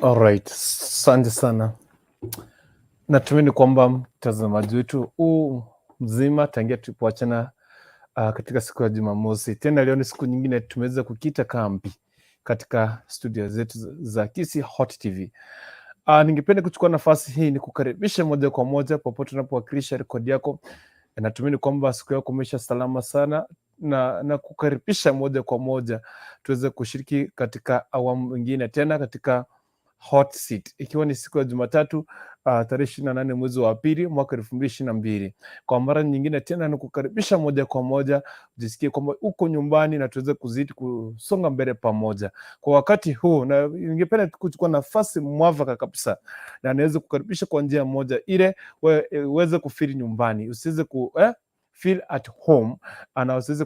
Alright, asante sana. Natumaini kwamba mtazamaji wetu mzima tangia tulipoachana katika siku ya Jumamosi. Tena leo ni siku nyingine tumeweza kukita kambi katika studio zetu za Kisii Hot TV. Ningependa kuchukua nafasi hii ni kukaribisha moja kwa moja popote unapowakilisha rekodi yako. Natumaini kwamba siku yako imesha salama sana na kukaribisha moja kwa moja tuweze kushiriki katika awamu nyingine tena katika hot seat, ikiwa ni siku ya Jumatatu tarehe 28 mwezi wa pili mwaka 2022. Kwa mara nyingine tena nikukaribisha moja kwa moja ujisikie kwamba uko nyumbani na tuweze kuzidi kusonga mbele pamoja kwa wakati huu, na ningependa kuchukua nafasi mwafaka kabisa na naweza kukaribisha kwa njia moja ile uweze kufeel nyumbani, usiweze feel at home na usiweze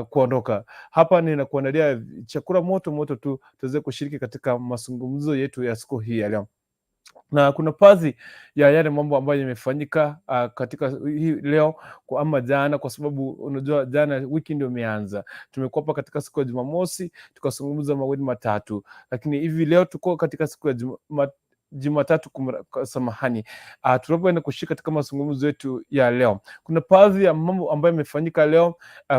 kuondoka hapa. Ninakuandalia chakula moto moto tu tuweze kushiriki katika mazungumzo yetu ya siku hii ya leo, na kuna baadhi ya yale mambo ambayo yamefanyika katika hii leo ama jana, kwa sababu unajua jana wiki ndio imeanza. Tumekuwa hapa katika siku ya Jumamosi tukazungumza mawili matatu, lakini hivi leo tuko katika siku ya Jumatatu, samahani. Tunapoenda kushika katika mazungumzo yetu ya leo, kuna baadhi ya mambo ambayo yamefanyika leo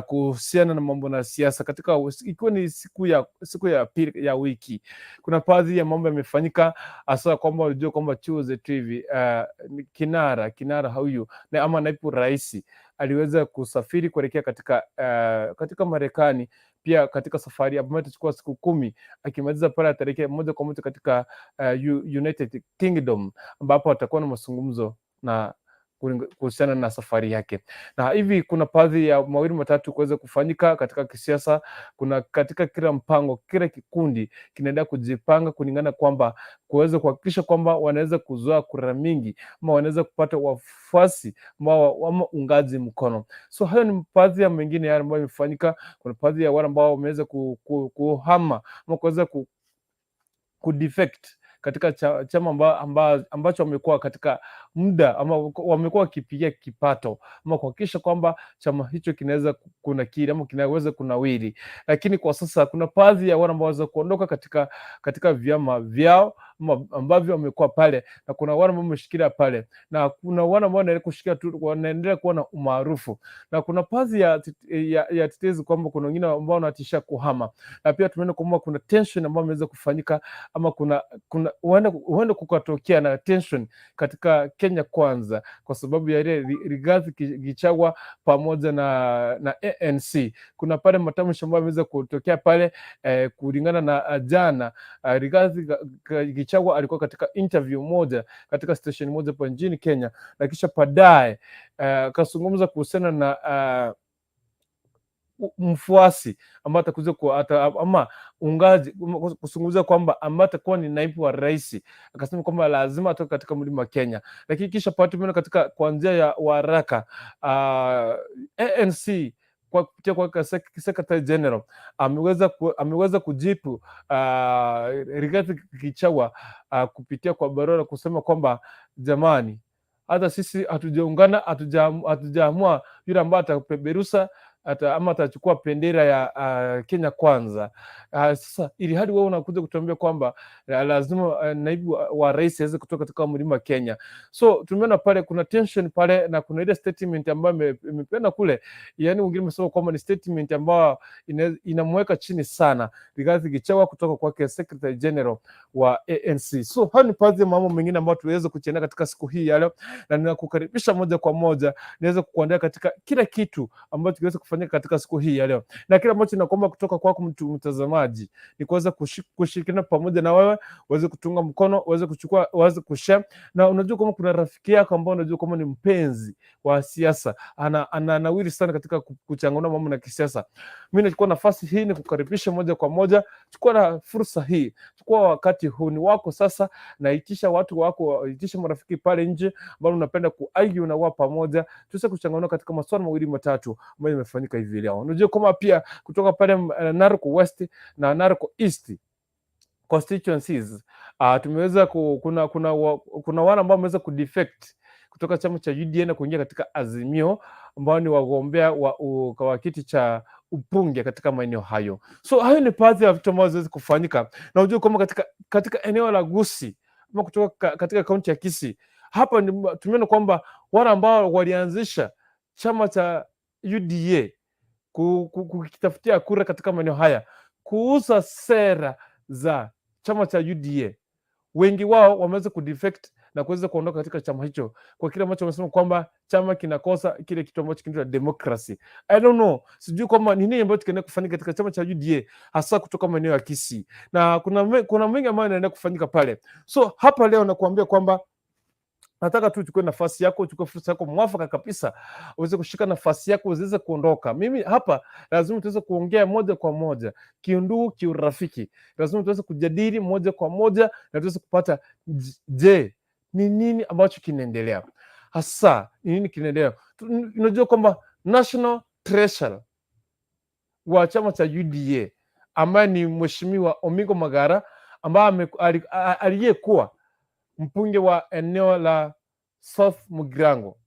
kuhusiana na mambo na siasa, katika ikiwa ni siku ya pili ya wiki. Kuna baadhi ya mambo yamefanyika, hasa kwamba unajua kwamba chuo zetu hivi kinara huyu na ama naibu rais aliweza kusafiri kuelekea katika Marekani, pia katika safari ambayo itachukua siku 10, akimaliza pale ataelekea moja kwa moja katika United Kingdom, ambapo atakuwa na mazungumzo na kuhusiana na safari yake. Na hivi kuna baadhi ya mawili matatu kuweza kufanyika katika kisiasa. Kuna katika kila mpango, kila kikundi kinaendelea kujipanga kulingana kwamba kuweza kuhakikisha kwamba wanaweza kuzoa kura mingi ama wanaweza kupata wafuasi ama ungaji mkono. So hayo ni baadhi ya mengine yale ambayo yamefanyika. Kuna baadhi ya wale ambao wameweza kuhama ama kuweza kudefect katika chama ambacho wamekuwa katika muda ama wamekuwa wakipigia kipato ama kuhakikisha kwamba chama hicho kinaweza kunakiri ama kinaweza kunawiri. Lakini kwa sasa kuna baadhi ya wale ambao waweza kuondoka katika vyama vyao ambavyo wamekuwa pale, na kuna wale ambao wameshikilia pale, na kuna wale ambao wanaendelea kuwa na umaarufu, na kuna baadhi ya tetezi kwamba kuna wengine ambao wanatisha kuhama, na pia tumeona kwamba kuna tension ambayo imeweza kufanyika ama kuna huenda kukatokea na tension katika Kenya Kwanza kwa sababu ya ile Rigath Gachagua pamoja na ANC. Kuna pale matamshi ambayo yameweza kutokea pale kulingana na jana. Rigath Gachagua alikuwa katika interview moja katika station moja hapa nchini Kenya, na kisha baadaye akazungumza kuhusiana na mfuasi ambaye atakuja ama ungaji kuzungumza kwamba ambaye atakuwa ni naibu wa rais, akasema kwamba lazima atoke katika mlima Kenya. Lakini kisha tumeona katika kwa njia ya haraka ANC kwa kupitia kwa Secretary General ameweza kujibu Rigath Gachagua kupitia kwa barua kusema kwamba jamani, hata sisi hatujaungana, hatujaamua yule ambaye atapeperusha ama atachukua bendera ya Kenya Kwanza. Sasa ili hadi wewe unakuja kutuambia kwamba lazima naibu wa rais aweze kutoka katika mlima Kenya. So tumeona pale kuna tension pale, na kuna ile statement ambayo imependa kule, yani wengine wamesema kwamba ni statement ambayo inamweka chini sana Rigath Gachagua kutoka kwake Secretary General wa ANC. So hayo ni baadhi ya mambo mengine ambayo tuweze kuchana katika siku hii ya leo, na ninakukaribisha moja kwa moja niweze kukuandaa katika kila kitu ambacho tukiweza kufanyika katika siku hii ya leo, na kila ambacho nakuomba kutoka kwako mtazamaji ni kuweza kushirikiana pamoja na wewe, uweze kutunga mkono, uweze kuchukua, uweze kushare. Na unajua kama kuna rafiki yako ambao unajua kama ni mpenzi wa siasa, anawiri sana katika kuchanganua mambo na kisiasa, mimi nachukua nafasi hii ni kukaribisha moja kwa moja. Chukua na fursa hii, chukua wakati huu ni wako sasa, na itisha watu wako, itisha marafiki pale nje ambao unapenda kuargue na wao pamoja, tuweze kuchanganua katika masuala mawili matatu ambayo yamefanyika hivi leo. Unajua kama pia kutoka pale Narok West na Narok East constituencies tumeweza kuna wale ambao wameweza kudefect kutoka chama cha UDA na kuingia katika Azimio, ambao ni wagombea wa kiti cha ubunge katika maeneo hayo. So hayo ni baadhi ya vitu ambavyo zinaweza kufanyika, na unajua kwamba katika eneo la Gusii ama kutoka katika kaunti ya Kisii, hapa tumeona kwamba wale ambao walianzisha chama cha UDA kukitafutia kura katika maeneo haya, kuuza sera za chama cha UDA, wengi wao wameweza kudefect na kuweza kuondoka katika chama hicho, kwa kile ambacho wamesema kwamba chama kinakosa kile kitu ambacho kinaitwa democracy. I don't know, sijui kwamba ni nini ambacho kinaenda kufanyika katika chama cha UDA, hasa kutoka maeneo ya Kisii, na kuna mengi ambayo yanaenda kufanyika pale. So hapa leo nakuambia kwamba nataka tu uchukue nafasi yako, uchukue fursa yako mwafaka kabisa, uweze kushika nafasi yako, uweze kuondoka. Mimi hapa lazima tuweze kuongea moja kwa moja, kiundugu, kiurafiki. Lazima tuweze kujadili moja kwa moja na tuweze kupata, je, ni nini ambacho kinaendelea hasa, ni nini kinaendelea. Unajua kwamba national treasurer wa chama cha UDA ambaye ni mheshimiwa Omingo Magara, ambaye aliyekuwa mbunge wa eneo la South Mugirango,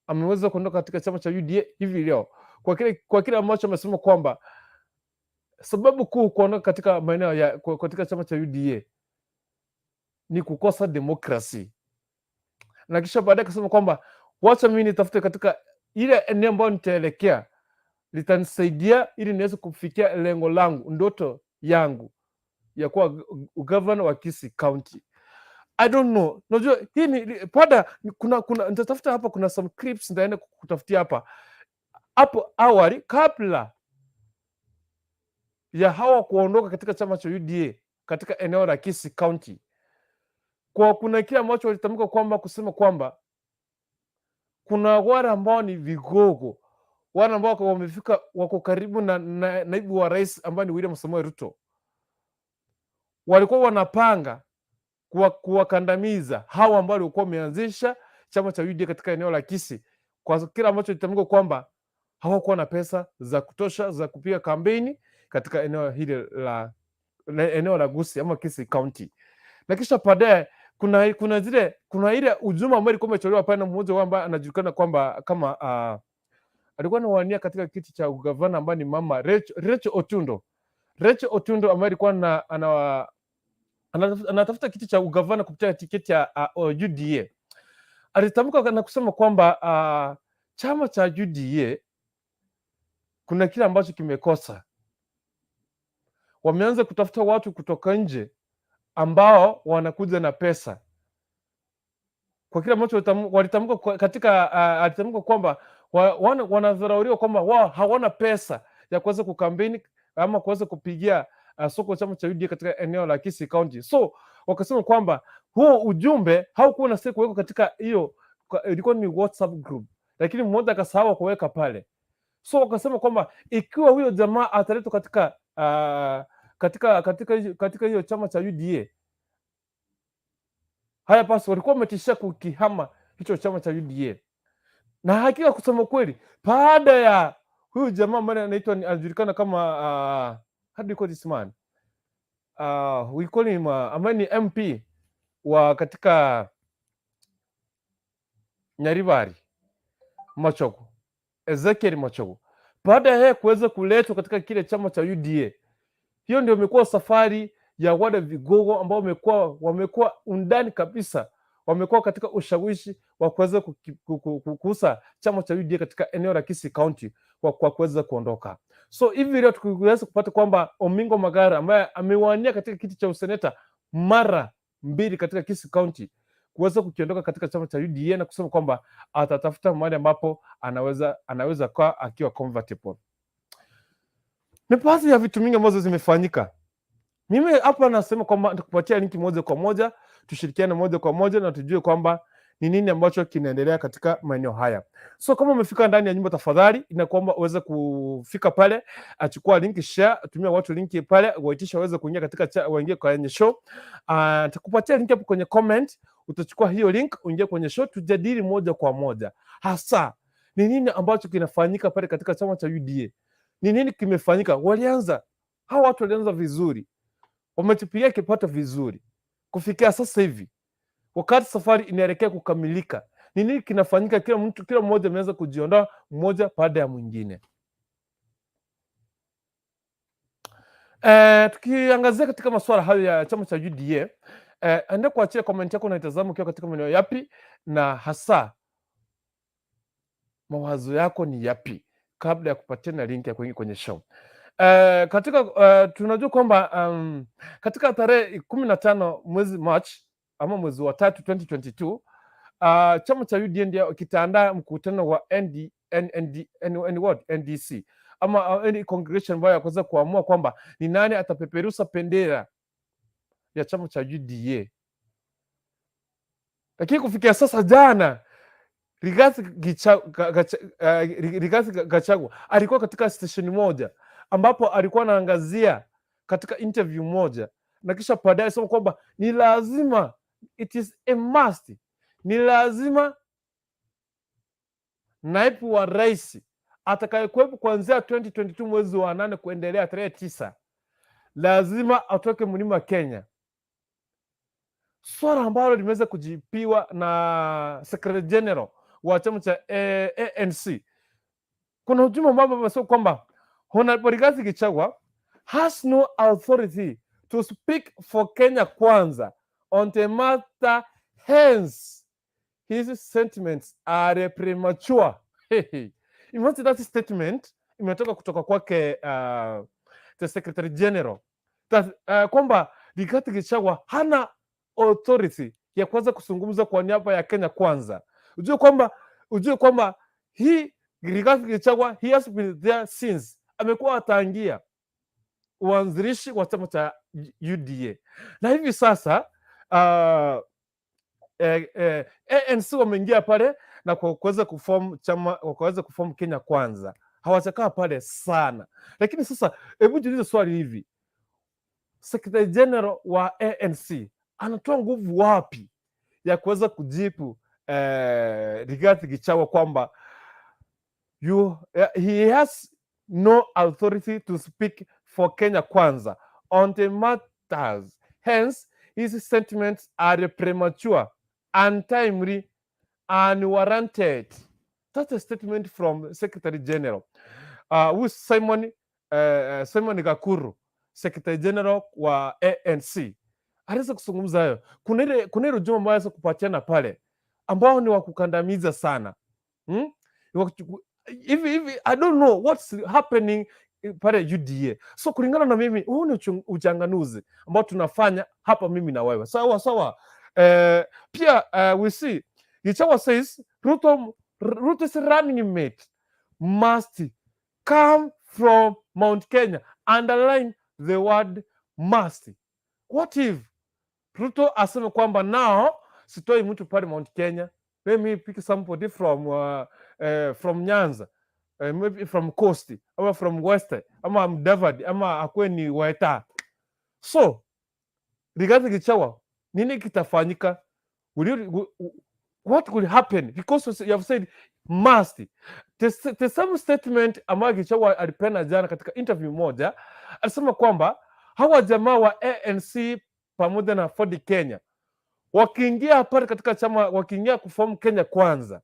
ameweza kuondoka katika chama cha UDA hivi leo, kwa kile ambacho amesema kwamba sababu kuu kuondoka katika maeneo ya katika chama cha UDA ni kukosa demokrasi, na kisha baadaye akasema kwamba wacha mimi nitafute katika ile eneo ambayo nitaelekea litanisaidia ili niweze kufikia lengo langu, ndoto yangu ya kuwa governor wa Kisii County. I don't know. Unajua hii ni pada kuna nitatafuta hapa, kuna some clips nitaenda kutafutia hapa. Hapo awali kabla ya hawa kuondoka katika chama cha UDA katika eneo la Kisii County, kuna kile ambacho walitamka kwamba kusema kwamba kuna wale ambao ni vigogo, wale ambao wamefika wako karibu na naibu wa rais ambaye ni William Samoei Ruto, walikuwa wanapanga kuwakandamiza hawa ambao walikuwa wameanzisha chama cha UDA katika eneo la Kisii, kwa kile ambacho litamka kwamba hawakuwa na pesa za kutosha za kupiga kampeni katika eneo hili la Gusii ama Kisii County. Na kisha baadaye kuna ile ujumbe ambao ulikuwa umetolewa pale na mmoja wao ambaye anajulikana kwamba kama alikuwa anawania katika kiti cha ugavana ambaye ni mama Rachel Otundo ambaye alikuwa anatafuta kiti cha ugavana kupitia tiketi ya UDA. Alitamka na kusema kwamba chama cha UDA kuna kile ambacho kimekosa. Wameanza kutafuta watu kutoka nje ambao wanakuja na pesa, kwa kile ambacho walitamka katika alitamka kwamba wanadharauliwa kwamba wao hawana pesa ya kuweza kukampeni ama kuweza kupigia soko chama cha UDA katika eneo la Kisii County. So wakasema kwamba huo ujumbe haukuwa na siku kuweka katika hiyo, ilikuwa ni WhatsApp group, lakini mmoja akasahau kuweka pale. So wakasema kwamba ikiwa huyo jamaa ataletwa katika hiyo chama cha UDA, haya basi walikuwa wametishia kukihama hicho chama cha UDA. Na hakika kusema kweli, baada ya huyu jamaa ambaye anajulikana kama how do you call this man, we call him ambaye ni MP wa katika Nyaribari, Machogo, Ezekiel Machogo, baada ya yeye kuweza kuletwa katika kile chama cha UDA, hiyo ndio imekuwa safari ya wale vigogo ambao wamekuwa undani kabisa, wamekuwa katika ushawishi wa kuweza kukusa chama cha UDA katika eneo la Kisii County kwa kuweza kuondoka. So hivi leo tukiweza kupata kwamba Omingo Magara ambaye amewania katika kiti cha useneta mara 2 katika Kisii County kuweza kukiondoka katika chama cha UDA na kusema kwamba atatafuta mahali ambapo anaweza kwa akiwa comfortable. Ni baadhi ya vitu mingi ambazo zimefanyika. Mimi hapa nasema kwamba nitakupatia linki moja kwa moja, tushirikiane moja kwa moja na tujue kwamba ni nini ambacho kinaendelea katika maeneo haya. So kama umefika ndani ya nyumba, tafadhali inakuomba uweze kufika pale, achukua link, share, tumia watu linki pale, waitisha waweze kuingia katika waingie kwenye show. Nitakupatia link hapo kwenye comment, utachukua hiyo link uingie kwenye show, tujadili moja kwa moja hasa ni nini ambacho kinafanyika pale katika chama cha UDA. Ni nini kimefanyika? Hao watu walianza vizuri, wametupigia kipato vizuri kufikia sasa hivi, wakati safari inaelekea kukamilika. Ni nini kinafanyika? Kila mmoja ameweza kujiondoa mmoja baada ya mwingine. Tukiangazia katika masuala hayo ya chama cha UDA, enda kuachia comment yako unaitazama ukiwa katika maeneo yapi, na hasa mawazo yako ni yapi, kabla ya kupatia na link ya kuingia kwenye show. Tunajua kwamba katika tarehe 15 mwezi March ama mwezi wa 3 2022, chama cha UDA ndio kitaandaa mkutano wa NDC ama any congregation ambayo yakuweza kuamua kwamba ni nani atapeperusha bendera ya chama cha UDA. Lakini kufikia sasa, jana Rigath Gachagua alikuwa katika station moja ambapo alikuwa anaangazia katika interview moja, na kisha baadaye sema kwamba ni lazima, it is a must, ni lazima naibu wa rais atakayekuwepo kuanzia 2022 mwezi wa 8 kuendelea tarehe 9 lazima atoke mlima Kenya. Swala ambalo limeweza kujipiwa na Secretary General wa chama cha ANC. Kuna ujumbe ambao umesema kwamba Honorable Rigath Gachagua has no authority to speak for Kenya Kwanza on the matter, hence his sentiments are premature. Imagine that statement imetoka kutoka kwake the Secretary General kwamba Rigath Gachagua hana authority ya kuweza kuzungumza kwa niaba ya Kenya Kwanza. Ujue kwamba hii Rigath Gachagua, he has been there since, amekuwa atangia uanzilishi wa chama cha UDA, na hivi sasa ANC wameingia pale na kuweza kuform chama, wakaweza kuform Kenya Kwanza. Hawachakaa pale sana, lakini sasa hebu jiulize swali hivi, Secretary General wa ANC anatoa nguvu wapi ya kuweza kujibu Rigath Gachagua kwamba he has no authority to speak for Kenya Kwanza on the matters, hence his sentiments are premature, untimely, unwarranted. That's a statement from Secretary General with Simon Gakuru, Secretary General wa ANC. Aliweza kuzungumza hayo. Kuna ile ujumbe ambao aliweza kupatiana pale ambao ni wa kukandamiza sana. Hivi I don't know what's happening pale UDA. So kulingana na mimi, huu ni uchanganuzi ambao tunafanya hapa mimi na wewe. Sawa. Pia we see Gachagua says Ruto's running mate must come from Mount Kenya. Underline the word must. What if Ruto aseme kwamba now sitoi mtu pale Mount Kenya, let me pick somebody from Nyanza, maybe from Coast ama from West ama Mdavadi ama akwe ni Waita. So Rigath Gachagua, nini kitafanyika? What will happen? Because you have said must. The same statement ambayo Gachagua alipena jana katika interview moja, alisema kwamba hawa jamaa wa ANC pamoja na Ford Kenya wakiingia pale katika chama, wakiingia kuform Kenya Kwanza,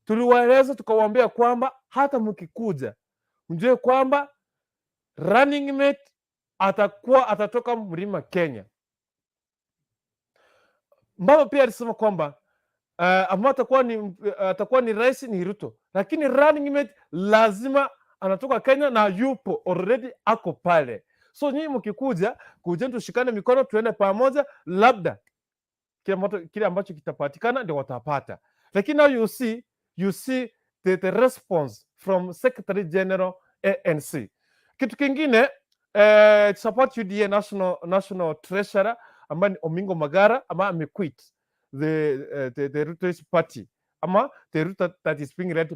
tuliwaeleza tukawaambia kwamba hata mkikuja mjue kwamba running mate atatoka mlima Kenya. Mbaba pia alisema kwamba ama atakuwa ni rais ni Ruto, lakini running mate lazima anatoka Kenya na yupo already ako pale. So nyinyi mkikuja, kujeni tushikane mikono tuende pamoja, labda kile ambacho kitapatikana ndio watapata. Lakini now you see the response from Secretary General ANC. Kitu kingine support UDA national treasurer ambaye ni Omingo Magara ama amequit the Ruto's party ama the Ruto that is being led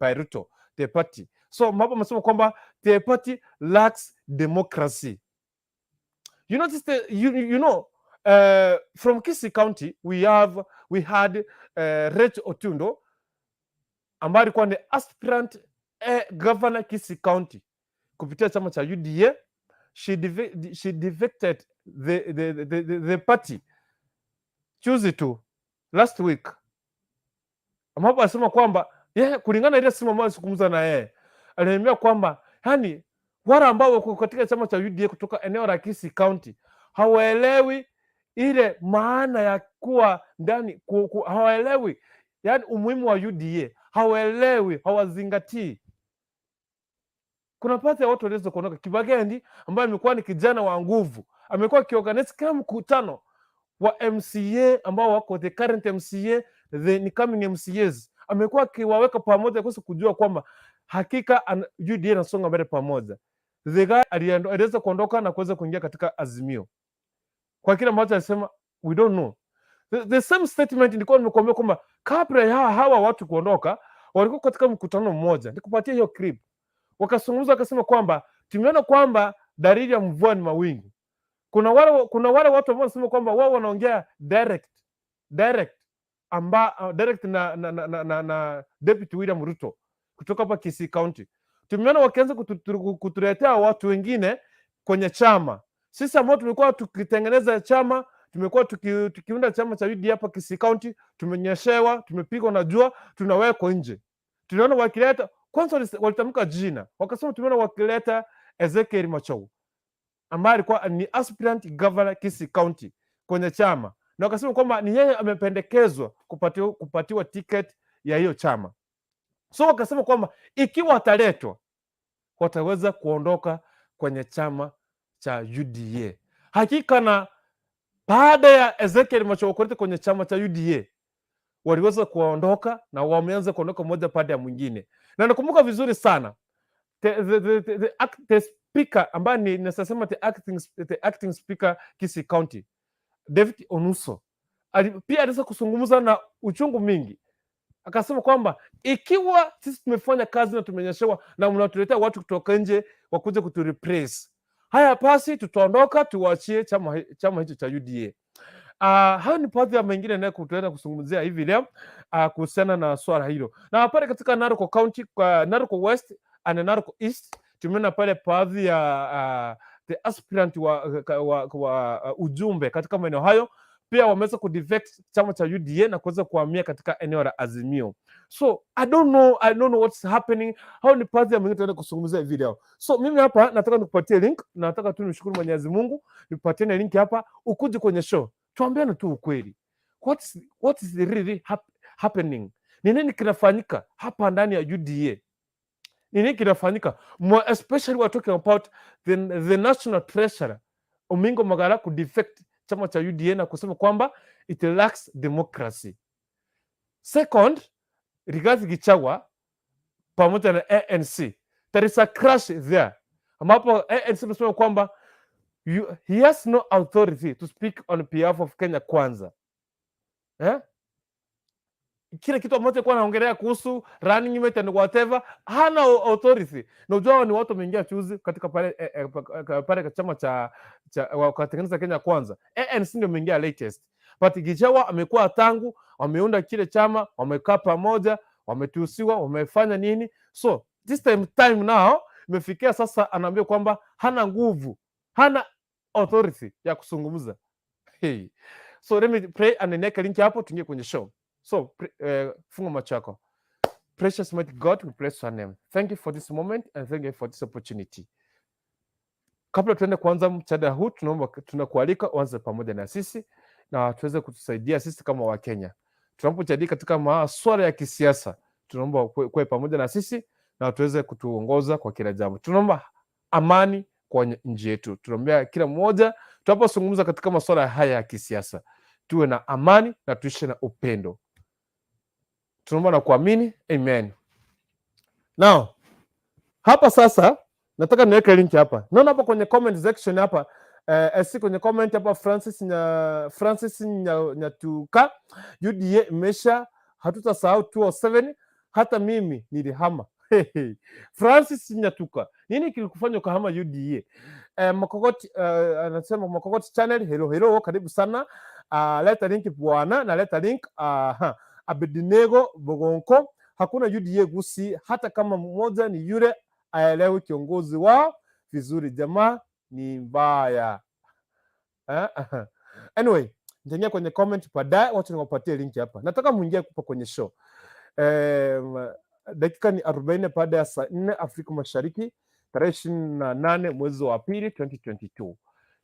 by Ruto, the party. So mabo amesema kwamba the party lacks democracy. You notice from Kisii County we had Rachel Otundo ambaye alikuwa ni aspirant governor Kisii County kupitia chama cha UDA. She defected the party Tuesday to last week, ambapo alisema kwamba kulingana ile simu ambayo alizungumza na yeye, aliambia kwamba yani wale ambao wako katika chama cha UDA kutoka eneo la Kisii County hawaelewi ile maana ya kuwa ndani, hawaelewi yani umuhimu wa UDA, hawaelewi, hawazingatii. Kuna baadhi ya watu waliweza kuondoka. Kibagendi ambaye amekuwa ni kijana wa nguvu, amekuwa akiorganize kila mkutano wa MCA ambao wako the current MCA, the incoming MCAs, amekuwa akiwaweka pamoja kwa kujua kwamba hakika UDA inasonga mbele pamoja. The guy aliweza kuondoka na kuweza kuingia katika Azimio. Kwa kile ambacho alisema we don't know. The same statement nilikuwa nimekuambia kwamba kabla ya hawa watu kuondoka walikuwa katika mkutano mmoja. Nikupatia hiyo clip. Wakazungumza wakasema kwamba tumeona kwamba dalili ya mvua ni mawingu. Kuna wale watu ambao wanasema kwamba wao wanaongea direct na Deputy William Ruto kutoka hapa Kisii County. Tumeona wakianza kutuletea watu wengine kwenye chama. Sisi ambao tumekuwa tukitengeneza chama, tumekuwa tukiunda chama cha UDA hapa Kisii County, tumenyeshewa, tumepigwa na jua, tunawekwa nje. Tunaona wakileta, kwanza walitamka jina, wakasema tumeona wakileta Ezekiel Machogu ambaye alikuwa ni aspirant governor Kisii County kwenye chama, na wakasema kwamba ni yeye amependekezwa kupatiwa ticket ya hiyo chama. So wakasema kwamba ikiwa ataletwa wataweza kuondoka kwenye chama cha UDA. Hakika na baada ya Ezekiel Machogu kuleta kwenye chama cha UDA waliweza kuondoka na wameanza kuondoka mmoja baada ya mwingine. Na nakumbuka vizuri sana the speaker ambaye ni nasema the acting speaker Kisii County, David Onuso, pia aliweza kuzungumza na uchungu mingi. Akasema kwamba ikiwa sisi tumefanya kazi na tumenyeshewa na mnatuletea watu kutoka nje wakuja kutureplace, haya basi tutaondoka, tuachie chama hicho cha UDA. Hayo ni baadhi ya mengine naye tutaenda kuzungumzia hivi leo kuhusiana na swala hilo. Na pale katika Narok County, Narok West and Narok East, tumeona pale baadhi ya the aspirant wa ujumbe katika maeneo hayo pia wameweza kudefect chama cha UDA na kuweza kuhamia katika eneo la Azimio. So I don't know what's happening. Hao ni baadhi ya mengine tutaenda kuzungumzia hivi leo. So mimi hapa nataka nikupatie link, nataka tu nishukuru Mwenyezi Mungu nipatie na link hapa, ukuje kwenye show tuambiane tu ukweli. What is really happening? Ni nini kinafanyika hapa ndani ya UDA? Ni nini kinafanyika? More especially we're talking about the national treasurer Omingo Magara defect chama cha UDA na kusema kwamba it lacks democracy. Second, Rigath Gachagua pamoja na ANC, there is a crash there, ambapo ANC nasema kwamba he has no authority to speak on behalf of Kenya Kwanza. Kile kitu ambacho kwa naongelea kuhusu running mate and whatever, hana authority. Na unajua ni watu wameingia chuzi katika pale chama cha wakatengeneza Kenya Kwanza. ANC ndio wameingia latest. But Gachagua amekuwa tangu wameunda kile chama, wamekaa pamoja, wametusiwa, wamefanya nini? So this time now imefikia sasa anaambia kwamba hana nguvu, hana authority ya kuzungumza. Hey. So let me pray and neka link hapo tuingie kwenye show. So funga macho yako. Precious mighty God, we bless your name. Thank you for this moment and thank you for this opportunity. Kabla tuende kuanza mjadala huu, tunakualika uanze pamoja na sisi na tuweze kutusaidia sisi kama Wakenya. Tunapojadili katika masuala ya kisiasa, tunaomba kuwe pamoja na sisi na tuweze kutuongoza kwa kila jambo. Tunaomba amani kwa nchi yetu. Tunaombea kila mmoja tunapozungumza katika masuala haya ya kisiasa, tuwe na amani na tuishi na upendo. Tunaomba na kuamini. Amen. Now, hapa sasa nataka niweke link hapa. Naona hapa kwenye comment section hapa kwenye comment hapa Francis Nyatuka, UDA imesha, hatutasahau 207, hata mimi nilihama. Francis Nyatuka, nini kilikufanya ukahama UDA? Makokoti anasema Makokoti channel, hello, karibu sana. Leta link bwana, na leta link Abednego Bogonko, hakuna UDA gusi, hata kama mmoja ni yule aelewe kiongozi wao vizuri, jamaa ni mbaya. Anyway, nitaingia kwenye comment baadaye, watu niwapatie link hapa. Nataka muingie kupa kwenye show. Dakika ni 40 baada ya saa 4 Afrika Mashariki. tarehe 28 mwezi wa pili 2022.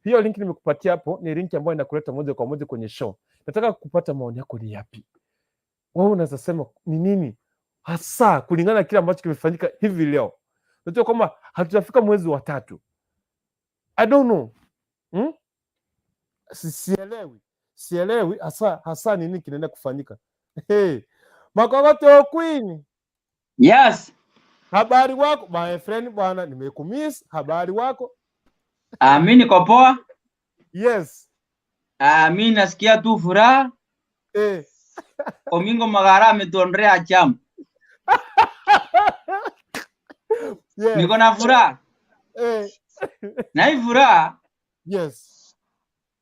Hiyo link nimekupatia hapo, ni link ambayo inakuleta moja kwa moja kwenye show. Nataka kupata maoni yako ni yapi? Wewe unaweza sema ni nini hasa kulingana na kile ambacho kimefanyika hivi leo? Unajua kwamba hatujafika mwezi wa 3. I don't know. Sielewi hasa nini kinaenda kufanyika. Hey, Makogoto Queen. Yes. Habari wako my friend bwana, nimekumiss. Habari wako? Mimi niko poa. Yes. Mimi nasikia tu furaha. Omingo Magara ametuondrea chama. Yes. Niko na furaha. Na hii furaha. Yes.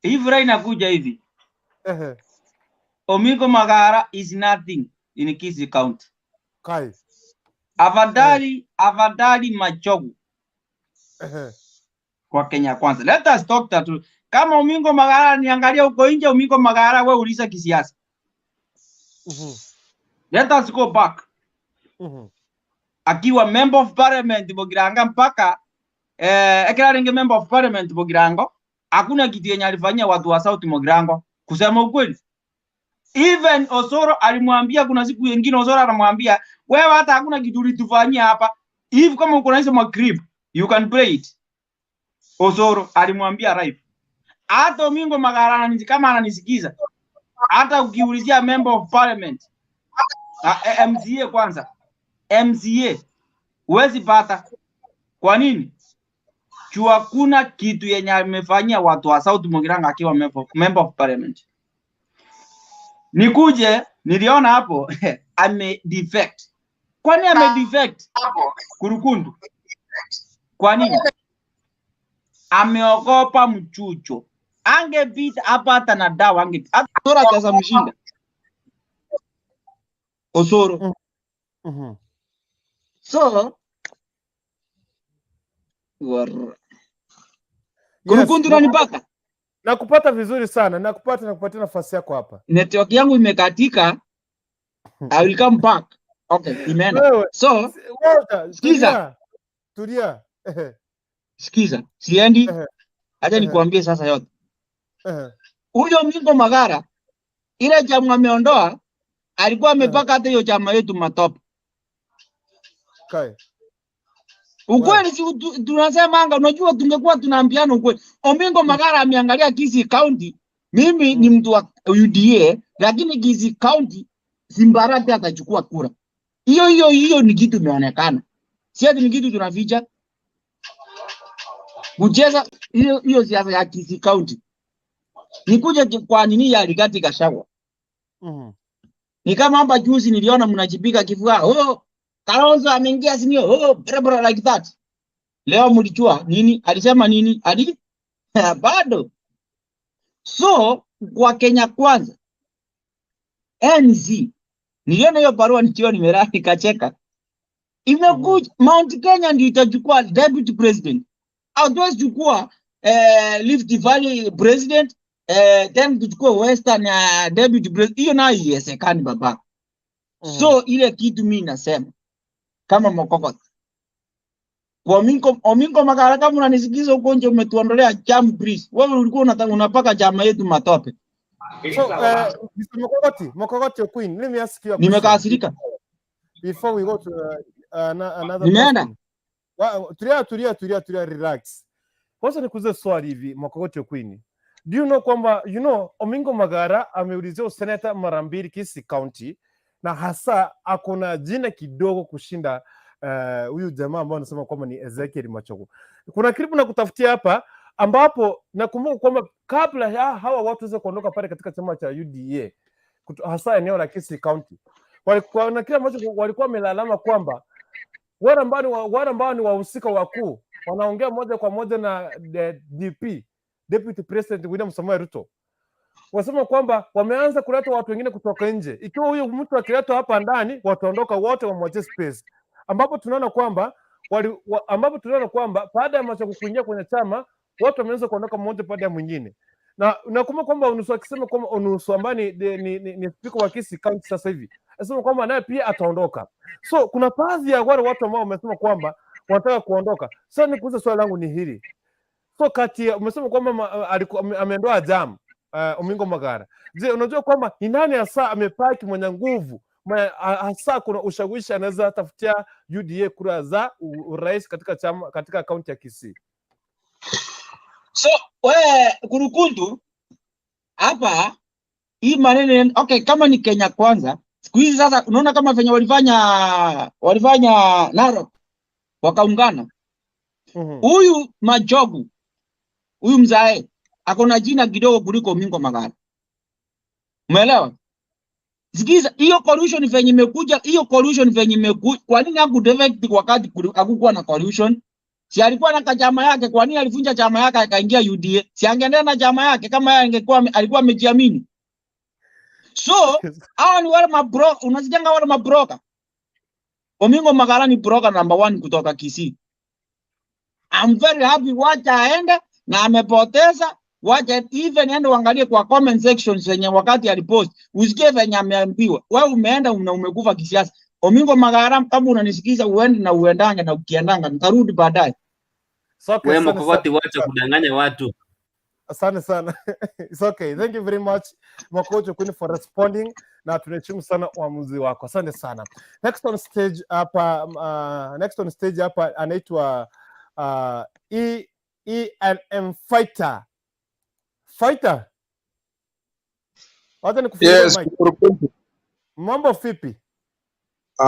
Hii furaha inakuja hivi. Omingo Magara is nothing in Kisii County. Kai. Afadhali Machogu. Kwa Kenya Kwanza. Let us talk that. Kama Omingo Magara niangalia huko nje, Omingo Magara wewe ulisa kisiasa. Let us go back. Akiwa member of parliament Bogiranga mpaka ekirarenge member of parliament Bogirango, hakuna kitu yenye alifanyia watu wa South Mogirango. Kusema ukweli. Even Osoro alimwambia, kuna siku nyingine Osoro anamwambia, wewe hata hakuna kitu ulitufanyia hapa. If kama uko na hizo magrip, you can play it. Osoro alimwambia right. Hata Omingo Magara kama ananisikiza, hata ukiulizia member of parliament, MCA kwanza, MCA huwezi pata. Kwa nini? Jua kuna kitu yenye amefanyia watu wa South Mogiranga akiwa member of parliament. Nikuje niliona hapo ame defect. Kwani ame defect? Kurukundu. Kwa nini? Ameogopa mchucho. Angepita hapa hata na dawa angepita. Osoro ataweza mshinda. Osoro. So Kurukundu unanipata? Nakupata vizuri sana. Nakupatia nafasi yako hapa. Network yangu imekatika. I will come back. Okay, imeenda. So, sikiza. Tulia. Sikiza. Siendi. Acha nikuambie sasa yote. Huyo Omingo Magara ile chama ameondoa, alikuwa amepaka hata hiyo chama yetu matope. Kai. Ukweli si tunasema anga, unajua tungekuwa tunaambiana ukweli. Omingo Magara ameangalia Kisii County. Mimi ni mtu wa UDA, lakini Kisii County Simbarati atachukua kura. Hiyo ni kitu imeonekana. Si ati ni kitu tunaficha. Kucheza hiyo siasa ya Kisii County. Nikuje kwa nini ya Rigath Gachagua. Ni kama hapa juzi niliona mnajipiga kifua. Kalonzo ameingia Azimio. Bra like that. Leo mlijua nini? Alisema nini? Bado. So, kwa Kenya Kwanza. NZ. Niliona hiyo barua nikiwa nimerani nikacheka. Imekuja Mount Kenya ndio itachukua deputy president. Hatuwezi chukua Rift Valley president, then tuchukue Western deputy president. Hiyo nayo iwesekani baba. So ile kitu mimi nasema kama Mokoko. Kwa Omingo Magara kama unanisikiza huko nje umetuondolea jam breeze. Wewe ulikuwa unapaka chama yetu matope. So Mokogoti Queen, let me ask you a question. Nimekasirika. Before we go to another Nimeenda. Tulia, relax. Kwanza nikuulize swali hivi, Mokogoti Queen. Do you know kwamba Omingo Magara ameulizia useneta mara 2 Kisii County na hasa akona jina kidogo kushinda huyu jamaa ambao anasema kwamba ni Ezekiel Machogu. Kuna clip na kutafutia hapa ambapo nakumbuka kwamba kabla ya hawa watu waweze kuondoka pale katika chama cha UDA hasa eneo la Kisii County, walikuwa na kile ambacho walikuwa wamelalama kwamba wale ambao ni wahusika wakuu wanaongea moja kwa moja na Deputy President William Samoei Ruto. Wasema kwamba wameanza kuleta watu wengine kutoka nje. Ikiwa huyo mtu akiletwa hapa ndani, wataondoka wote wamwache space. Ambapo tunaona kwamba baada ya Machogu kuingia kwenye chama, watu wameanza kuondoka mmoja baada ya mwingine. Na nakumbuka kwamba Onusu akisema kwamba Onusu ambaye ni speaker wa Kisii County sasa hivi, anasema kwamba naye pia ataondoka. So kuna baadhi ya wale watu ambao wamesema kwamba wanataka kuondoka. Sasa nikuulize, swali langu ni hili. So kati umesema kwamba alikuwa ameondoa jam Omingo Magara. Je, unajua kwamba ni nani hasa amepaki mwenye nguvu hasa kuna ushawishi anaweza tafutia UDA kura za urais katika kaunti ya Kisii? So kurukundu hapa hii maneno okay, kama ni Kenya Kwanza siku hizi sasa, unaona kama venye walifanya Narok wakaungana. Huyu Majogu, huyu mzae akona jina kidogo kuliko Omingo Magara, umeelewa? Sikiza, hiyo collusion venye imekuja, kwa nini haku defect wakati hakukuwa na collusion? Si alikuwa na chama yake, kwa nini alifunja chama yake akaingia UDA? Si angeendelea na chama yake kama alikuwa amejiamini? So hawa ni wale mabroka, unasijenga wale mabroka. Omingo Magara ni broker number 1 kutoka Kisii. I'm very happy wacha aende na amepoteza. Wacha even ende uangalie kwa comment section zenye wakati alipost. Usikie venye ameambiwa. Wewe umeenda umekufa kisiasa. Omingo Magara, kama unanisikiza uende na uendange na ukiendanga nitarudi baadaye. Wewe mkokoti wacha kudanganya watu. Asante sana. It's okay. Thank you very much Mwakocho Queen for responding, na tunaheshimu sana uamuzi wako. Asante sana. Next on stage hapa anaitwa ENM Fighter. Wacha nikufungue yes, mic. Mambo vipi?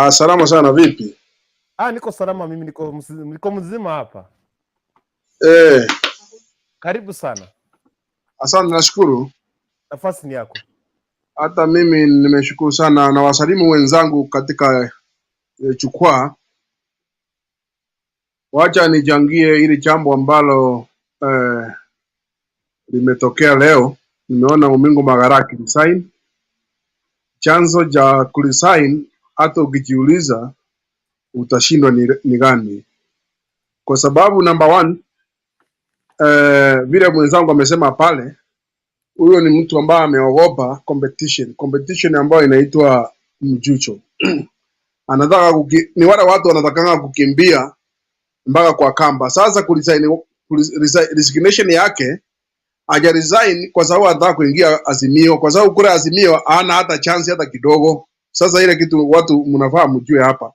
Salama sana, vipi? Niko salama, mimi niko mzima hapa. Karibu sana. Asante, nashukuru. Nafasi ni yako. Hata mimi nimeshukuru sana na wasalimu wenzangu katika jukwaa. Wacha nijangie ili jambo ambalo limetokea leo. Nimeona Omingo Magara resign. Chanzo cha kuresign hata ukijiuliza utashindwa ni gani? Kwa sababu number 1, vile mwenzangu amesema pale, huyo ni mtu ambaye ameogopa competition ambayo inaitwa mjucho. Anataka ni wale watu wanatakanga kukimbia mpaka kwa kamba. Sasa resignation yake haja resign kwa sababu anataka kuingia Azimio, kwa sababu kule Azimio hana hata chance hata kidogo. Sasa ile kitu watu mnafaa mjue hapa,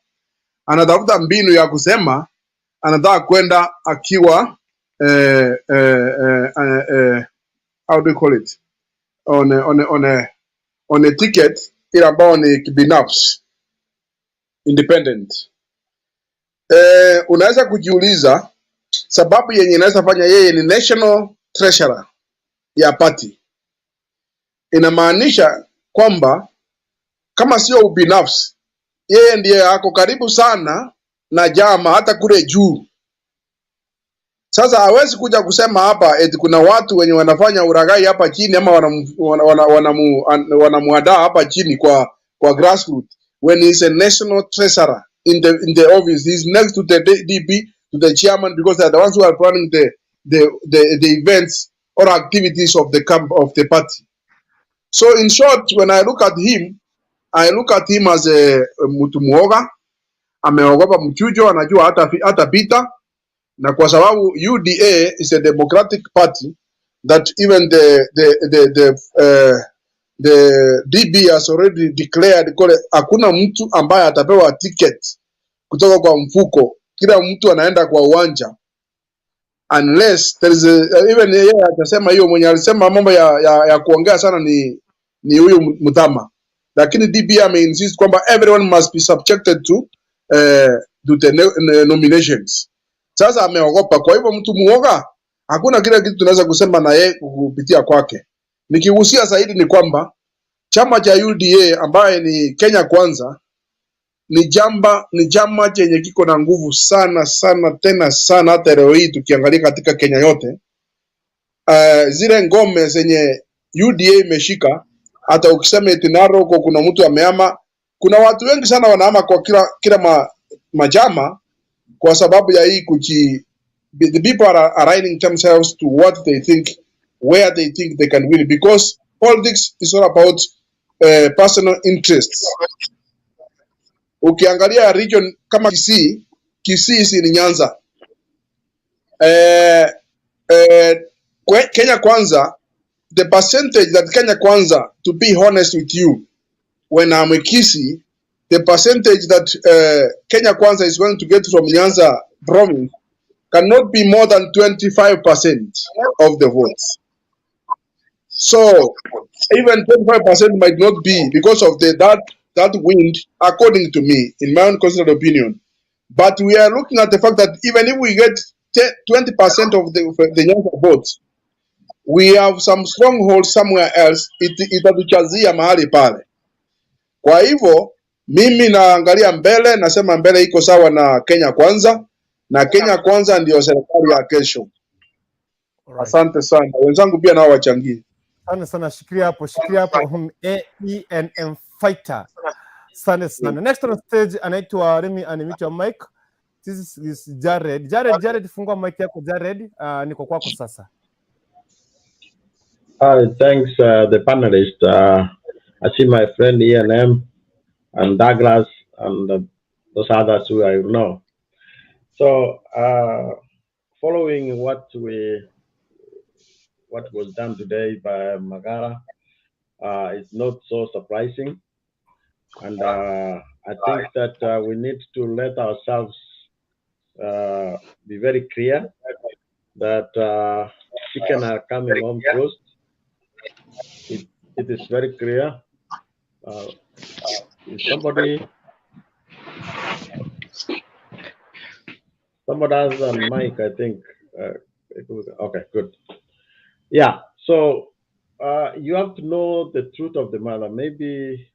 anatafuta mbinu ya kusema anataka kwenda akiwa how do you call it, on a ticket ile ambao ni kibinafsi, independent. Unaweza kujiuliza sababu yenye inaweza fanya yeye ni national treasurer ya party. Inamaanisha kwamba kama sio ubinafsi, yeye ndiye ako karibu sana na jama hata kule juu. Sasa hawezi kuja kusema hapa eti kuna watu wenye wanafanya uragai hapa chini ama wanamuadaa hapa chini kwa grassroots, when he's a national treasurer in the office. He's next to the DP, to the chairman, because they're the ones who are planning the events or activities of the party. So in short, when I look at him as a mtu muoga, ameogopa mchujo, anajua hata pita. Na kwa sababu UDA is a democratic party that even the DB has already declared hakuna mtu ambaye atapewa ticket kutoka kwa mfuko. Kila mtu anaenda kwa uwanja unless there is even yeye atasema hiyo. Mwenye alisema mambo ya kuongea sana ni huyu Mutama, lakini DB ameinsist kwamba everyone must be subjected to the nominations. Sasa ameogopa. Kwa hivyo mtu muoga, hakuna kile kitu tunaweza kusema na yeye kupitia kwake. Nikihusia zaidi ni kwamba chama cha UDA ambaye ni Kenya Kwanza ni chama chenye kiko na nguvu sana sana tena sana. Hata leo hii tukiangalia katika Kenya yote, zile ngome zenye UDA imeshika, hata ukisema eti Narok kuna mtu ameama, kuna watu wengi sana wanahama kwa kila majama kwa sababu ya hii the people are aligning themselves to what they think, where they think they can win, because politics is all about personal interests. Ukiangalia region kama Kisii, Kisii is in Nyanza. Kenya Kwanza, the percentage that Kenya Kwanza, to be honest with you, when I'm a Kisii, the percentage that Kenya Kwanza is going to get from Nyanza province cannot be more than 25% of the votes. So even 25% might not be because of that wind, according to me, in my own considered opinion. But we are looking at the fact that even if we get 20% of the Nyanza votes, we have some strongholds somewhere else, itatuchazia mahali pale. Kwa hivyo, mimi naangalia mbele, nasema mbele iko sawa na Kenya Kwanza, na Kenya Kwanza ndio serikali ya kesho. Asante sana. Wenzangu pia nao wachangie. Asante sana, shikilia hapo AENM fighter. Asante sana. Next on stage anaitwa Remy, animate your mic. This is Jared. Jared, fungua mic yako Jared. Niko kwako sasa. Thanks, the panelists. I see my friend ENM and Douglas and those others who I know. So, following what was done today by Magara, it's not so surprising, and I think that we need to let ourselves be very clear that chicken are coming home first. It is very clear. Somebody has a mic, I think. Okay, good. Yeah, so you have to know the truth of the matter. Maybe,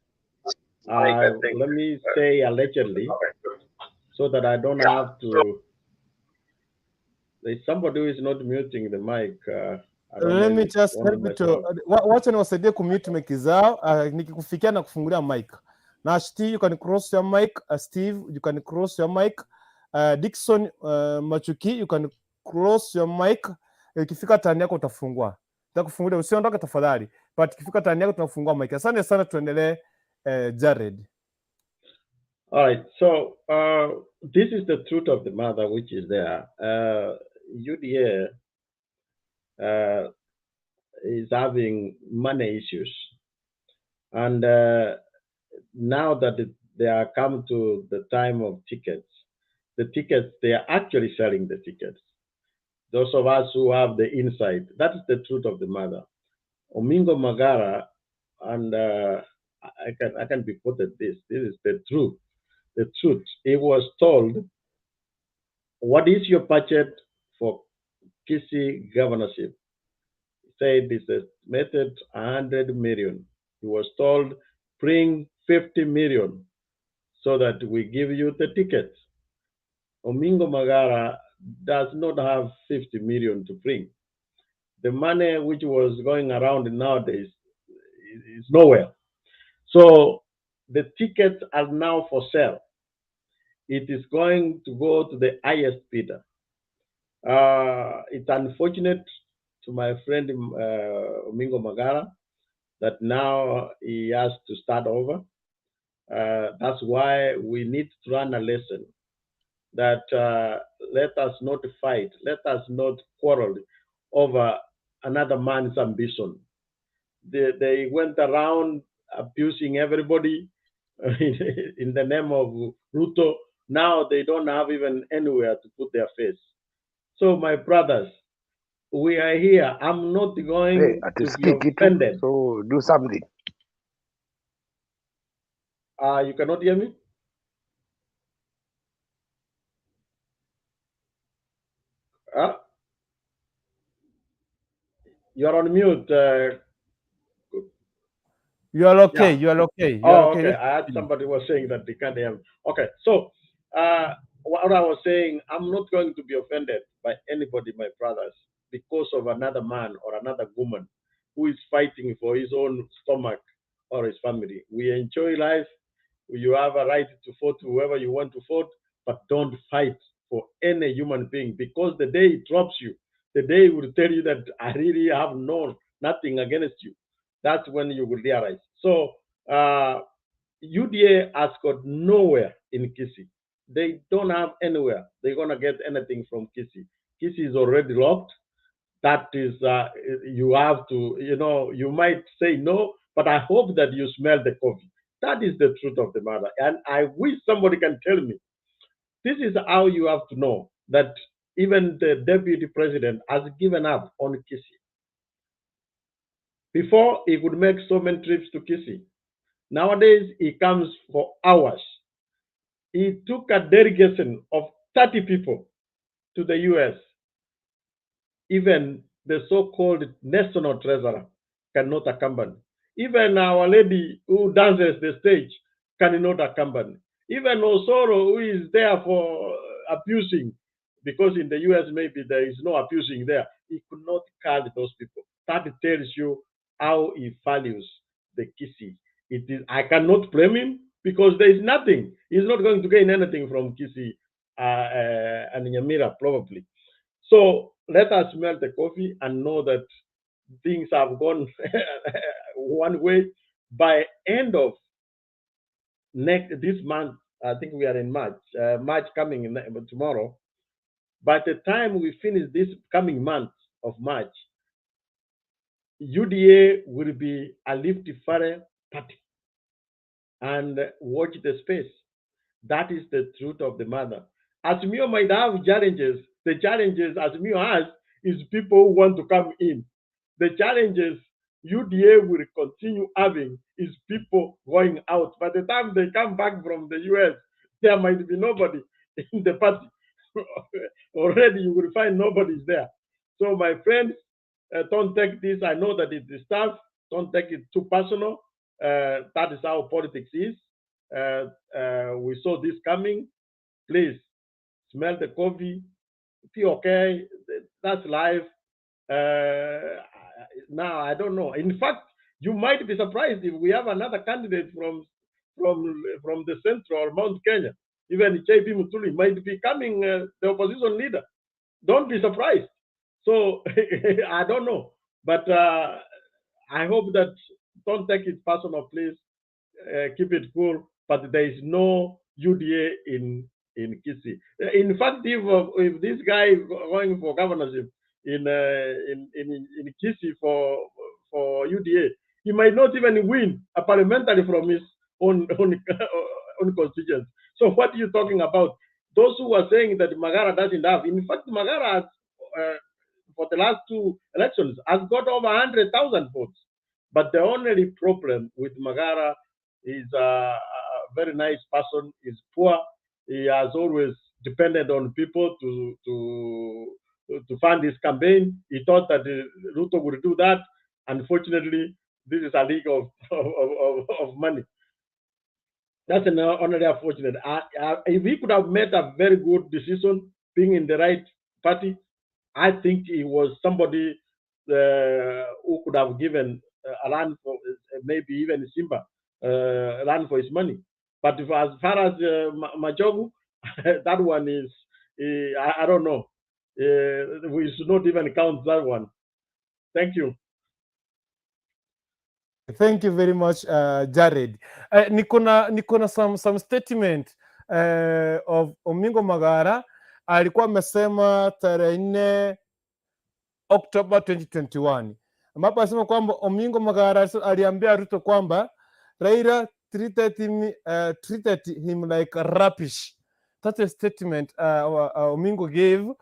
let me say allegedly, so that I don't have to. There's somebody who is not muting the mic. Let me just help you to wacha niwasaidie kumute mic zao. Nikikufikia na kufungulia mic. Now, Steve, you can cross your mic. Steve, you can cross your mic. Dickson Machuki, you can cross your mic. Ikifika tani yako utafungua. Nitakufungulia, usiondoke tafadhali. But ikifika tani yako tunafungua mic. Asante sana, tuendelee Jared. All right, so this is the truth of the matter which is there. UDA is having money issues, and now that they are come to the time of tickets, they are actually selling the tickets. Those of us who have the insight, that is the truth of the matter. Omingo Magara, and I can be quoted this is the truth. The truth. He was told, what is your budget for Kisii governorship? He said it's estimated 100 million. He was told, bring 50 million so that we give you the tickets. Omingo Magara does not have 50 million to bring. The money which was going around nowadays is nowhere. So the tickets are now for sale. It is going to go to the highest bidder. It's unfortunate to my friend Omingo Magara that now he has to start over. That's why we need to learn a lesson that let us not fight, let us not quarrel over another man's ambition. They went around abusing everybody in the name of Ruto. Now they don't have even anywhere to put their face. So my brothers, we are here. I'm not going to be offended. So do something. You cannot hear me? You're on mute. You are okay. Yeah. You are okay. You are okay. Okay. I had somebody was saying that they can't hear me. Okay. So what I was saying, I'm not going to be offended by anybody, my brothers, because of another man or another woman who is fighting for his own stomach or his family. We enjoy life. You have a right to vote whoever you want to vote, but don't fight for any human being, because the day it drops you, the day it will tell you that I really have nothing against you. That's when you will realize. So UDA has got nowhere in Kisii. they don't have anywhere they're going to get anything from Kisii. Kisii is already locked. That is, you have to, you might say no, but I hope that you smell the coffee. That is the truth of the matter. And I wish somebody can tell me. This is how you have to know that even the deputy president has given up on Kisii. Before, he could make so many trips to Kisii. Nowadays, he comes for hours. He took a delegation of 30 people to the US. Even the so-called national treasurer cannot accompany. Even Our Lady who dances the stage cannot accompany. Even Osoro, who is there for abusing, because in the US maybe there is no abusing there, he could not carry those people. That tells you how he values the Kisii. I cannot blame him because there is nothing. He's not going to gain anything from Kisii and Nyamira probably. So let us smell the coffee and know that things have gone one way. By end of this month, I think we are in March, March coming in tomorrow. By the time we finish this coming month of March, UDA will be a Lift Fare party. And watch the space. That is the truth of the matter. Azimio might have challenges. The challenges Azimio has is people who want to come in. The challenges UDA will continue having is people going out. By the time they come back from the US, there might be nobody in the party. Already you will find nobody's there. So my friends, don't take this. I know that it is tough. Don't take it too personal. That is how politics is. We saw this coming. Please smell the coffee. Be okay. That's life. Now I don't know. In fact, you might be surprised if we have another candidate from the central Mount Kenya. Even JP Mutuli might be becoming the opposition leader. Don't be surprised. So I don't know, but I hope that don't take it personal, please. Keep it cool. But there is no UDA in Kisii. In fact, if this guy is going for governorship in Kisii for UDA, he might not even win a parliamentary from his own constituents. So what are you talking about? Those who are saying that Magara doesn't have, in fact, Magara has, for the last two elections, has got over 100,000 votes. But the only problem with Magara is a very nice person, is poor. He has always depended on people to fund his campaign. He thought that Ruto would do that. Unfortunately, this is a league of money. That's an only unfortunate. If he could have made a very good decision, being in the right party, I think he was somebody who could have given a land for maybe even Simba land for his money. But as far as Majogu, that one is, I don't know. We should not even count that one. Thank you. Thank you very much, Jared. Niko na some statement of Omingo Magara. Alikuwa amesema tarehe 4 Oktoba 2021, ambapo alisema kwamba Omingo Magara aliambia Ruto kwamba Raila treated him like rubbish. That's a statement Omingo gave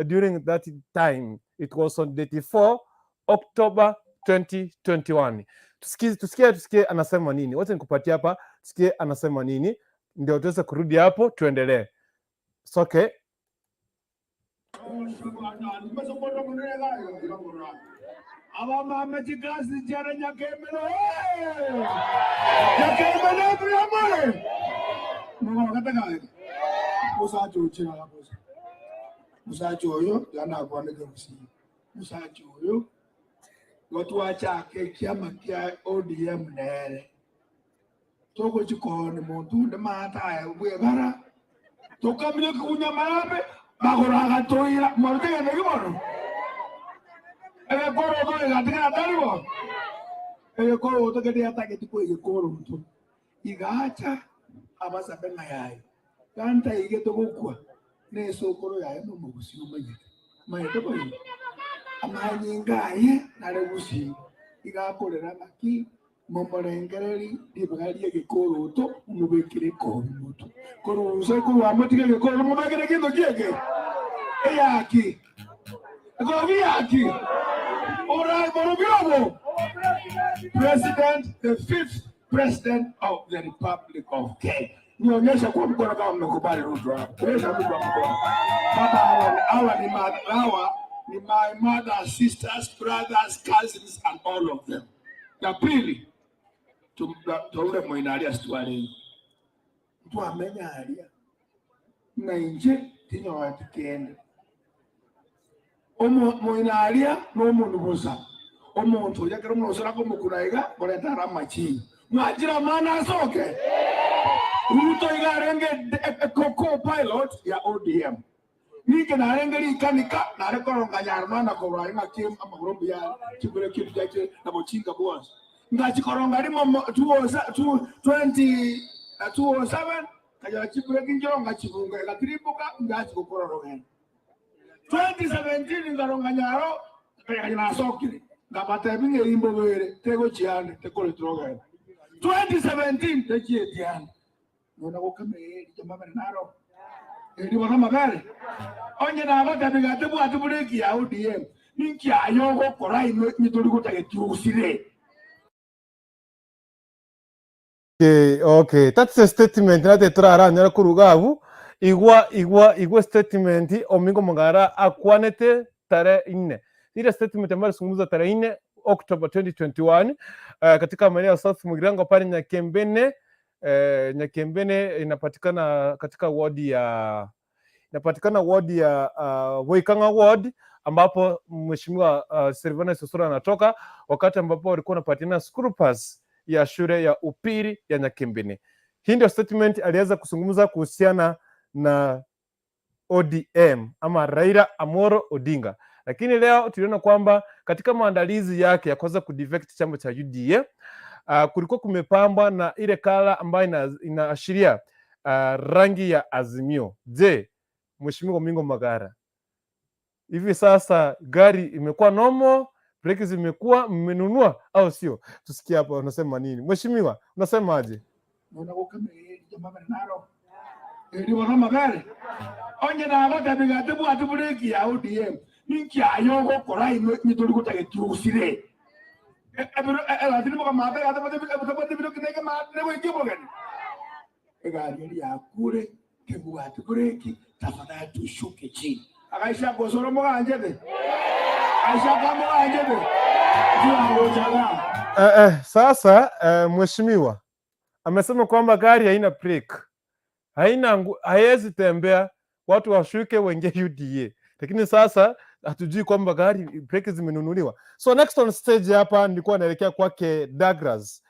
during that time. It was on 24 October 2021. Tusikie anasema nini. Wote nikupatia hapa, tusikie anasema nini, ndio tuweze kurudi hapo tuendelee. It's okay. watu wachake kiama kia ODM nere toko chikoni muntu ndemata bwegara tokamile kunya marabe bagora toira mortega negimono ebe koro to gatina taribo ebe koro to kedia take tipo ye koro to igacha abasa benga yayi kanta ige to gukwa ne sokoro ya no mugusi umenye maete boyo amanyingaye naregusi igakorera maki momorengereri ibagarie gikoroto umubekire ko mutu koruza ko wamutige gikoro mubekire kindo kiege eyaki gogi yaki ora borobiobo president, the 5th president of the Republic of Kenya. Nionyesha kwa mkono kama mmekubali Ruto hapo. Nionyesha mtu wa mkono. Baba hawa ni my mother, sisters, brothers, cousins and all of them. Ya pili tuule moinalia stwali. Mtu amenya alia. Na nje tinyo watikende. Moinalia no mundu busa. Omuntu yakero musora ko mukuraiga koretara machi mwajira mana asoke Ruto igarenge koko pilot ya ODM nike narenge likanika narekoronga nyarmana ko rainga kim amagurumbi ya kibure kitu chake na bochinga boss ngachikoronga limo 2007 kaja kibure kinjoronga chibunga ikatribuka ngachikokororoga 2017 ngaronga nyaro kaya asokire ngabata binge limbo were tego chiane tekole troga 2017 techie diane nona ko kame jamaba naro eri wana magare onye na abata bigate bu atubuleki ya ODM ninki ayogo korai nitori gutage tiusire. Okay, that's a statement that trara nyara kurugavu igwa statement Omingo Magara akwanete tare 4. Ile statement ambayo sungumuza tarehe 4 October 2021 katika maeneo ya South Mugirango pale Nyakembene inapatikana katika ward ya Waikanga ward ambapo mheshimiwa Silvanus Osoro anatoka, wakati ambapo walikuwa wanapatiana school pass ya shule ya upili ya Nyakembene. Hii ndio statement aliweza kuzungumza kuhusiana na ODM ama Raila Amolo Odinga. Lakini leo tuliona kwamba katika maandalizi yake ya kuweza kudefect chama cha UDA kulikuwa kumepambwa na ile kala ambayo inaashiria rangi ya Azimio. Je, mheshimiwa Omingo Magara, hivi sasa gari imekuwa nomo, breki zimekuwa mmenunua au sio? Tusikie hapa unasema nini. Mheshimiwa, unasema aje? Mbona ukame jamaba naro eri wana magari onye na abata bigate bu atubuleki ya ODM ninki ayogo korai nitori gutage tiusire atini kama abega atapate bilo kinege manego ikibo gani egari ya kure kebu atubuleki tafadhali tushuke chini akaisha gosoro mwanjebe aisha kama anjebe sasa mheshimiwa amesema kwamba gari haina brake, haiwezi tembea, watu washuke waingie UDA. Lakini sasa hatujui kwamba gari brake zimenunuliwa. So next on stage hapa nilikuwa naelekea kwake Douglas.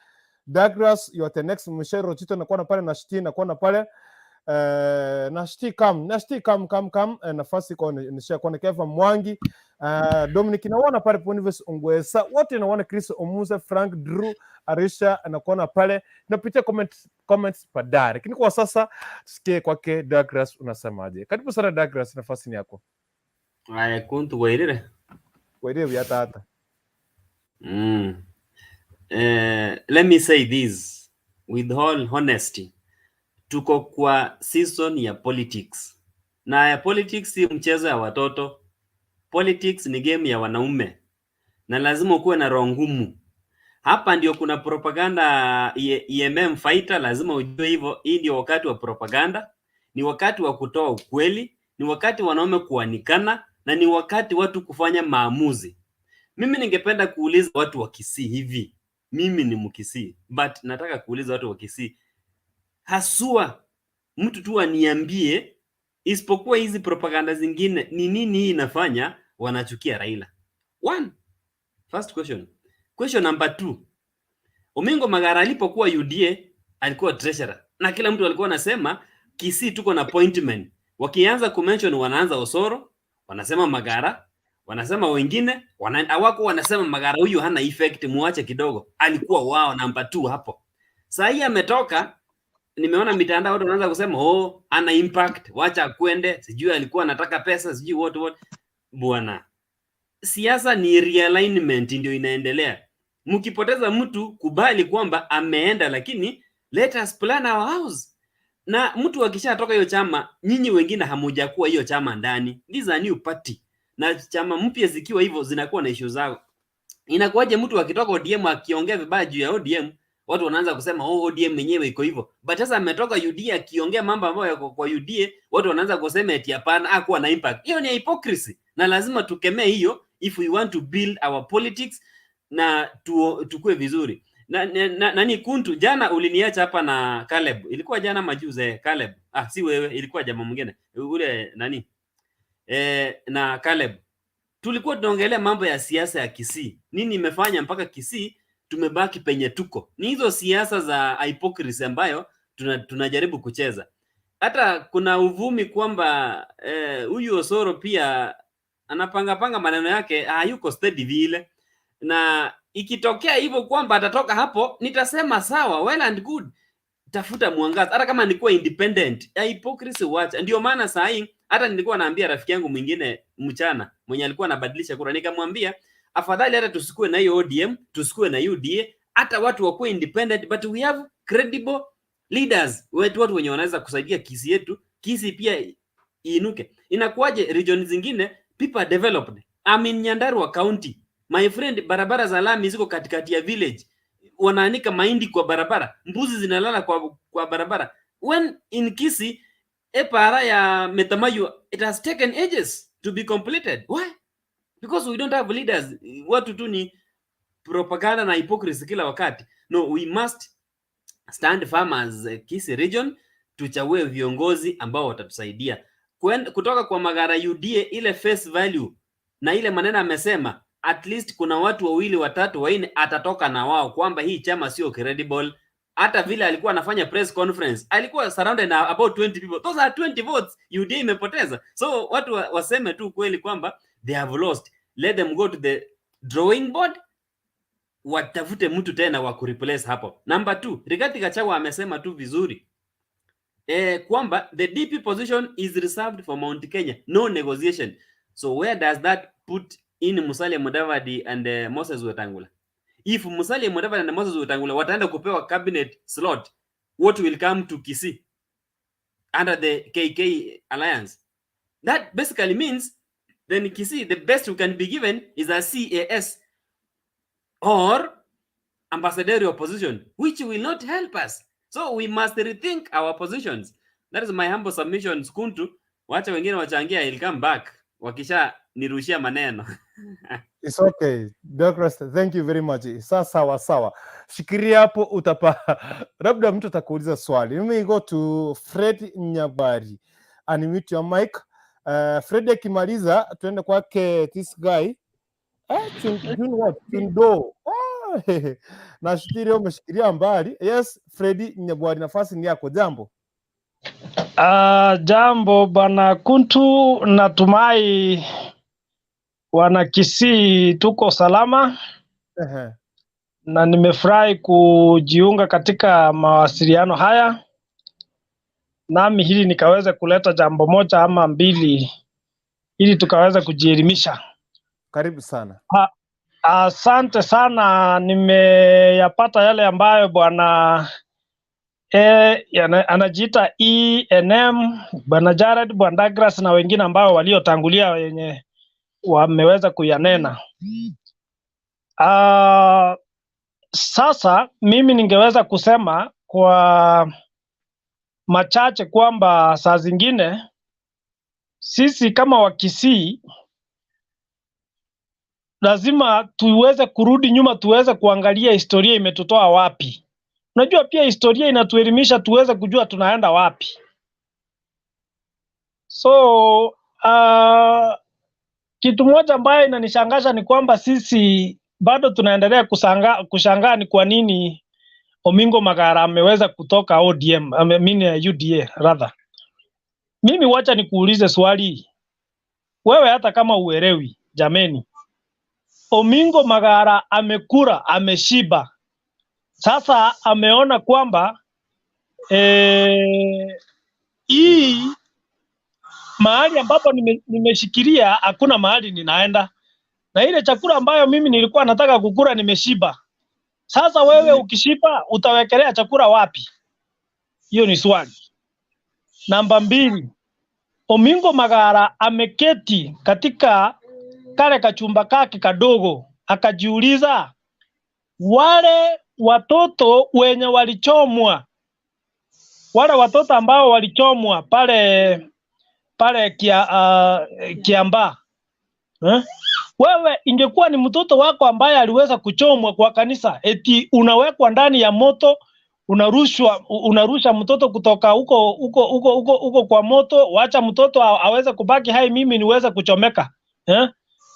Douglas, you are the next. Mshero Chito nakuwa na pale na Shiti nakuwa na pale na Shiti come nafasi kwa nisha kwa Keva Mwangi, Dominic naona pale Boniface Ongwesa, wote naona Chris Omuze, Frank Drew, Arisha nakuona pale. Napitia comments baadaye. Lakini kwa sasa tusikie kwake Douglas, unasemaje? Karibu sana Douglas, nafasi ni yako. Aya kuntu wairire vyatata. Let me say this with all honesty. Tuko kwa season ya politics. Na ya politics si mchezo ya watoto. Politics ni game ya wanaume. Na lazima ukuwe na roho ngumu. Hapa ndio kuna propaganda EMM fighter, lazima ujue hivyo. Hii ndio wakati wa propaganda, ni wakati wa kutoa ukweli, ni wakati wanaume kuanikana, na ni wakati watu kufanya maamuzi. Mimi ningependa kuuliza watu wa Kisii hivi. Mimi ni Mkisii, but nataka kuuliza watu wa Kisii. Hasua mtu tu aniambie, isipokuwa hizi propaganda zingine, ni nini hii inafanya wanachukia Raila? First question. Question number 2. Omingo Magara alipokuwa UDA alikuwa treasurer. Na kila mtu alikuwa anasema Kisii tuko na appointment. Wakianza kumention wanaanza Osoro, wanasema Magara, wanasema wengine, hawako wanasema Magara huyu hana effect, muache kidogo. Alikuwa wao number 2 hapo. Sasa hii ametoka nimeona mitandao watu wanaanza kusema oh, ana impact, wacha kwende, sijui alikuwa anataka pesa, sijui what. Bwana, siasa ni realignment ndio inaendelea. Mkipoteza mtu, kubali kwamba ameenda, lakini let us plan our house. Na mtu akishatoka hiyo chama, nyinyi wengine hamujakuwa hiyo chama ndani. These are new party. Na chama mpya zikiwa hivyo zinakuwa na issue zao. Inakuwaje mtu akitoka ODM akiongea vibaya juu ya ODM, watu wanaanza kusema oh, ODM yenyewe iko hivyo. But sasa ametoka UDA akiongea mambo ambayo yako kwa UDA, watu wanaanza kusema eti hapana, hakuwa na impact. Hiyo ni hypocrisy. Na lazima tukemee hiyo if we want to build our politics na tukue vizuri. Nani Kuntu, jana uliniacha hapa na Caleb. Ilikuwa jana majuzi Caleb. Si wewe, ilikuwa jamaa mwingine. Ule nani? Na Caleb. Tulikuwa tunaongelea mambo ya siasa ya Kisii. Nini imefanya mpaka Kisii tumebaki penye tuko? Ni hizo siasa za hypocrisy ambayo tunajaribu kucheza. Hata kuna uvumi kwamba huyu Osoro pia anapanga maneno yake, hayuko steady vile. Na ikitokea hivyo kwamba atatoka hapo, nitasema sawa, well and good. Tafuta mwangaza. Hata kama nilikuwa independent, hypocrisy wacha. Ndio maana saa hii hata nilikuwa naambia rafiki yangu mwingine mchana mwenye alikuwa anabadilisha kura, nikamwambia afadhali hata tusikue na hiyo ODM, tusikue na UDA, hata watu wakuwe independent, but we have credible leaders, watu wenye wanaweza kusaidia Kisii yetu, Kisii pia iinuke. Inakuwaje region zingine people are developed? I'm in Nyandarua County, my friend, barabara za lami ziko katikati ya village, wanaanika mahindi kwa barabara, mbuzi zinalala kwa barabara. When in Kisii para ya Metamayo, it has taken ages to be completed. Why? Because we don't have leaders. Watu tu ni propaganda na hypocrisy kila wakati. No, we must stand firm as Kisii region, tuchague viongozi ambao watatusaidia. Kutoka kwa Magara UDA, ile face value na ile maneno amesema, at least kuna watu wawili watatu waine atatoka na wao kwamba hii chama sio credible. Hata vile alikuwa anafanya press conference, alikuwa surrounded na about 20 people. Those are 20 votes UDA imepoteza. So watu waseme tu kweli kwamba they have lost. Let them go to the drawing board, watafute mtu tena wa kureplace hapo. Number 2, Rigath Gachagua amesema tu vizuri kwamba the DP position is reserved for Mount Kenya, no negotiation. So where does that put in Musalia Mudavadi and Moses Wetangula? If Musalia Mudavadi and Moses Wetangula wataenda kupewa cabinet slot, what will come to Kisii under the KK alliance? That basically means then Kisii, the best we can be given is a CAS or ambassadorial position, which will not help us. So we must rethink our positions. That is my humble submission. Kuntu, wacha wengine wachangia, I'll come back wakisha nirushia maneno. It's okay. Douglas, thank you very much. Sawa. Shikiria hapo utapa. Labda mtu atakuuliza swali. Let me go to Fred Nyabari. Unmute your mic. Fred akimaliza tuende kwake this guy. Tundo. Nashikiria umeshikilia mbali. Yes, Fred Nyabari, nafasi ni yako. Jambo. Jambo bana Kuntu, natumai wana Kisii tuko salama. Na nimefurahi kujiunga katika mawasiliano haya, nami hili nikaweza kuleta jambo moja ama mbili ili tukaweza kujielimisha. Karibu sana. Asante sana, nimeyapata yale ambayo bwana anajiita ENM, bwana Jared, bwana Douglas na wengine ambao waliotangulia wenye wameweza kuyanena. Sasa mimi ningeweza kusema kwa machache kwamba saa zingine sisi kama Wakisii lazima tuweze kurudi nyuma, tuweze kuangalia historia imetutoa wapi. Unajua pia historia inatuelimisha tuweze kujua tunaenda wapi. So kitu moja ambayo inanishangaza ni kwamba sisi bado tunaendelea kushangaa ni kwa nini Omingo Magara ameweza kutoka ODM, UDA rather. Mimi wacha nikuulize swali. Wewe hata kama uelewi, jameni, Omingo Magara amekura, ameshiba. Sasa ameona kwamba hii mahali ambapo nimeshikilia hakuna mahali ninaenda, na ile chakula ambayo mimi nilikuwa nataka kukula nimeshiba. Sasa wewe ukishiba utawekelea chakula wapi? Hiyo ni swali. Namba 2, Omingo Magara ameketi katika kale kachumba kake kadogo, akajiuliza wale watoto wenye walichomwa, wale watoto ambao walichomwa pale Kiambaa, wewe ingekuwa ni mtoto wako ambaye aliweza kuchomwa kwa kanisa, eti unawekwa ndani ya moto, unarusha mtoto kutoka huko kwa moto, wacha mtoto aweze kubaki hai, mimi niweze kuchomeka,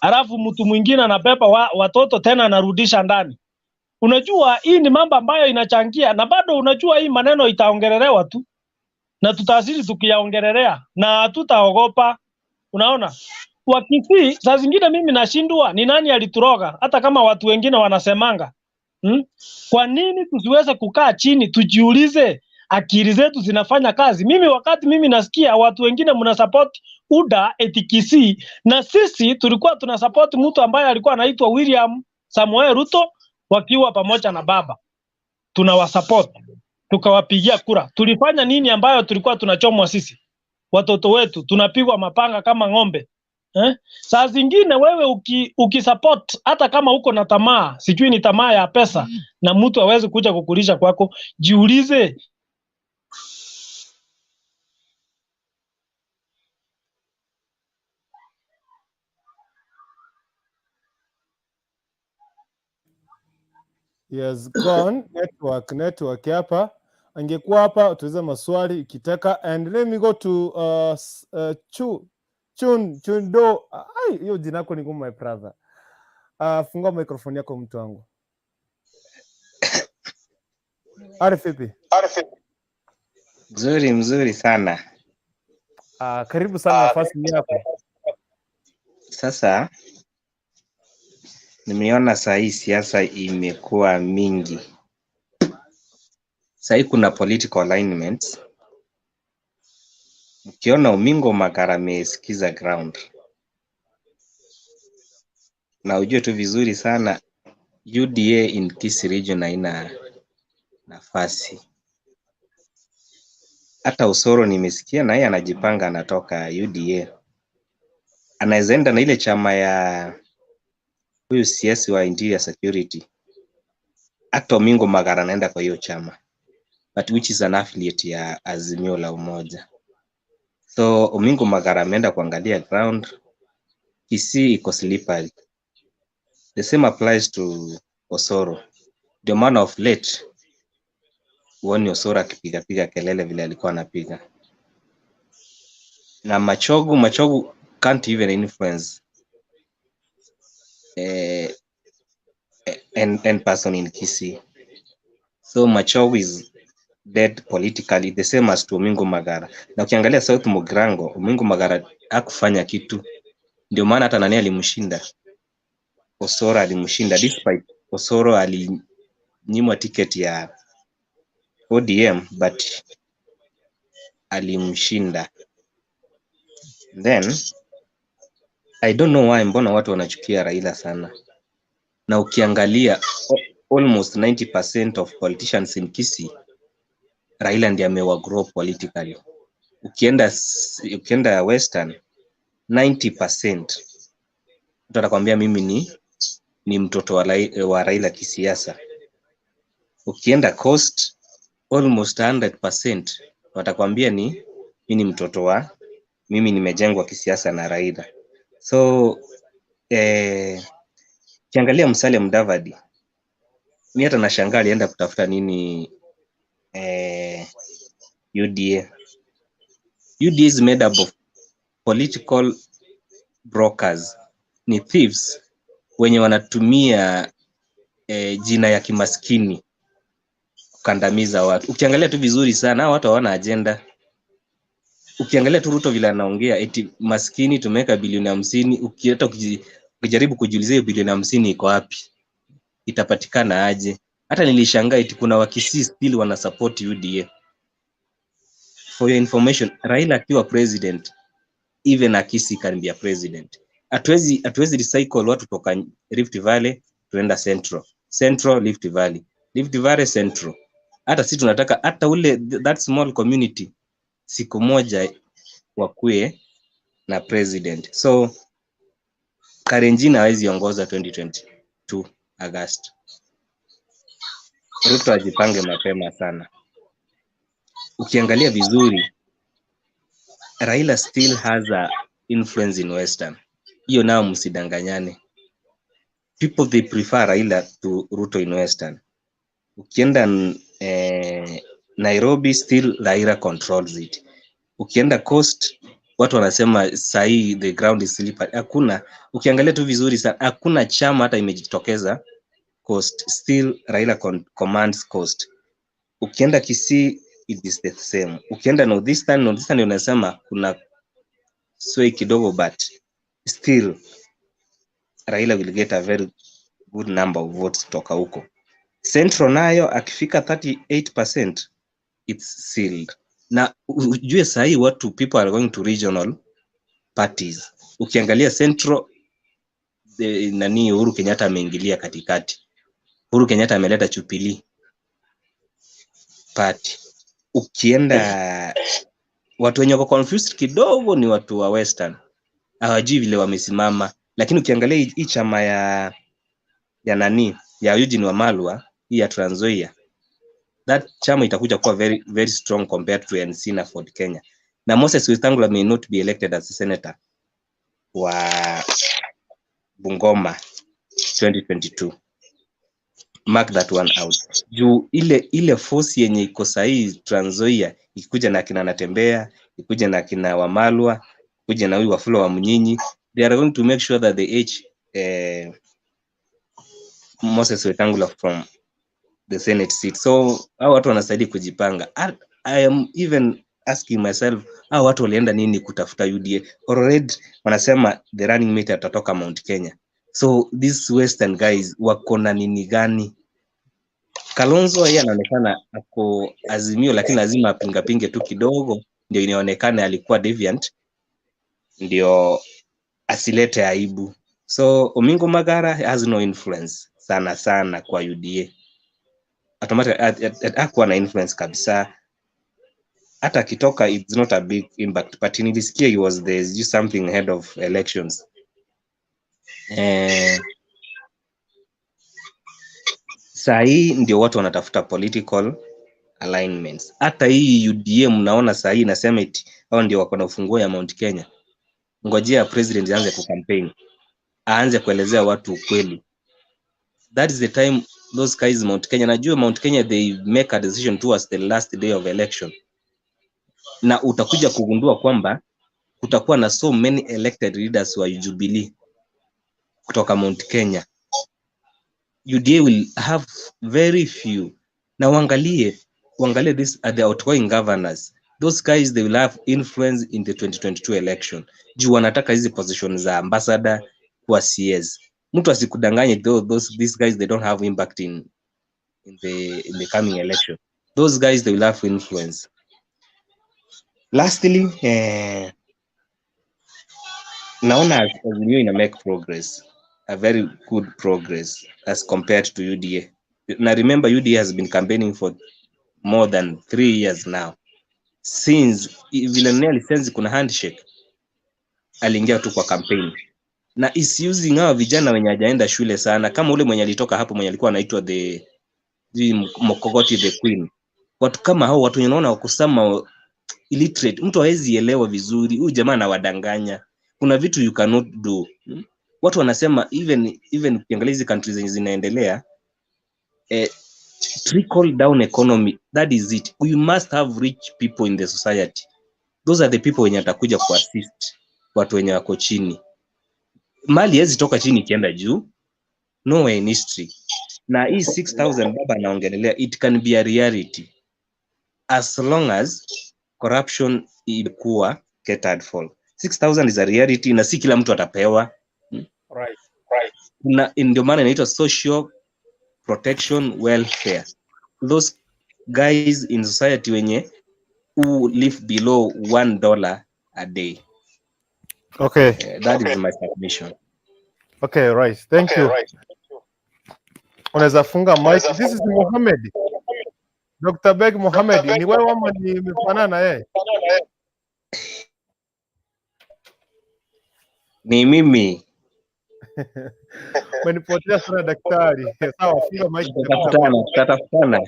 alafu mtu mwingine anabeba watoto tena anarudisha ndani. Unajua hii ni mambo ambayo inachangia, na bado unajua hii maneno itaongelelewa tu na tutazidi tukiyaongelelea na tutaogopa. Unaona, Wakisii saa zingine mimi nashindwa ni nani alituroga, hata kama watu wengine wanasemanga. Kwa nini tusiweze kukaa chini tujiulize akili zetu zinafanya kazi? Wakati mimi nasikia watu wengine mna support Uda eti Kisii, na sisi tulikuwa tuna support mtu ambaye alikuwa anaitwa William Samoei Ruto wakiwa pamoja na baba, tunawasupport tukawapigia kura. Tulifanya nini ambayo tulikuwa tunachomwa sisi? Watoto wetu tunapigwa mapanga kama ng'ombe. Saa zingine wewe ukisupport hata kama uko na tamaa, sijui ni tamaa ya pesa, na mtu hawezi kuja kukulisha kwako, jiulize Yes, gone network hapa. Angekuwa hapa tuweze maswali ikitaka, and let me go to Chundo. Ai, hiyo jina lako ni ngumu my brother. Fungua microphone yako mtu wangu. Vipi? Mzuri sana. Karibu sana, nafasi ni yako. Sasa nimeona saa hii siasa imekuwa mingi. Saa hii kuna political alignments. Ukiona Omingo Magara amesikiza ground, na ujue tu vizuri sana UDA in Kisii region haina nafasi. Hata Osoro nimesikia na yeye anajipanga anatoka UDA. Anaweza enda na ile chama ya huyu CS wa Interior Security. Hata Omingo Magara anaenda kwa hiyo chama, but which is an affiliate ya Azimio la Umoja. So Omingo Magara ameenda kuangalia ground. Kisii iko slippery. The same applies to Osoro. The man of late uoni Osoro akipiga kelele vile alikuwa anapiga. Na Machogu can't even influence an person in Kisii. So Machogu is dead politically, the same as to Omingo Magara. Na ukiangalia South Mugrango, Omingo Magara hakufanya kitu. Ndio maana hata nani alimshinda? Osoro alimshinda, despite Osoro alinyimwa ticket ya ODM, but alimshinda. Then I don't know why mbona watu wanachukia Raila sana. Na ukiangalia almost 90% of politicians in Kisii, Raila ndiye amewagrow politically. Ukienda Western, 90% mtu atakwambia mimi ni mtoto wa Raila kisiasa. Ukienda Coast, almost 100% watakwambia mimi ni mtoto wa, mimi nimejengwa kisiasa na Raila. So kiangalia Musalia Mudavadi, mimi hata nashangaa alienda kutafuta nini UDA. UDA is made up of political brokers, ni thieves wenye wanatumia jina ya kimaskini kukandamiza watu. Ukiangalia tu vizuri sana watu hawana agenda. Ukiangalia tu Ruto vile anaongea eti maskini tumeweka bilioni 50, ukijaribu kujiulizia hiyo bilioni 50 iko wapi? Itapatikana aje? Hata nilishangaa eti kuna Wakisii still wana support UDA. for your information, Raila akiwa president, even Akisi can be a president. Hatuwezi recycle watu toka Rift Valley tuenda Central Rift Valley Central. Hata sisi tunataka hata ule that small community siku moja wakue na president. So Karenjin hawezi ongoza 2022 August. Ruto ajipange mapema sana. Ukiangalia vizuri, Raila still has a influence in Western. Hiyo nao msidanganyane. People they prefer Raila to Ruto in Western. Ukienda Nairobi, still Raila controls it. Ukienda Coast, watu wanasema sahi the ground is slippery. Hakuna, ukiangalia tu vizuri sana, hakuna chama hata imejitokeza Coast. Still Raila commands Coast. Ukienda Kisii, it is the same. Ukienda Northeastern unasema kuna sway kidogo, but still Raila will get a very good number of votes kutoka huko. Central nayo akifika 38%, it's sealed. Na ujue sahi watu people are going to regional parties. Ukiangalia Central, nani Uhuru Kenyatta ameingilia katikati. Uhuru Kenyatta ameleta Jubilee party. Ukienda watu wenye wako confused kidogo ni watu wa Western. Hawajui vile wamesimama, lakini ukiangalia hii chama ya nani ya Eugene Wamalwa, hii ya Trans Nzoia, that chama itakuja kuwa very very strong compared to NC na Ford Kenya. Na Moses Wetangula may not be elected as a senator wa Bungoma 2022. Mark that one out. Juu ile force yenye iko sahi Trans Nzoia ikuja na kina Natembea, ikuja na kina Wamalwa, ikuja na huyu Wafula wa Munyinyi, they are going to make sure that they edge Moses Wetangula from the Senate seat. So hao watu wanastahili kujipanga. I am even asking myself, hao watu walienda nini kutafuta UDA? Already wanasema the running mate atatoka Mount Kenya. So these Western guys wako na nini gani? Kalonzo yeye anaonekana ako Azimio, lakini lazima apinge tu kidogo ndio inaonekana alikuwa deviant, ndio asilete aibu. So Omingo Magara has no influence sana kwa UDA. Automatically hakuwa na influence kabisa. Hata kitoka it's not a big impact, but nilisikia he was there just something ahead of elections. Sahi ndio watu wanatafuta political alignments. Hata hii UDA mnaona sahi inasema eti hao ndio wako na ufunguo ya Mount Kenya. Ngojea president aanze kucampaign, aanze kuelezea watu ukweli. That is the time those guys Mount Kenya, najua Mount Kenya they make a decision towards the last day of election. Na utakuja kugundua kwamba kutakuwa na so many elected leaders wa Jubilee kutoka Mount Kenya. UDA will have very few. Na uangalie this are the outgoing governors. Those guys they will have influence in the 2022 election. Juu wanataka hizi positions za ambassador kwa CS. Mtu asikudanganye these guys they don't have impact in the coming election. Those guys they will have influence. Lastly, naona Azimio ina make progress, a very good progress as compared to UDA. Now remember UDA has been campaigning for more than 3 years now. Since Villanelle sense kuna handshake, aliingia tu kwa campaign. Na is using hawa vijana wenye hajaenda shule sana, kama ule mwenye alitoka hapo mwenye alikuwa anaitwa the Mokogoti the Queen. Watu kama hao watu unaona wakusema illiterate, mtu hawezi elewa vizuri, huyu jamaa anawadanganya. Kuna vitu you cannot do. Watu wanasema even ukiangalia hizi countries zenye zinaendelea, trickle down economy, that is it. We must have rich people in the society. Those are the people wenye atakuja kuassist watu wenye wako chini. Mali hezi toka chini kienda juu, no way in history. Na hii 6,000 baba anaongelelea, it can be a reality as long as corruption ilikuwa catered for. 6,000 is a reality na si kila mtu atapewa. Right. Na ndio maana inaitwa social protection welfare. Those guys in society wenye who live below $1 a day. Okay. That is my submission. Okay, right. Thank you. Unaweza funga mic. This is Mohammed. Dr. Beg Mohammed. Ni wewe ama nimefanana na yeye? Ni mimi. Umenipotea sana daktari. Sawa, funga mic. Tutatafutana.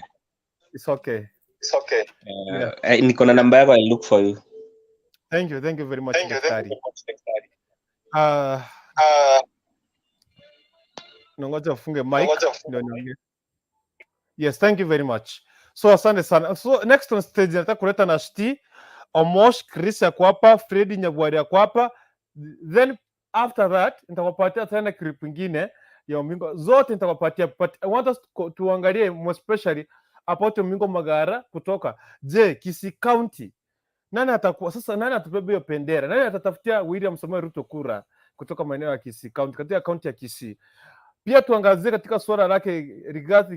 It's okay. Niko na namba yako, I'll look for you. Thank you very much daktari. Nangoja ufunge mic ndio niongee. Yes, thank you very much. So asante sana. So next on stage nataka kuleta na Shti, Omosh, Chris yako hapa, Freddy Nyabwari yako hapa. Then after that nitakupatia tena clip nyingine ya Omingo. Zote nitakupatia, but I want us tuangalie more especially about Omingo Magara kutoka. Je, Kisii County nani atakuwa sasa, nani atubebe hiyo bendera? Nani atatafutia William Samoei Ruto kura kutoka maeneo ya Kisii County, katika kaunti ya Kisii? Pia tuangazie katika suala lake Rigath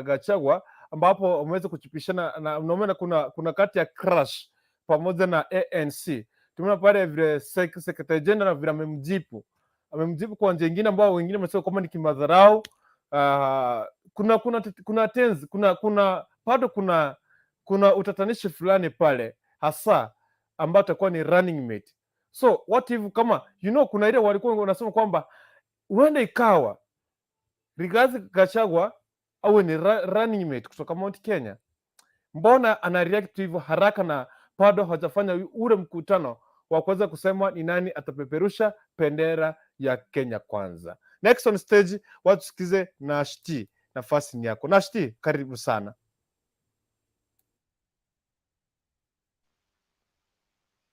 Gachagua, ambapo wameweza kuchipishana na unaona kuna kati ya crash pamoja na ANC. Tumeona pale vile Secretary General vile amemjibu kwa njia nyingine, ambao wengine wamesema kwamba ni kimadharau. Kuna tenzi, bado kuna utatanishi fulani pale, hasa ambao atakuwa ni running mate. So what if kama kuna ile walikuwa wanasema kwamba huenda ikawa Rigath Gachagua awe ni running mate kutoka Mount Kenya. Mbona ana react hivyo haraka na bado hajafanya ule mkutano wa kuweza kusema ni nani atapeperusha bendera ya Kenya kwanza? Next on stage watu sikize na Shti, nafasi ni yako. Na Shti, karibu sana.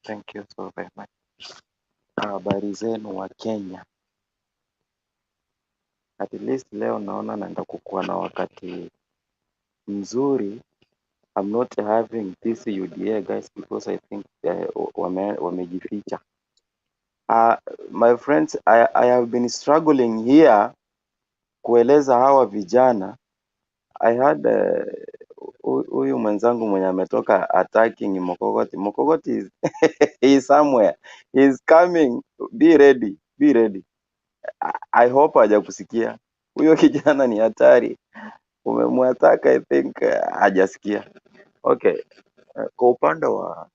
Thank you so very much. Habari zenu wa Kenya. At least leo naona naenda kukuwa na wakati mzuri. I'm not having this UDA guys because I think wamejificha. My friends, I have been struggling here kueleza hawa vijana. I had huyu mwenzangu mwenye ametoka attacking Mokogoti. Mokogoti is somewhere. He's coming. Be ready. I hope hajakusikia. Huyo kijana ni hatari. Umemwataka, I think hajasikia. Okay. Kwa upande wa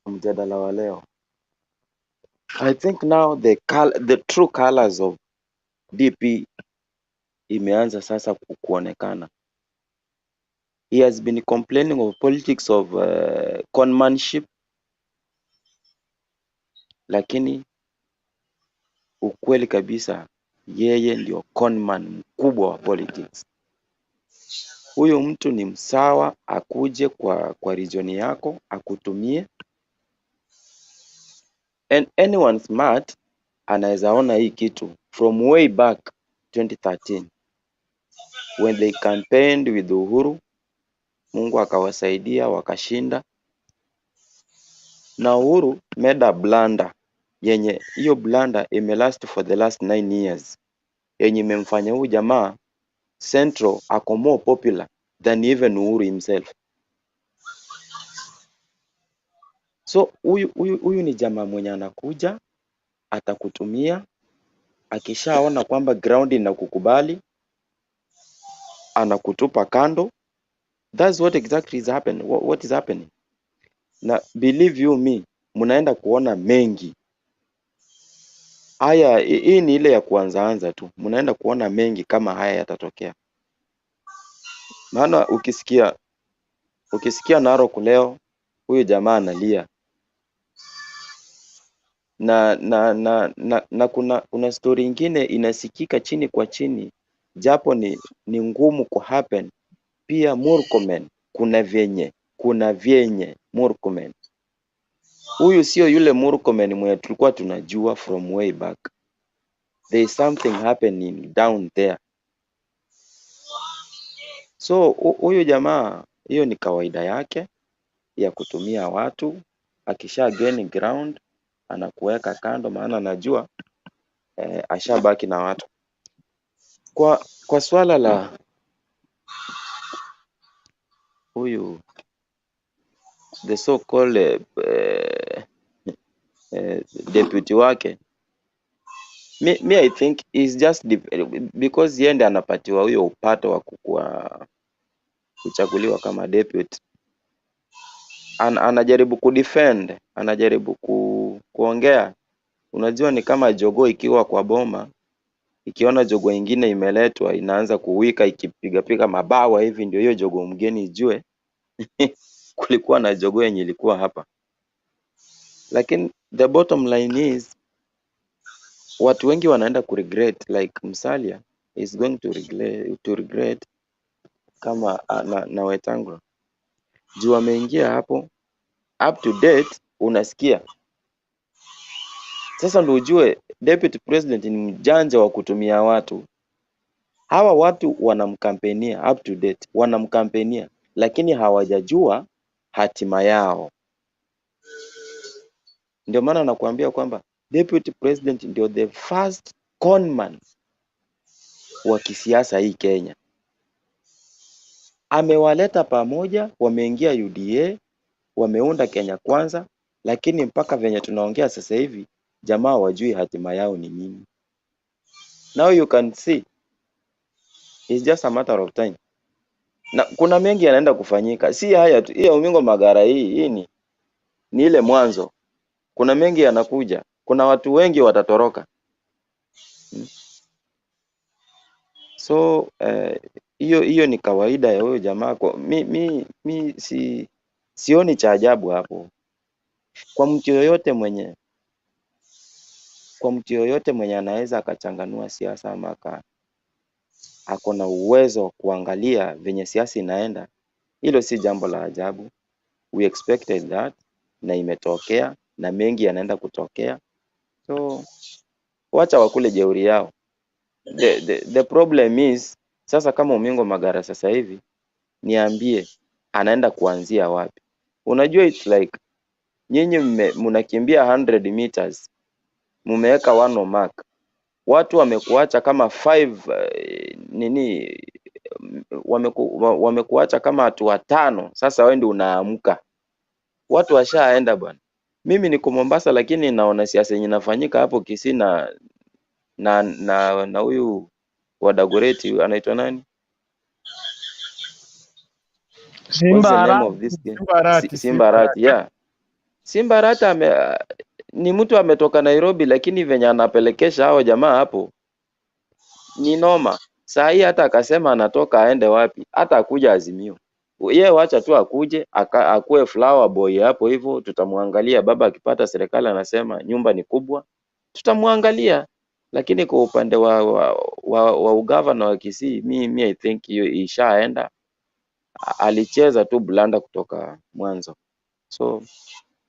mjadala wa leo, I think now the true colors of DP imeanza sasa kuonekana. He has been complaining of politics of conmanship, lakini ukweli kabisa yeye ndio conman mkubwa wa politics. Huyo mtu ni msawa, akuje kwa region yako akutumie, and anyone smart anaweza ona hii kitu from way back 2013 when they campaigned with Uhuru. Mungu akawasaidia wakashinda, na Uhuru made a blunder yenye hiyo blunder imelast for the last 9 years, yenye imemfanya huyu jamaa Central ako more popular than even Uhuru himself. So huyu ni jamaa mwenye anakuja atakutumia, akishaona kwamba ground inakukubali anakutupa kando. That's what exactly is happening. What is happening? Na believe you me, mnaenda kuona mengi haya. Hii ni ile ya kuanza tu, mnaenda kuona mengi kama haya yatatokea. Maana ukisikia Narok leo, huyu jamaa analia na kuna story ingine inasikika chini kwa chini, japo ni ngumu ku happen. Pia Murkomen, kuna vyenye Murkomen, huyu sio yule Murkomen mwenye tulikuwa tunajua from way back. There is something happening down there. So huyu jamaa, hiyo ni kawaida yake ya kutumia watu. Akisha gain ground anakuweka kando, maana anajua ashabaki na watu. Kwa swala la huyu the so-called deputy wake, me I think is just because yeye ndiye anapatiwa huyo upato wa kuchaguliwa kama deputy. Anajaribu kudefend, anajaribu kuongea. Unajua ni kama jogoo ikiwa kwa boma, ikiona jogoo ingine imeletwa inaanza kuwika ikipiga mabawa hivi, ndio hiyo jogoo mgeni ijue kulikuwa na jogoo yenye ilikuwa hapa. Lakini the bottom line is watu wengi wanaenda kuregret, like Musalia is going to regret kama na Wetangula. Juu ameingia hapo up to date, unasikia sasa ndio ujue deputy president ni mjanja wa kutumia watu. Hawa watu wanamkampenia up to date, wanamkampenia lakini hawajajua hatima yao. Ndio maana nakuambia kwamba deputy president ndio the first conman wa kisiasa hii Kenya. Amewaleta pamoja, wameingia UDA, wameunda Kenya Kwanza, lakini mpaka venye tunaongea sasa hivi jamaa wajui hatima yao ni nini. Now you can see it's just a matter of time. Na kuna mengi yanaenda kufanyika. Si haya tu. Hii Omingo Magara hii ni ile mwanzo. Kuna mengi yanakuja. Kuna watu wengi watatoroka. So hiyo ni kawaida ya huyo jamaa. Mi sioni cha ajabu hapo. Kwa mtu yoyote mwenye anaweza akachanganua siasa ama ako na uwezo kuangalia venye siasa inaenda, hilo si jambo la ajabu. We expected that, na imetokea, na mengi yanaenda kutokea. So wacha wakule jeuri yao. The problem is sasa, kama Omingo Magara sasa hivi, niambie anaenda kuanzia wapi? Unajua it's like nyinyi mnakimbia 100 meters, mumeweka 1 mark, watu wamekuacha kama 5 wamekuacha kama watu 5. Sasa wewe ndio unaamka, watu washaenda bwana. Mimi niko Mombasa, lakini naona siasa yenye inafanyika hapo Kisii na huyu wa Dagoretti anaitwa nani? Simba Arati. Yeah. Simba Arati ni mtu ametoka Nairobi, lakini venye anapelekesha hao jamaa hapo ni noma. Saa hii hata akasema anatoka aende wapi, hata akuja Azimio. Yeye wacha tu akuje akue flower boy hapo hivyo, tutamwangalia. Baba akipata serikali anasema nyumba ni kubwa, tutamwangalia. Lakini kwa upande wa ugavana wa Kisii, mi I think hiyo ishaenda. Alicheza tu blanda kutoka mwanzo. So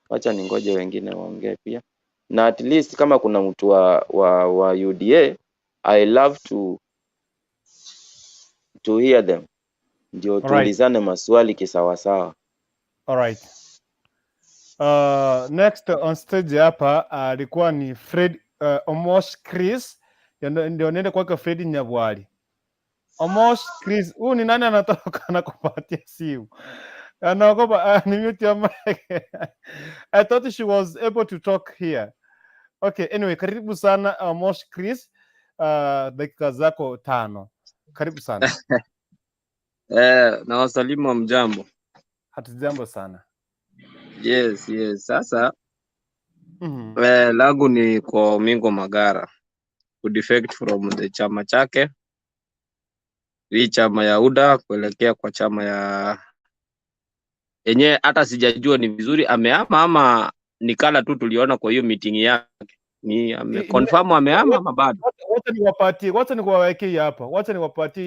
wacha ningoje wengine waongee pia. Na at least kama kuna mtu wa UDA, I love to hear them. Ndio tuulizane maswali kisawasawa. Alright. Next on stage hapa alikuwa ni Fred Omosh Chris. Ndio nende kwake Fred Nyabwali. Omosh Chris, huyu ni nani anatoka na kupatia simu? Anaogopa ni mute ya mic. I thought she was able to talk here. Okay, anyway, karibu sana Omosh Chris. Dakika zako 5. Karibu sana. Na wasalimu wa mjambo. Hatujambo sana. Yes. Sasa langu ni kwa Omingo Magara ku defect from the chama chake, hii chama ya Uda kuelekea kwa chama ya yenye hata sijajua ni vizuri amehama ama nikala tu tuliona kwa hiyo meeting yake. Ni confirm amehama ama bado? Wacha niwawekee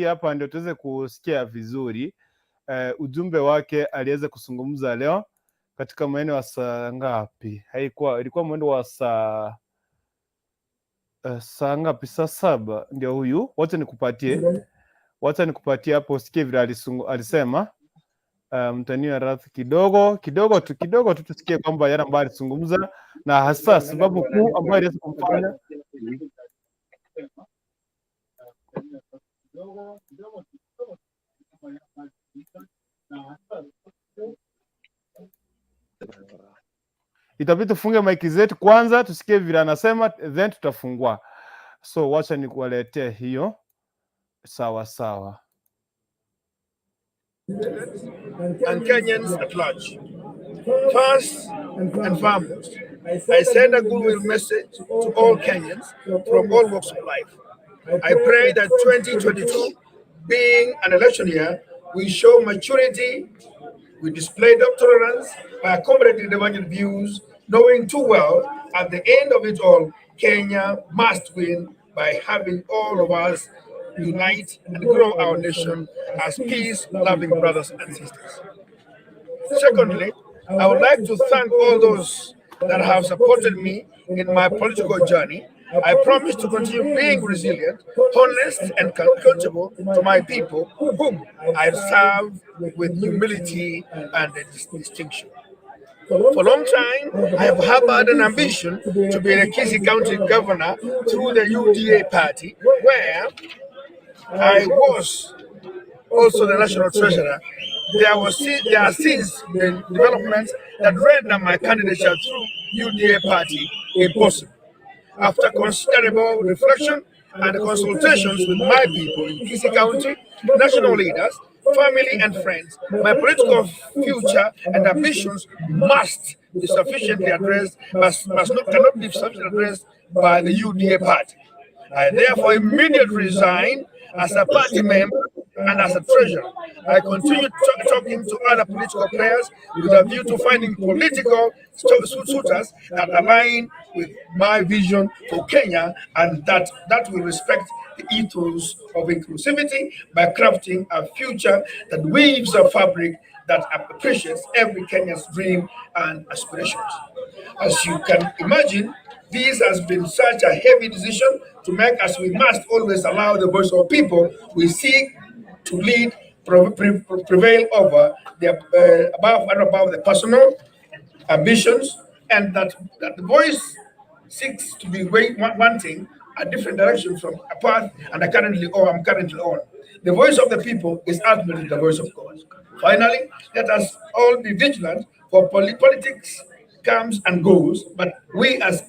hapa ndio tuweze kusikia vizuri ujumbe wake. Aliweza kuzungumza leo katika maeneo ya saa ngapi? Ilikuwa mwendo wa saa ngapi? Saa 7 ndio huyu. Wacha nikupatie hapo usikie vile alisema. Mtania radhi kidogo tu tusikie kwamba yale ambayo alizungumza, na hasa sababu kuu ambayo iliweza kumfanya itabidi tufunge maiki zetu kwanza tusikie vile anasema, then tutafungua. So wacha nikuletee hiyo. Sawa sawa. And Kenyans at large. First and foremost, I send a goodwill message to all Kenyans from all walks of life. I pray that 2022, being an election year, we show maturity, we display tolerance by accommodating divergent views, knowing too well at the end of it all, Kenya must win by having all of us unite and grow our nation as peace-loving brothers and sisters. Secondly, I would like to thank all those that have supported me in my political journey. I promise to continue being resilient, honest, and accountable to my people, whom I serve with humility and distinction. For a long time, I have harbored an ambition to be the Kisii County governor through the UDA party, where I was also the national treasurer. There are since been developments that render my candidature through UDA party impossible. After considerable reflection and consultations with my people in Kisii County, national leaders, family and friends, my political future and ambitions must be sufficiently addressed, cannot be sufficiently addressed by the UDA party. I therefore immediately resign as a party member and as a treasurer. I continue talking to other political players with a view to finding political suitors that align with my vision for Kenya and that will respect the ethos of inclusivity by crafting a future that weaves a fabric that appreciates every Kenyan's dream and aspirations. As you can imagine, this has been such a heavy decision to make, as we must always allow the voice of people we seek to lead prevail over the above the personal ambitions, and that the voice seeks to be wanting a different direction from a path and I'm currently on. The voice of the people is ultimately the voice of God. Finally, let us all be vigilant, for politics comes and goes, but we as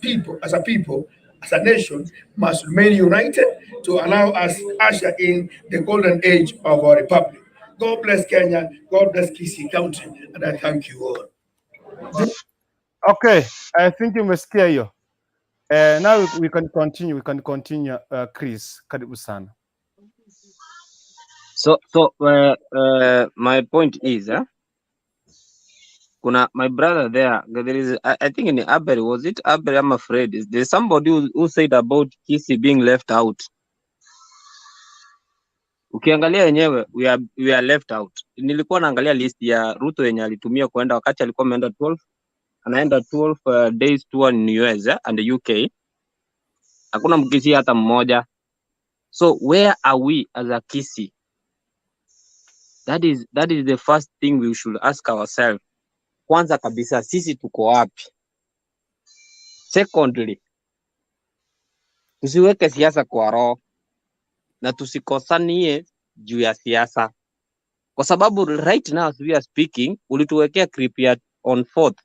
a nation, must remain united to allow us to usher in the golden age of our republic. God bless Kenya, God bless Kisii County, and I thank you all. Okay, I think you must hear you. Now we can continue. Chris, karibu sana. So my point is, kuna my brother there is, I think in Abel, was it Abel? I'm afraid there's somebody who said about Kisii being left out. Ukiangalia yenyewe we are left out. Nilikuwa naangalia list ya Ruto yenye alitumia kwenda wakati alikuwa ameenda 12 days tour in US and the UK. Hakuna Mkisii hata mmoja. So where are we as a Kisii? That is the first thing we should ask ourselves. Kwanza kabisa sisi tuko wapi? Secondly, tusiweke siasa kwa roho na tusikosanie juu ya siasa. Kwa sababu right now as we are speaking, ulituwekea clip ya on 4th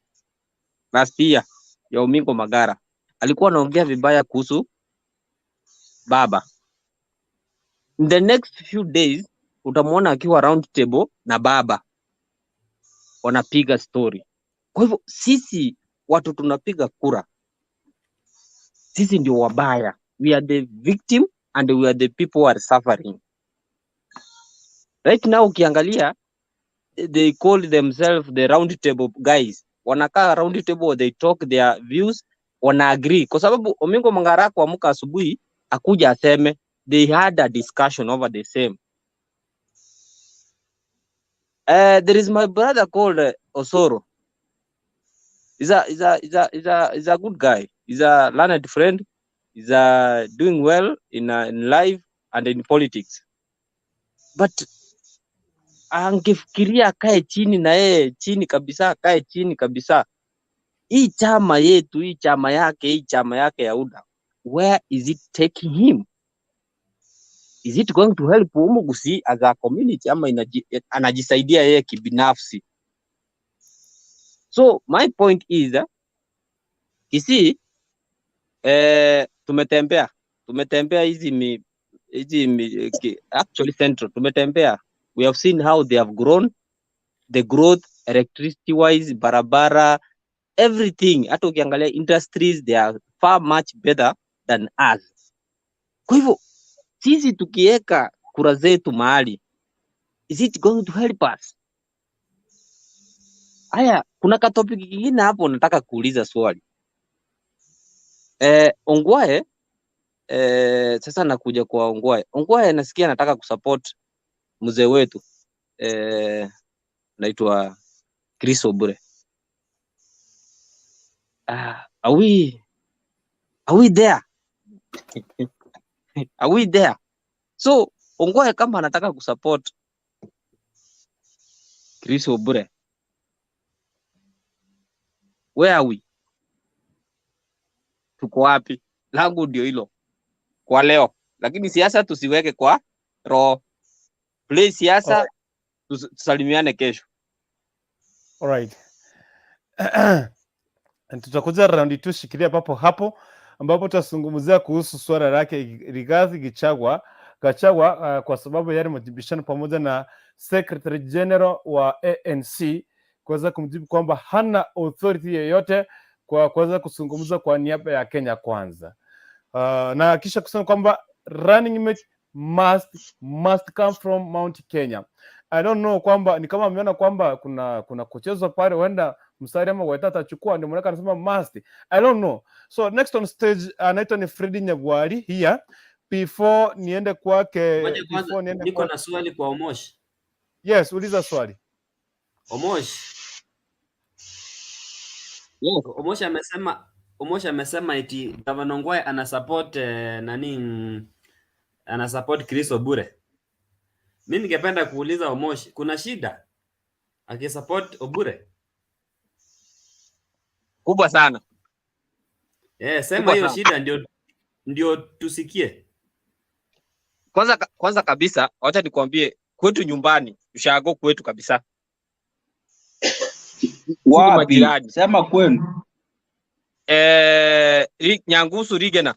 last year ya Omingo Magara. Alikuwa anaongea vibaya kuhusu baba. In the next few days utamuona akiwa round table na baba wanapiga story. Kwa hivyo sisi watu tunapiga kura, sisi ndio wabaya. We are the victim and we are the people who are suffering. Right now ukiangalia, they call themselves the round table guys. Wanakaa round table, they talk their views, wana agree. Kwa sababu Omingo Magara kuamka asubuhi akuja aseme they had a discussion over the same. There is my brother called Osoro. He's a good guy. He's a learned friend. He's doing well in life and in politics. But angefikiria akae chini na yeye chini kabisa, akae chini kabisa. Hii chama yetu, hii chama yake ya Uda, where is it taking him? Is it going to help Umugusi as a community ama anajisaidia yeye kibinafsi? So my point is Kisii tumetembea actually Central tumetembea. We have seen how they have grown, the growth electricity wise, barabara, everything. Hata ukiangalia industries, they are far much better than us. Kwa hivyo sisi tukiweka kura zetu mahali, is it going to help us? Haya, kuna topic kingine hapo nataka kuuliza swali. Ongwae, sasa nakuja kwa Ongwae. Ongwae nasikia anataka kusupport mzee wetu naitwa Chris Obure. Are we there? Are we there? So Ongwae kama anataka kusupport Chris Obure, where are we? Tuko wapi? Langu ndio hilo kwa leo, lakini siasa tusiweke kwa roho. Play siasa, tusalimiane kesho. Alright. Tutakuja round 2, shikilia papo hapo, ambapo tutazungumzia kuhusu swala lake Rigath Gachagua kwa sababu yale majibishano pamoja na Secretary General wa ANC kuweza kumjibu kwamba hana authority yoyote kwa kuweza kuzungumza kwa niaba ya Kenya Kwanza. Na kisha kusema kwamba running mate must come from Mount Kenya. I don't know kwamba ni kama ameona kwamba kuna kuchezwa pale, huenda Msari ama Waita atachukua, ndio maana anasema must. I don't know. So next on stage anaitwa ni Freddy Nyabwari here. Before niende kwake, niko na swali kwa Omosh. Yes, uliza swali. Omosh. Yes. Omosh amesema eti Gavana Ongwae ana support Chris Obure. Mimi ningependa kuuliza Omosh, kuna shida akisupport Obure? Kubwa sana. Sema hiyo shida ndio tusikie. Kwanza kabisa, wacha nikwambie kwetu nyumbani, ushago kwetu kabisa. Wapi? Sema kwenu. Nyangusu Rigena.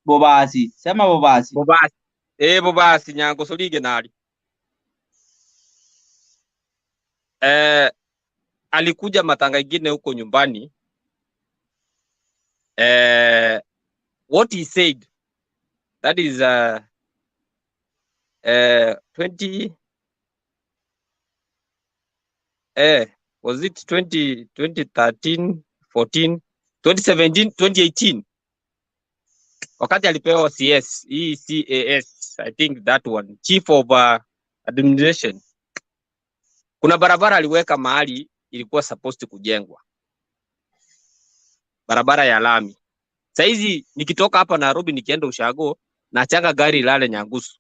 Bobasi. Sema Bobasi. Bobasi Nyangusu Rigena ali. Alikuja matanga ingine huko nyumbani. What he said, that is 2013, 14, 2017, 2018 wakati alipewa CS, CAS, I think that one, chief of administration. Kuna barabara aliweka mahali ilikuwa supposed kujengwa, barabara ya lami. Saizi nikitoka hapa Nairobi nikienda Ushago na changa gari lale Nyangusu,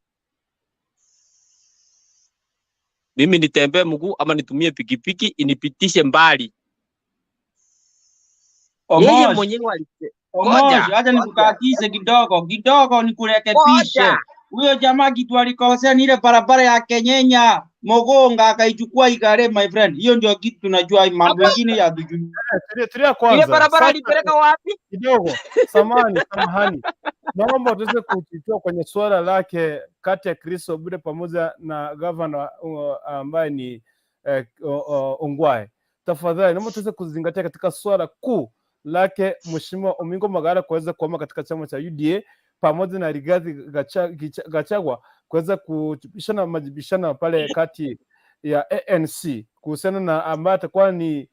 mimi nitembee mguu ama nitumie pikipiki inipitishe mbali. Yeye mwenyewe alisema, acha nikukatize kidogo nikurekebishe. Huyo jamaa kitu alikosea ni ile barabara ya Kenyenya Mogonga akaichukua Igare, my friend. Hiyo ndio kitu tunajua, mambo mengine ya tujui. Tulia kwanza. Ile barabara alipeleka wapi? Kidogo. Samahani. Naomba tuweze kuchukua kwenye swala lake kati ya Chris Obure pamoja na governor ambaye ni Ongwae. Tafadhali naomba tuweze kuzingatia katika swala kuu lake Mheshimiwa Omingo Magara kuweza kuhama katika chama cha UDA pamoja na Rigath Gachagua kuweza kupishana majibishana pale kati ya ANC kuhusiana na ambaye atakuwa ni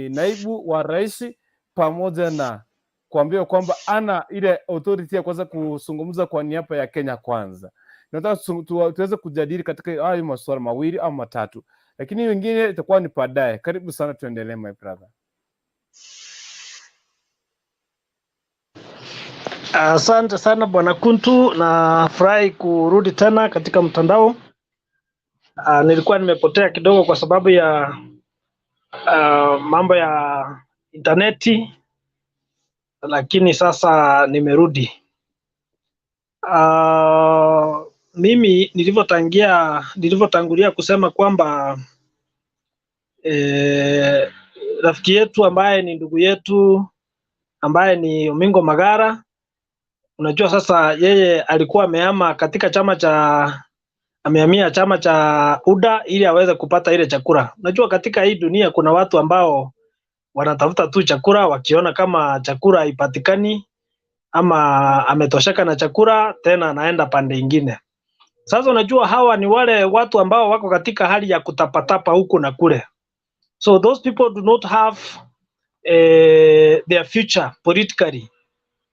naibu wa rais, pamoja na kuambia kwamba ana ile authority ya kuweza kuzungumza kwa niaba ya Kenya Kwanza. Nataka tuweze kujadili katika hayo masuala mawili au matatu, lakini wengine itakuwa ni baadaye. Karibu sana, tuendelee my brother. Asante sana Bwana Kuntu, na furahi kurudi tena katika mtandao. Nilikuwa nimepotea kidogo kwa sababu ya mambo ya interneti, lakini sasa nimerudi. Mimi nilivyotangulia kusema kwamba rafiki yetu ambaye ni ndugu yetu ambaye ni Omingo Magara. Unajua sasa yeye alikuwa amehamia chama cha Uda ili aweze kupata ile chakula. Unajua katika hii dunia kuna watu ambao wanatafuta tu chakula, wakiona kama chakula haipatikani ama ametosheka na chakula tena anaenda pande ingine. Sasa unajua hawa ni wale watu ambao wako katika hali ya kutapatapa huku na kule. So those people do not have their future politically.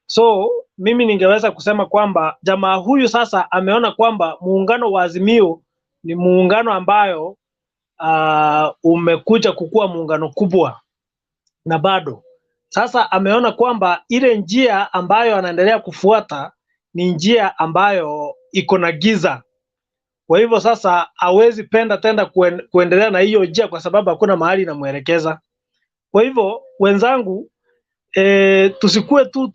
So mimi ningeweza kusema kwamba jamaa huyu sasa ameona kwamba muungano wa Azimio ni muungano ambayo umekuja kukua muungano kubwa, na bado sasa ameona kwamba ile njia ambayo anaendelea kufuata ni njia ambayo iko na giza. Kwa hivyo sasa hawezi penda tena kuendelea na hiyo njia kwa sababu hakuna mahali inamuelekeza. Kwa hivyo wenzangu, tusikue tu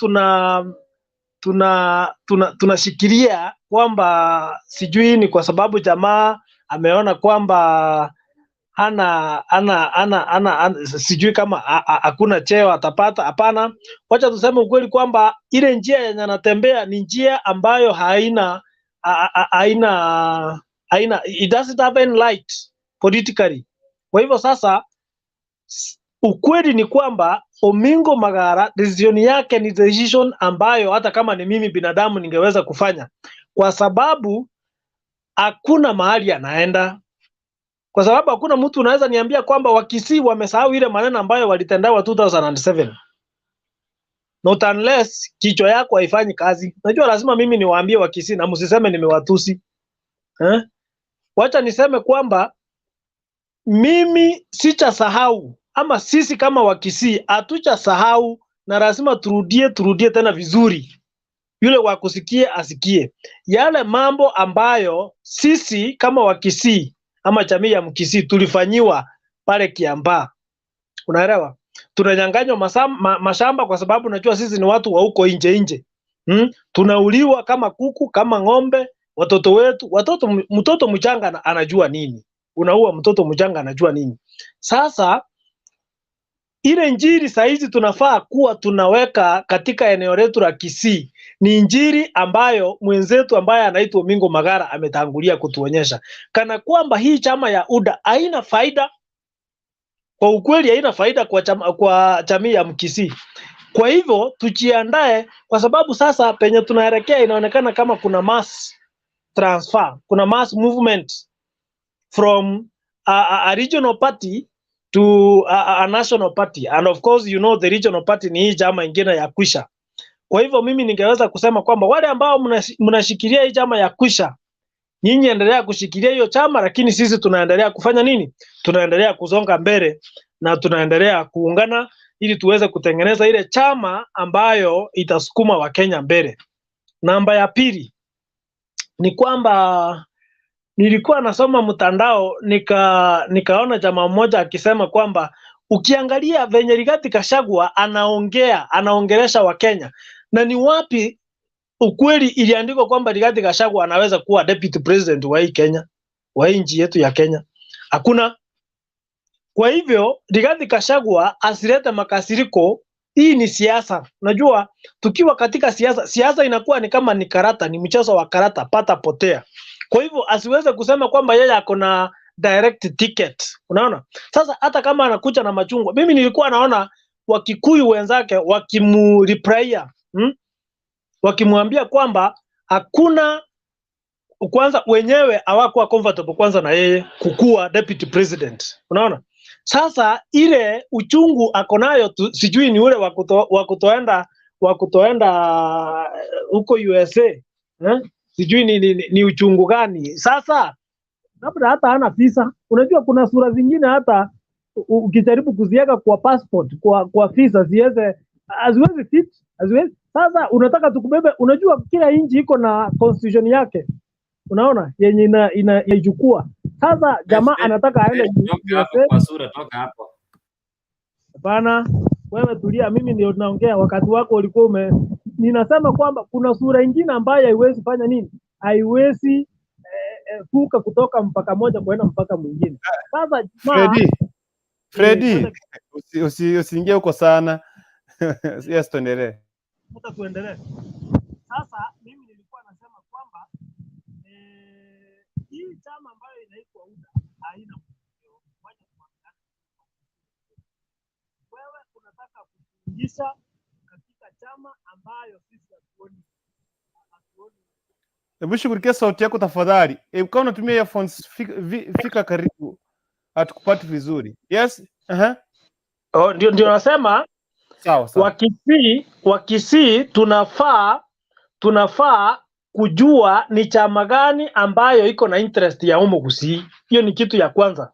tunashikilia kwamba sijui ni kwa sababu jamaa ameona kwamba sijui kama hakuna cheo atapata. Hapana, wacha tuseme ukweli kwamba ile njia yenye anatembea ni njia ambayo haina it doesn't have any light politically. Kwa hivyo sasa ukweli ni kwamba Omingo Magara decision yake ni decision ambayo hata kama ni mimi binadamu ningeweza kufanya, kwa sababu hakuna mahali anaenda. Kwa sababu hakuna mtu unaweza niambia kwamba Wakisii wamesahau ile maneno ambayo walitendewa 2007. Not unless kichwa yako haifanyi kazi. Najua lazima mimi niwaambie Wakisii na msiseme nimewatusi. Wacha niseme kwamba mimi sichasahau, ama sisi kama Wakisii hatuchasahau, na lazima turudie tena vizuri. Yule wa kusikie asikie yale mambo ambayo sisi kama Wakisii ama jamii ya Mkisii tulifanyiwa pale Kiambaa. Unaelewa? Tunanyanganywa mashamba kwa sababu najua sisi ni watu wa huko nje. Tunauliwa kama kuku, kama ng'ombe, watoto wetu, mtoto mchanga anajua nini? Unaua mtoto mchanga anajua nini? Sasa ile injili saizi tunafaa kuwa tunaweka katika eneo letu la Kisii ni injili ambayo mwenzetu ambaye anaitwa Omingo Magara ametangulia kutuonyesha, kana kwamba hii chama ya Uda haina faida. Kwa ukweli haina faida kwa jamii ya Mkisii. Kwa hivyo tujiandae, kwa sababu sasa penye tunaelekea inaonekana kama kuna mass transfer, kuna mass movement from a regional party to a national party, and of course you know the regional party ni hii chama ingine ya Kwisha. Kwa hivyo mimi ningeweza kusema kwamba wale ambao mnashikilia hii chama ya Kwisha, nyinyi endelea kushikilia hiyo chama, lakini sisi tunaendelea kufanya nini? Tunaendelea kuzonga mbele na tunaendelea kuungana ili tuweze kutengeneza ile chama ambayo itasukuma Wakenya mbele. Namba ya pili ni kwamba nilikuwa nasoma mtandao nikaona jamaa mmoja akisema kwamba ukiangalia venye Rigath Gachagua anaongelesha Wakenya, na ni wapi ukweli iliandikwa kwamba Rigath Gachagua anaweza kuwa deputy president wa hii Kenya, wa nchi yetu ya Kenya? Hakuna. Kwa hivyo Rigath Gachagua asilete makasiriko. Hii ni siasa. Unajua tukiwa katika siasa inakuwa ni kama ni karata, ni mchezo wa karata pata potea. Kwa hivyo asiweze kusema kwamba yeye ako na direct ticket. Unaona? Sasa hata kama anakuja na machungwa, mimi nilikuwa naona Wakikuyu wenzake wakimuripria, wakimwambia kwamba hakuna, kwanza wenyewe hawakuwa comfortable kwanza na yeye kukua deputy president. Unaona? Sasa ile uchungu akonayo sijui ni ule wa kutoenda huko USA. Sijui ni uchungu gani. Sasa labda hata hana visa. Unajua kuna sura zingine hata ukijaribu kuziweka kwa passport, kwa visa haziwezi fit, haziwezi. Sasa unataka tukubebe, unajua kila nchi iko na constitution yake. Unaona? Yenye inachukua. Sasa jamaa anataka aende kwa sura, toka hapo. Hapana, wewe tulia, mimi ndio naongea, wakati wako ulikuwa ninasema kwamba kuna sura nyingine ambayo haiwezi fanya nini? Haiwezi fuka kutoka mpaka moja kwenda mpaka mwingine. Sasa Freddy, Freddy, usiingie huko sana. Yes, tuendelee. Hata tuendelee. Sasa mimi nilikuwa nasema kwamba hii chama ambayo inaitwa UDA haina mwelekeo. Wewe unataka kuingisha katika chama ambayo sisi hatuoni. Hebu shughulikia sauti yako tafadhali. Kama unatumia earphones fika karibu. Hatukupati vizuri. Yes? Oh, ndio nasema sawa. Wakisii tunafaa kujua ni chama gani ambayo iko na interest ya humo Gusii. Hiyo ni kitu ya kwanza.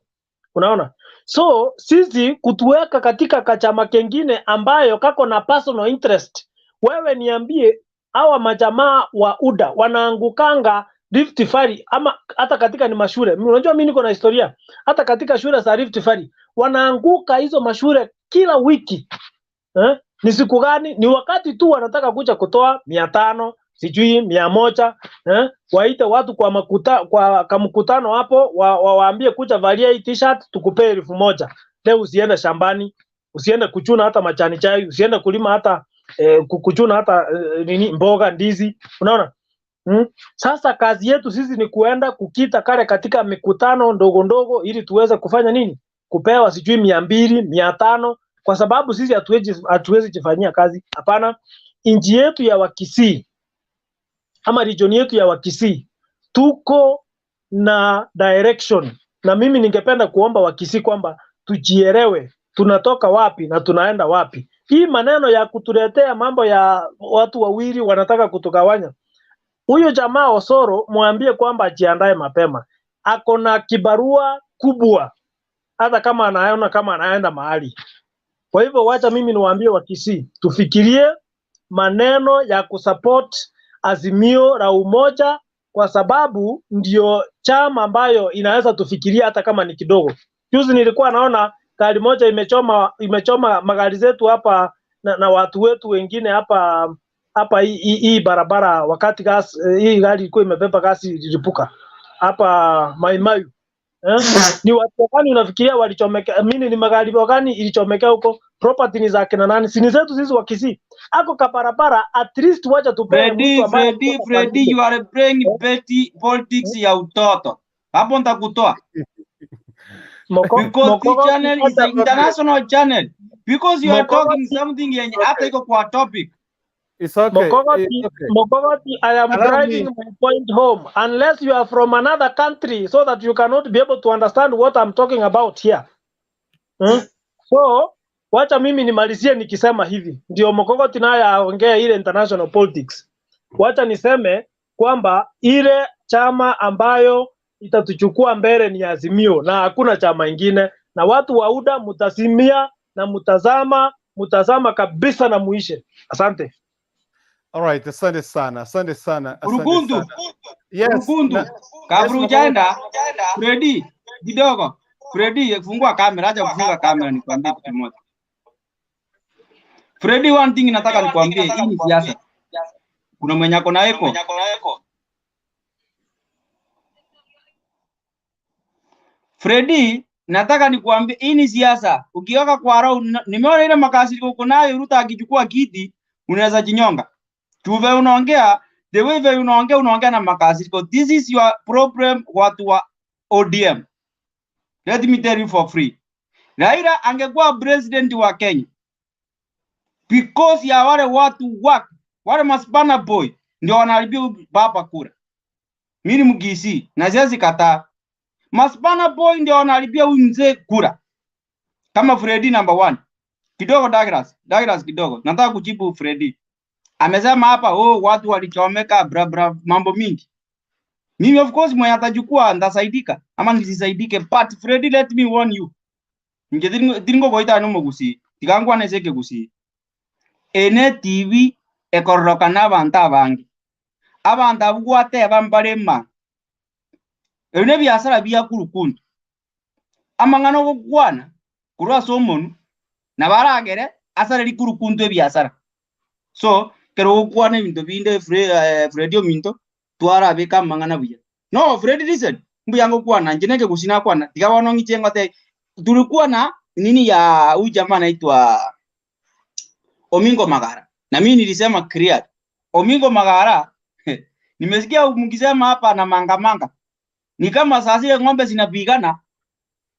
Unaona? So sisi kutuweka katika kachama kengine ambayo kako na personal interest. Wewe niambie hawa majamaa wa UDA wanaangukanga Rift Valley ama hata katika ni mashule. Unajua mimi niko na historia. Hata katika shule za Rift Valley wanaanguka hizo mashule kila wiki. Ni siku gani? Ni wakati tu wanataka kuja kutoa 500, sijui 100, waite watu kwa mkutano hapo, waambie kuja valia hii t-shirt tukupee 1000. Leo usiende shambani, usiende kuchuna hata majani chai, usiende kulima hata kuchuna hata mboga, ndizi. Unaona? Sasa kazi yetu sisi ni kuenda kukita kale katika mikutano ndogo ndogo ili tuweze kufanya nini? Kupewa sijui 200, 500, kwa sababu sisi hatuwezi jifanyia kazi. Hapana, inji yetu ya Wakisii ama region yetu ya Wakisii tuko na direction, na mimi ningependa kuomba Wakisii kwamba tujielewe tunatoka wapi na tunaenda wapi. Hii maneno ya kutuletea mambo ya watu wawili wanataka kutugawanya. Huyo jamaa Osoro mwambie kwamba ajiandae mapema. Ako na kibarua kubwa hata kama anaona kama anaenda mahali. Kwa hivyo wacha mimi niwaambie Wakisii tufikirie maneno ya kusupport Azimio la Umoja, kwa sababu ndio chama ambayo inaweza tufikiria hata kama ni kidogo. Juzi nilikuwa naona gari moja imechoma magari zetu hapa na watu wetu wengine hapa hii barabara, wakati hii gari ilikuwa imebeba gasi ilipuka hapa Maimayu. Ni watu gani unafikiria walichomeka? Mimi ni magari gani ilichomeka huko? Property ni za kina nani? Sini zetu sisi Wakisii. Ako ka barabara, at least wacha tupee mtu ambaye Freddy, you are playing petty politics ya utoto. Hapo nitakutoa. Because this channel is an international channel. Because you are talking something yenye hata iko kwa topic. It's okay. Mogogoti, I am driving my point home. Unless you are from another country, so that you cannot be able to understand what I'm talking about here. So, wacha mimi nimalizie nikisema hivi. Ndio Mogogoti naye aongea ile international politics. Wacha niseme kwamba ile chama ambayo itatuchukua mbele ni Azimio na hakuna chama ingine, na watu wa UDA mutasimia na mutazama kabisa na muishe. Asante. Alright, asante sana. Urugundu. Yes. Urugundu. Kabla hujaenda, Freddy, kidogo. Freddy, fungua kamera, acha kufunga kamera nikwambie kitu kimoja. Freddy, one thing nataka nikwambie, hii ni siasa. Kuna mwenye ako na echo. Freddy, nataka nikwambie hii ni siasa. Ukioka kwa roho, nimeona ile makasiriko uko nayo, Ruto akichukua kiti, unaweza jinyonga. Tuve unaongea, the way unaongea na makasiriko. This is your problem, watu wa ODM. Let me tell you for free. Raila angekuwa president wa Kenya, because ya wale watu wale maspana boy ndio wanaharibia baba kura. Mimi Mgisi na siwezi kataa. Maspana boy ndio wanaharibia huyu mzee kura. Kama Freddy number 1. Kidogo Douglas kidogo. Nataka kujibu Freddy. Amesema hapa watu walichomeka bra mambo mingi. Mimi of course mwenye atajukua ndasaidika ama nisisaidike, but Freddy, let me warn you. Ndingo goita no Mugusi. Tikangwa nezeke Gusi. Ene TV ekoroka n'abantu abangi. Abantu abugwate bambarema. Ene byasara bya kurukundo. Amangano gokwana kurwa somonu na baragere asara likurukundo byasara. So kero gokwana ibintu binde Freddy Ominto twara beka mangana buya. No, Freddy, listen. Mbuyango kwana njeneke gusina kwana. Tigabono ngichengote tulikuwa na nini ya huyu jamaa anaitwa Omingo Magara. Na mimi nilisema clear. Omingo Magara nimesikia mkisema hapa na manga. Ni kama saa zile ng'ombe zinapigana,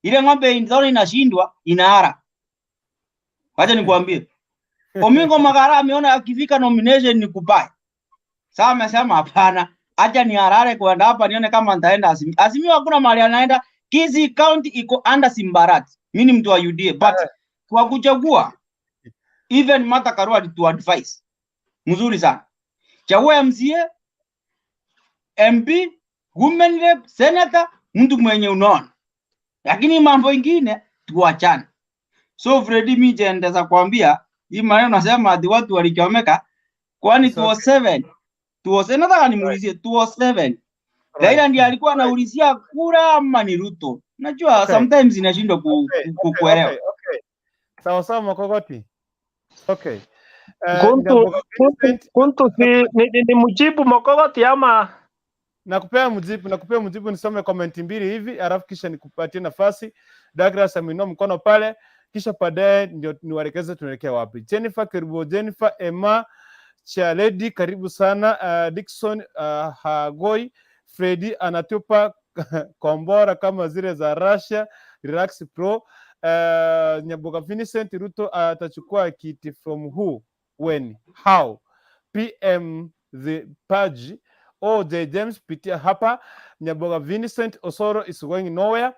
ile ng'ombe inzoni inashindwa inaara. Wacha nikwambie. Omingo Magara ameona akifika nomination ni kubaya. Sasa amesema hapana, acha ni harare kwenda hapa nione kama nitaenda Azimio. Azimio hakuna mahali anaenda. Kisii County iko under Simbarat. Mimi ni mtu wa UDA but kwa kuchagua even Martha Karua to advise. Mzuri sana. Chagua MCA, MP, women rep, senator, mtu mwenye unaona. Lakini mambo ingine tuachane. So Freddy mije ndeza kuambia hii maneno nasema ati watu walichomeka kwani 207 nataka nimuulizie 207 Raila ndiye alikuwa anaulizia kura ama ni Ruto? Najua sometimes inashindwa kuelewa. Sawa Makogoti. Okay. Kuntu ni mjibu Makogoti ama nakupea mjibu nisome comment mbili hivi alafu kisha nikupatie nafasi. Douglas ameinua mkono pale kisha baadaye ndio niwaelekeze tunaelekea wapi. Jennifer karibu. Jennifer Emma Chaledi karibu sana. Dickson Hagoi Freddy anatupa kombora kama zile za Russia. Relax Pro. Nyaboga Vincent Ruto atachukua kiti from who, when, how? PM the page. J James pitia hapa. Nyaboga Vincent Osoro is going nowhere.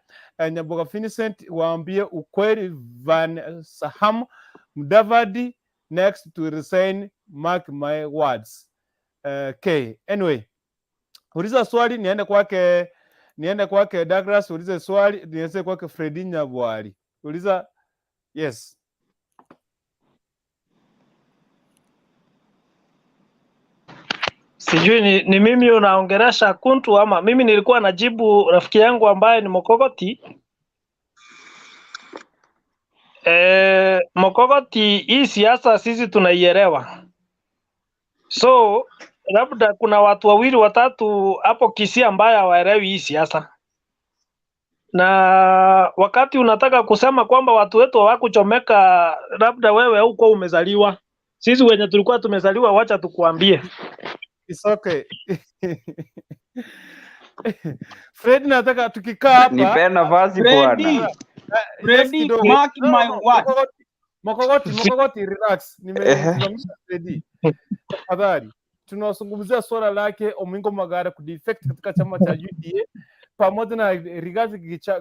Nyaboga Vincent waambie ukweli Van Saham Mudavadi next to resign, mark my words. Okay, anyway. Uliza swali niende kwake Douglas, uliza swali niende kwake Freddy Nyabwari. Uliza yes. Sijui ni mimi unaongeresha Kuntu ama mimi nilikuwa najibu rafiki yangu ambaye ni Mokogoti. Mokogoti, hii siasa sisi tunaielewa. So labda kuna watu wawili watatu hapo Kisii ambaye hawaelewi hii siasa. Na wakati unataka kusema kwamba watu wetu hawakuchomeka, labda wewe huko umezaliwa. Sisi wenye tulikuwa tumezaliwa wacha tukuambie. It's okay. Fred nataka tukikaa hapa. Nipe nafasi bwana. Freddy, mark my word. Makogoti relax. Nimesimamisha Freddy. Tafadhali. Tunazungumzia swala lake Omingo Magara kudefect katika chama cha UDA pamoja na Rigath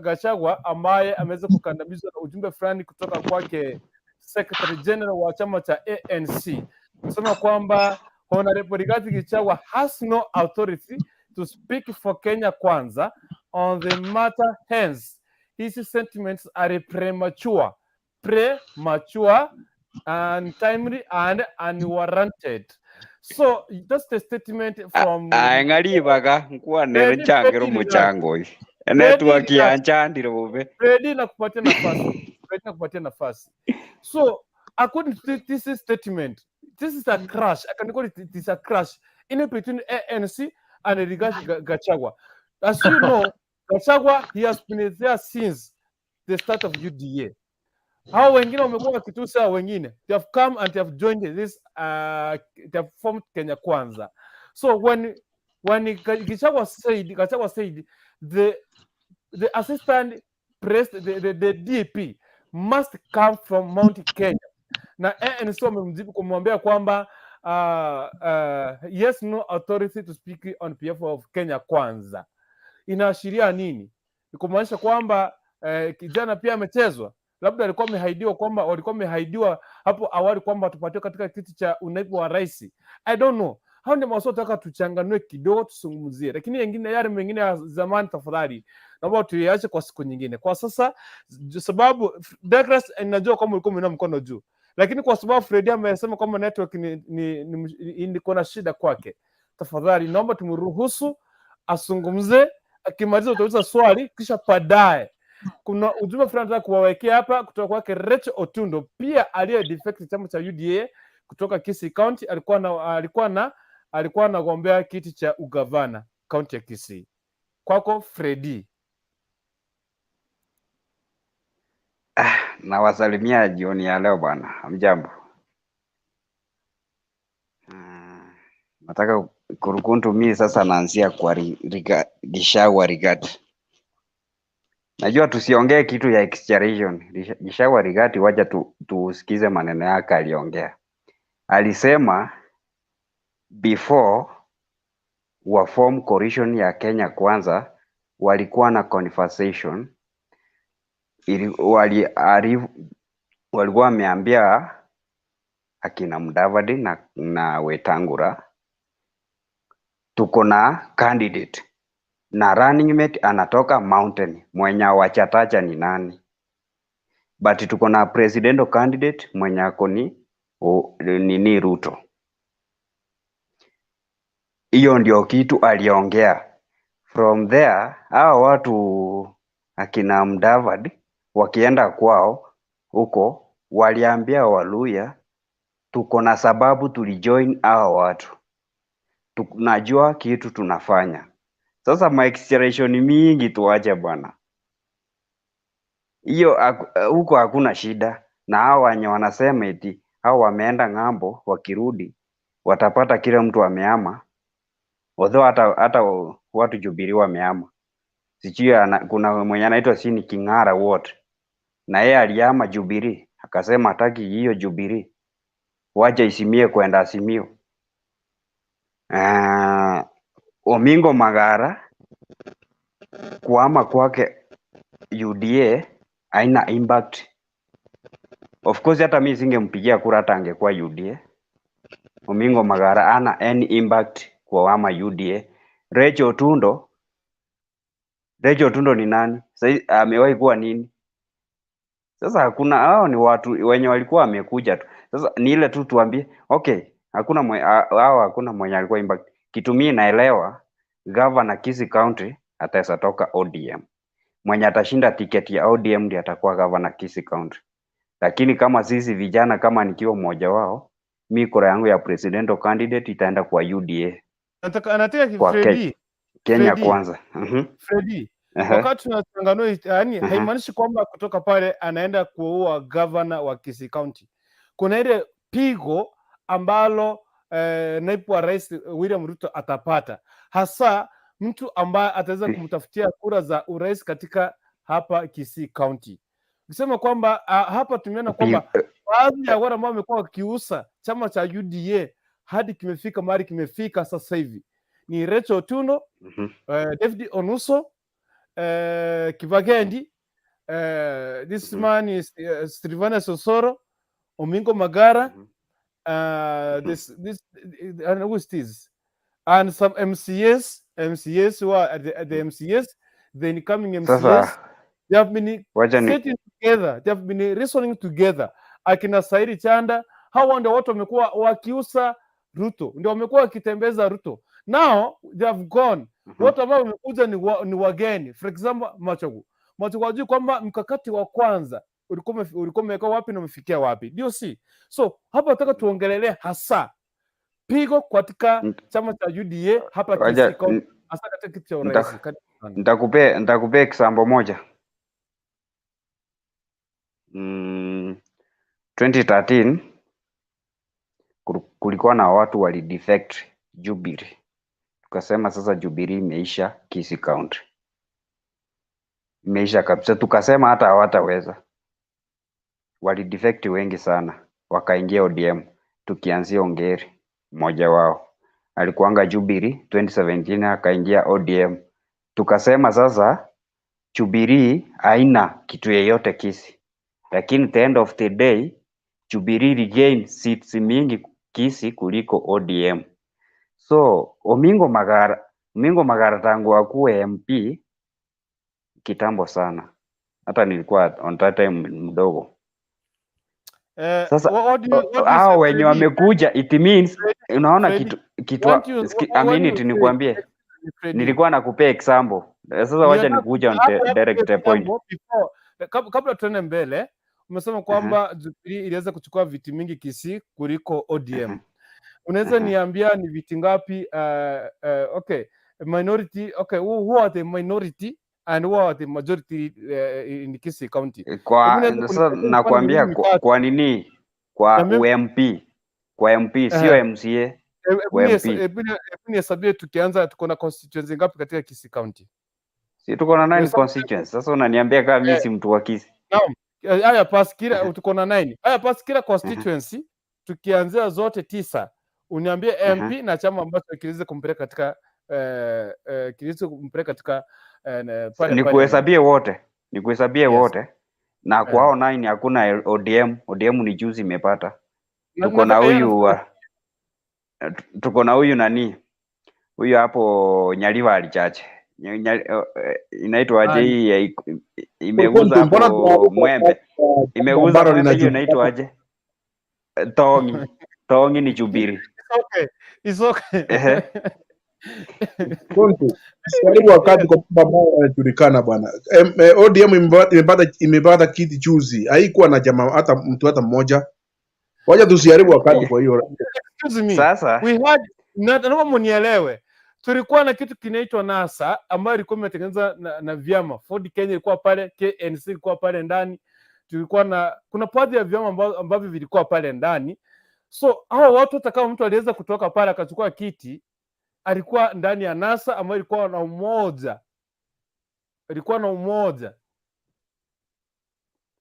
Gachagua ambaye ameweza kukandamizwa na ujumbe fulani kutoka kwake Secretary General wa chama cha ANC. Kusema kwamba Honorable Rigath Gachagua has no authority to speak for Kenya Kwanza on the matter, hence his sentiments are premature, untimely and unwarranted. So that's the statement from ngari baga nkuwa nero changero muchango network ya chandiro bobe Freddy nakupatia nafasi. So according to this statement, this is a crash. I can call it a crash in between ANC and Rigath Gachagua. As you know, Gachagua, he has been there since the start of UDA. Hao wengine wamekuwa wakitusa wengine. They have come and they have joined this they have formed Kenya Kwanza. So when Gachagua said the assistant president, the DP must come from Mount Kenya. Na ANC wamemjibu kumwambia kwamba yes, no authority to speak on behalf of Kenya Kwanza. Inaashiria nini? Ni kumaanisha kwamba kijana pia amechezwa. Labda walikuwa wamehaidiwa hapo awali kwamba tupatiwe katika kiti cha unaibu wa rais. I don't know. Hao ndio maswali nataka tuchanganue kidogo tusungumzie. Lakini yale mengine ya zamani tafadhali naomba tuiache kwa siku nyingine. Kwa sasa sababu Douglas ninajua kama ulikuwa umeinua mkono juu. Lakini kwa sababu Freddy amesema kwamba network ni kuna shida kwake. Tafadhali naomba tumruhusu asungumze, akimaliza utauliza swali kisha baadaye kuna ujumbe fulani nataka kuwawekea hapa kutoka kwake Rachel Otundo, pia aliye defect chama cha UDA kutoka Kisii County. Alikuwa anagombea kiti cha ugavana kaunti ya Kisii. Kwako Freddy. Nawasalimia jioni ya leo bwana. Hamjambo. Nataka kurukuntu mimi sasa naanzia kwa Gachagua Rigath. Najua tusiongee kitu ya exaggeration. Gachagua Rigath, wacha tusikize maneno yake aliongea. Alisema before wa form coalition ya Kenya Kwanza walikuwa na conversation walikuwa wameambia akina Mudavadi na Wetangula tuko na candidate na running mate anatoka mountain, mwenye wachatacha ni nani, but tuko na presidential candidate mwenye ako ni Ruto. Hiyo ndio kitu aliongea. From there hao watu akina Mudavadi wakienda kwao huko waliambia Waluya tuko na sababu tulijoin hao watu, tunajua kitu tunafanya. Sasa maexaggeration mingi tuache bwana, hiyo huko hakuna shida. Na hao wenye wanasema eti hao wameenda ng'ambo, wakirudi watapata kila mtu ameama, although hata watu Jubilee wameama. Sijui kuna mwenye anaitwa Sini King'ara wote, na yeye aliama Jubilee akasema hataki hiyo Jubilee, wacha isimie kwenda Azimio. Omingo Magara kuama kwake UDA haina impact. Of course hata mimi singempigia kura hata angekuwa UDA. Omingo Magara ana any impact kwa ama UDA. Rachel Otundo ni nani? Sasa amewahi kuwa nini? Sasa hakuna, hao ni watu wenye walikuwa wamekuja tu. Sasa ni ile tu tuambie, okay, hakuna mwenye alikuwa impact. Kitu mimi naelewa, Governor Kisii County ataweza toka ODM. Mwenye atashinda tiketi ya ODM ndiye atakuwa Governor Kisii County. Lakini kama sisi vijana, kama nikiwa mmoja wao, mimi kura yangu ya presidential candidate itaenda kwa UDA. Anataka Kwa Kenya Kwanza. Freddy. Wakati tunachanganua, yani haimaanishi kwamba kutoka pale anaenda kuua governor wa Kisii County. Kuna ile pigo ambalo naibu wa rais William Ruto atapata, hasa mtu ambaye ataweza kumtafutia kura za urais katika hapa Kisii County. Ukisema kwamba hapa tumeona kwamba baadhi ya wale ambao wamekuwa wakiusa chama cha UDA hadi kimefika mahali kimefika sasa hivi ni Rachel Otundo, David Onuso, Kivagendi, this man is Sylvanus Osoro, Omingo Magara, this who is this, and some MCS who are at the MCS, the incoming MCS. They have been sitting together, they have been reasoning together. Akina Sairi Chanda, hao ndio watu wamekuwa wakiusa Ruto, ndio wamekuwa wakitembeza Ruto. Now they have gone. Watu ambao wamekuja ni wageni. For example, Machogu hajui kwamba mkakati wa kwanza ulikuwa umeweka wapi na umefikia wapi. Ndio si. So hapa nataka tuongelelea hasa pigo katika chama cha UDA hapa Kisii County, hasa katika kiti cha urais. Nitakupea example moja. 2013 kulikuwa na watu wali defect Jubilee. Tukasema sasa Jubilee imeisha Kisii County. Imeisha kabisa, tukasema hata hawataweza. Wali defect wengi sana, wakaingia ODM, tukianzia Ongeri, mmoja wao alikuanga Jubilee 2017 akaingia ODM. Tukasema sasa Jubilee haina kitu yeyote Kisii. Lakini the end of the day Jubilee regain seats mingi Kisii kuliko ODM. So Omingo Magara tangu akuwe MP kitambo sana, hata nilikuwa on that time mdogo. Sasa hao wenye wamekuja, it means unaona kitu nikuambie, nilikuwa nakupea example. Sasa wacha nikuja on direct point. Kabla tuende mbele, umesema kwamba Jubilee iliweza kuchukua viti mingi Kisii kuliko ODM. Unaweza niambia ni viti ngapi? Okay, minority. Okay, who are the minority and who are the majority in Kisii County. Kwa sasa nakwambia kwa nini kwa UMP, kwa MP sio MCA. Hebu hesabie tukianza tuko na constituency ngapi katika Kisii County? Si tuko na 9 constituencies. Sasa unaniambia kama mimi si mtu wa Kisii. Naam. Haya pass kila tuko na 9. Haya pass kila constituency tukianzia zote 9. Uniambie MP na chama ambacho kiliweza kumpeleka katika kiliweza kumpeleka katika pale. Nikuhesabie wote. Nikuhesabie wote. Na kwa hao 9 hakuna ODM. ODM ni juzi imepata. Tuko na huyu nani? Huyu hapo Nyaliwa alichache. Inaitwa aje hii imeguza hapo Mwembe. Imeguza Mwembe, hiyo inaitwa aje? Tongi ni Jubiri. It's okay. Karibu wakati kwa ambao wanajulikana bwana. ODM imepata kiti juzi. Haikuwa na jamaa hata mtu hata mmoja. Wacha tusiharibu wakati kwa hiyo. Excuse me. Sasa we had naomba mnielewe. Tulikuwa na kitu kinaitwa NASA ambayo ilikuwa imetengenezwa na vyama. Ford Kenya ilikuwa pale, KNC ilikuwa pale ndani. Tulikuwa na kuna baadhi ya vyama ambavyo vilikuwa pale ndani. So hao watu atakao mtu aliweza kutoka pale akachukua kiti, alikuwa ndani ya NASA ambayo ilikuwa na umoja. Ilikuwa na umoja.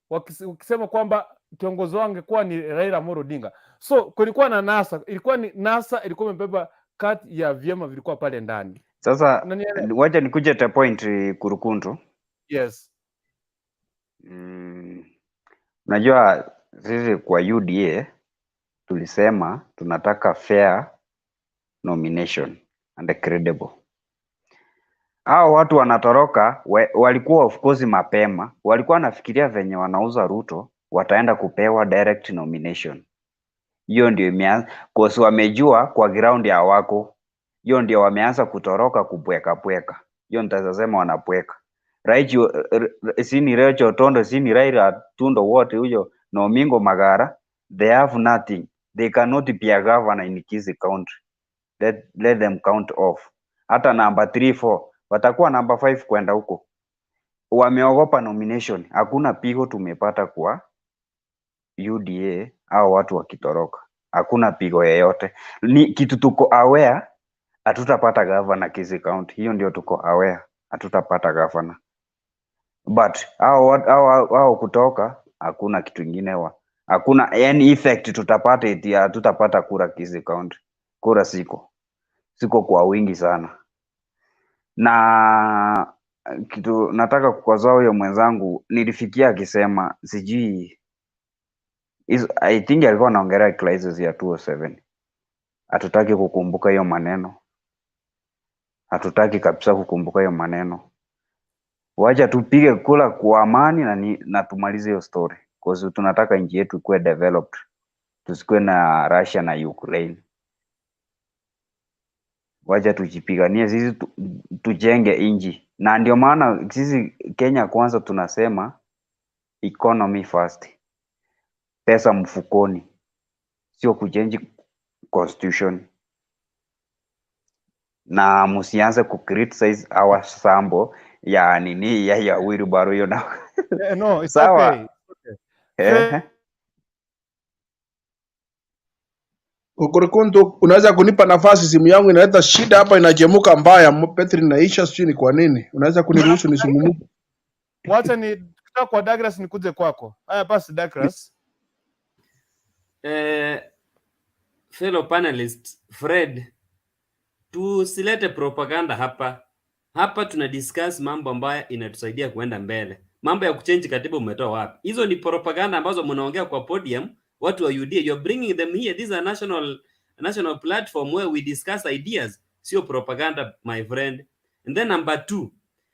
Wakisema kwamba kiongozi wangu angekuwa ni Raila Amolo Odinga. So kulikuwa na NASA, ilikuwa ni NASA ilikuwa imebeba kati ya vyama vilikuwa pale ndani. Sasa wacha nikuje ta point Kurukuntu. Yes. Unajua sisi kwa UDA tulisema tunataka fair nomination and credible. Hao watu wanatoroka walikuwa of course mapema, walikuwa nafikiria venye wanauza Ruto wataenda kupewa direct nomination. Hiyo ndio imeanza kosi, wamejua kwa ground ya wako. Hiyo ndio wameanza kutoroka kupweka. Hiyo nitasema wanapweka. Sini Recho Tondo, sini Raila Tundo, wote huyo na Omingo Magara, they have nothing. They cannot be a governor in Kisii County. Let them count off. Hata number 3, 4 watakuwa number 5 kwenda huko. Wameogopa nomination. Hakuna pigo tumepata kwa UDA au watu wakitoroka. Hakuna pigo yeyote. Ni kitu tuko aware, hatutapata governor Kisii County. Hiyo ndio tuko aware, hatutapata governor. But hao kutoka hakuna kitu kingine hakuna any effect tutapata eti hatutapata kura Kisii County. Kura siko kwa wingi sana. Na kitu nataka kukosoa huyo mwenzangu, nilifikia akisema sijui I think alikuwa anaongelea crisis ya 207. Hatutaki kukumbuka hiyo maneno. Hatutaki kabisa kukumbuka hiyo maneno. Wacha tupige kula kwa amani na tumalize hiyo story. Because tunataka nchi yetu ikuwe developed. Tusikuwe na Russia na Ukraine. Wacha tujipiganie sisi tujenge nchi. Na ndio maana sisi Kenya kwanza tunasema economy first. Pesa mfukoni. Sio kujenji constitution. Na msianze ku-criticize our sambo ya nini ya wheelbarrow hiyo na. No, it's sawa. Okay. Kurukuntu, unaweza kunipa nafasi? Simu yangu inaleta shida hapa, inajemuka mbaya. Petri inaisha, sijui ni kwa nini. Unaweza kuniruhusu nisungumuke? Wacha ni kutoka kwa Douglas nikuje kwako. Haya basi Douglas. Fellow panelist Fred, tusilete propaganda hapa. Hapa tuna discuss mambo ambayo inatusaidia kuenda mbele. Mambo ya kuchange katiba umetoa wapi? Hizo ni propaganda ambazo mnaongea kwa podium. Watu wa UDA, you're bringing them here. This is a national platform where we discuss ideas. Sio propaganda, my friend. And then number 2,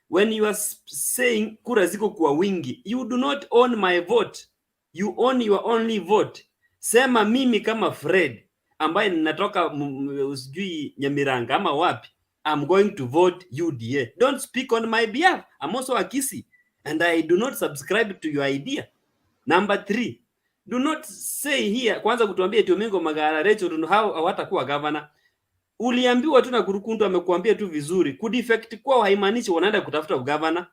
when you are saying kura ziko kwa wingi, you do not own my vote. You own your only vote. Sema mimi kama Fred ambaye ninatoka usijui Nyamiranga ama wapi, I'm going to vote UDA. Don't speak on my behalf. I'm also a Kisii and I do not subscribe to your idea. Number 3, do not say here kwanza kutuambia eti Omingo Magara Rachel hawatakuwa governor. Uliambiwa tu na Kurukuntu amekuambia tu vizuri. Kudefect kwao haimaanishi wanaenda kutafuta governor.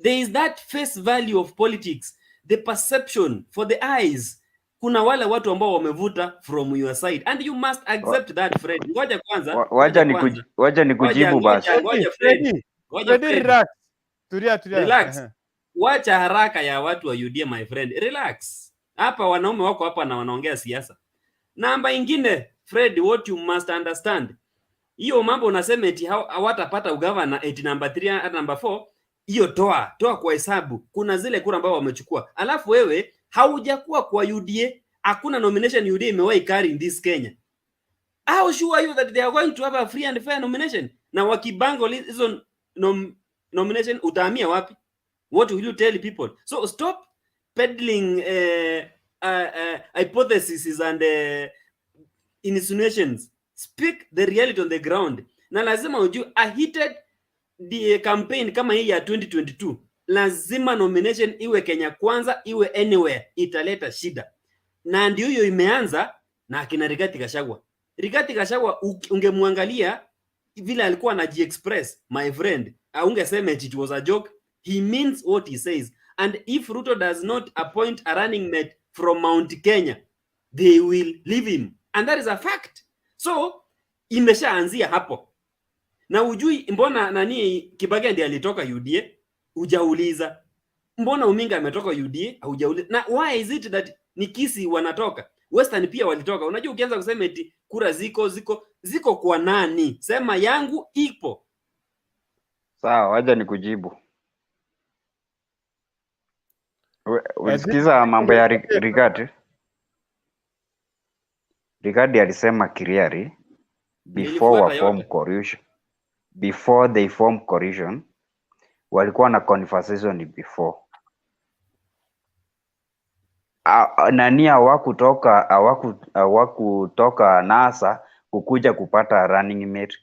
There is that face value of politics, the perception for the eyes. Kuna wale watu ambao wamevuta from your side and you must accept that, Fred. Ngoja kwanza, Wacha nikujibu basi. Ngoja Fred. Relax. Tulia. Relax. Wacha haraka ya watu wa UDA, my friend. Relax. Hapa wanaume wako hapa na wanaongea siasa. Namba ingine, Fred, what you must understand. Hiyo mambo unasema eti hawatapata ugavana eti number 3 hata number 4, hiyo toa kwa hesabu. Kuna zile kura ambao wamechukua. Alafu wewe haujakuwa kwa UDA, hakuna nomination UDA imewahi carry in this Kenya. How sure are you that they are going to have a free and fair nomination? Na wakibango hizo nomination utahamia wapi? What will you tell people? So stop peddling hypotheses and insinuations. Speak the reality on the ground. Na lazima ujue a heated campaign kama hii ya 2022, lazima nomination iwe Kenya kwanza, iwe anywhere, italeta shida. Na ndio hiyo imeanza na akina Rigath Gachagua. Rigath Gachagua ungemwangalia vile alikuwa anaji-express, my friend, ungesema it was a joke. He means what he says. And if Ruto does not appoint a running mate from Mount Kenya, they will leave him. And that is a fact. So, imeshaanzia hapo. Na ujui mbona nani Kibaki ndiye alitoka UDA? Hujauliza. Mbona Ominga ametoka UDA? Hujauliza. Na why is it that ni Kisi wanatoka? Western pia walitoka. Unajua ukianza kusema eti kura ziko kwa nani? Sema yangu ipo. Sawa, wacha nikujibu. Ulisikiza mambo ya Rigath? Rigath alisema clearly before they form coalition walikuwa na conversation before. Nani hawakutoka NASA kukuja kupata running mate.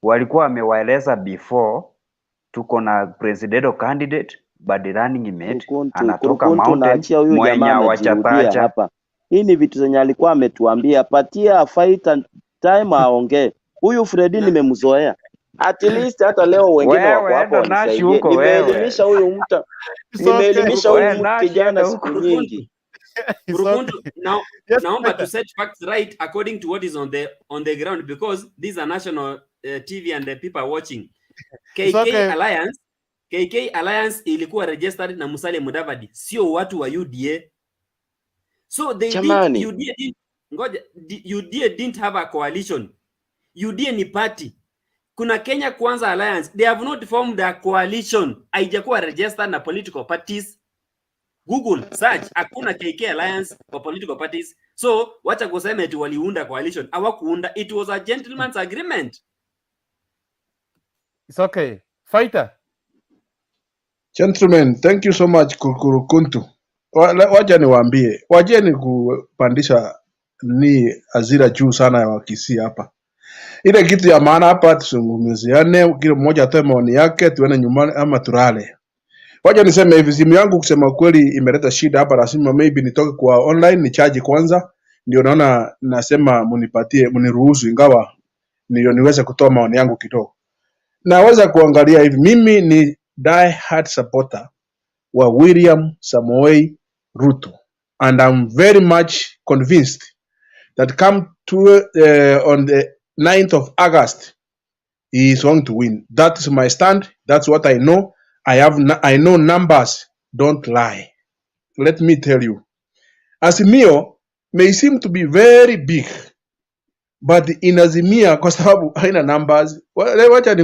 Walikuwa wamewaeleza before tuko na presidential candidate but running mate anatoka mountain mwenye wachatacha hapa. Hii ni vitu zenye alikuwa ametuambia, patia fight and time aongee. Huyu Fredi nimemzoea. At least hata leo wengine wako hapo wanisaidie. Nimeelimisha huyu mtu. Nimeelimisha huyu kijana siku nyingi. Naomba to set facts right according to what is on the ground, because these are national TV and the people are watching. KK Alliance ilikuwa registered na Musalia Mudavadi, sio watu wa UDA. So UDA didn't have a coalition. UDA ni party. Kuna Kenya Kwanza Alliance, they have not formed a coalition. Haijakuwa registered na political parties. Google search, hakuna KK Alliance for political parties. So wacha kusema eti waliunda coalition. Hawakuunda, it was a gentleman's agreement. It's okay. Fighter. Gentlemen, thank you so much Kuntu. Wacha niwaambie, wajeni kupandisha ni azira juu sana ya Wakisii hapa. Ile kitu ya maana hapa tusungumuziane, kila mmoja atoe maoni yake, tuende nyumbani ama turale. Wacha niseme hivi, simu yangu kusema kweli imeleta shida hapa, lazima maybe nitoke kwa online ni charge kwanza, ndio naona nasema muniruhusu, ingawa ndio niweze kutoa maoni yangu kidogo. Naweza kuangalia hivi, mimi ni die hard supporter wa William Samoei Ruto, and I'm very much convinced that come to on the 9th of August he is going to win. That is my stand. That's what I know. I know numbers don't lie. Let me tell you, Azimio may seem to be very big, but in Azimia kwa sababu haina numbers. Wacha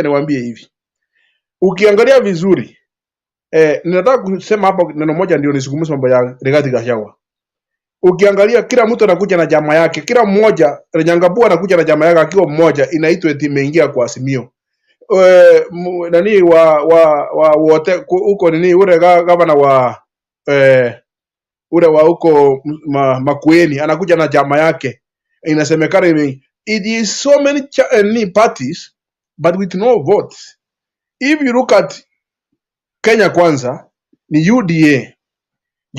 niwaambie hivi, ukiangalia vizuri ninataka kusema hapa neno moja ndio nisikumbushe mambo ya Rigath Gachagua. Ukiangalia kila mtu anakuja na jamaa yake, kila mmoja Nyangabua anakuja na jamaa yake akiwa mmoja, inaitwa eti imeingia kwa Azimio. Nani wa wote huko nini ule gavana wa ule wa huko Makueni anakuja na jamaa yake, inasemekana it is so many parties but with no votes. If you look at Kenya Kwanza ni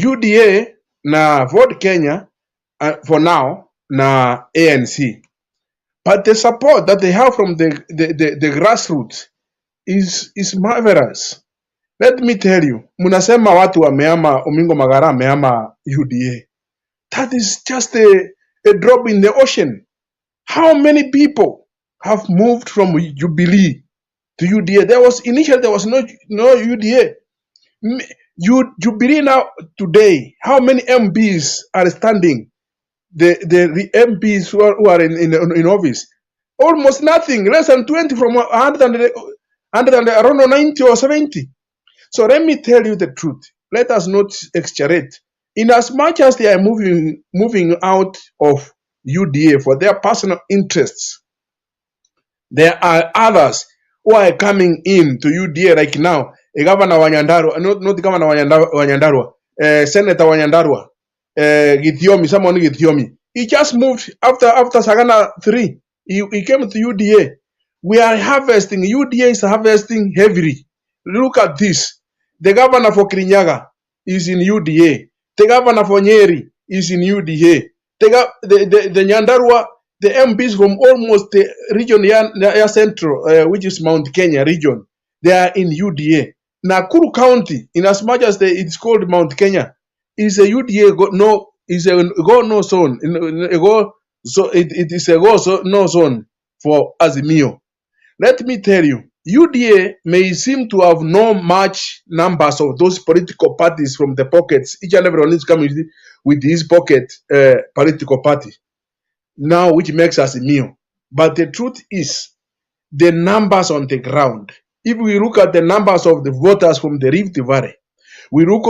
UDA na vote Kenya for now na ANC, but the support that they have from the grassroots is marvelous. Let me tell you, mnasema watu wameama, Omingo Magara ameama UDA. That is just a drop in the ocean. How many people have moved from Jubilee to UDA? There was no UDA. Jubilee now today, how many MPs are standing? The MPs who are in office, almost nothing, less than 20 from 100 and around 90 or 70. So let me tell you the truth. Let us not exaggerate. In as much as they are moving out of UDA for their personal interests, there are others who are coming in to UDA like now. Governor Wanyandarua, not Governor Wanyandarua, Senator Wanyandarua, Githiomi, someone Githiomi. He just moved after Sagana 3. He came to UDA. We are harvesting. UDA is harvesting heavily. Look at this. The governor for Kirinyaga is in UDA. The governor for Nyeri is in UDA. The Nyandarua, the MPs from almost the region central, which is Mount Kenya region, they are in UDA. Nakuru County, in as much as it's called Mount Kenya, is a UDA no zone. It is a no zone for Azimio. Let me tell you, UDA may seem to have no much numbers of those political parties from the pockets. Each and everyone is coming with his pocket political party now, which makes us Azimio. But the truth is, the numbers on the ground. If we look at the numbers of the voters from the Rift Valley, we look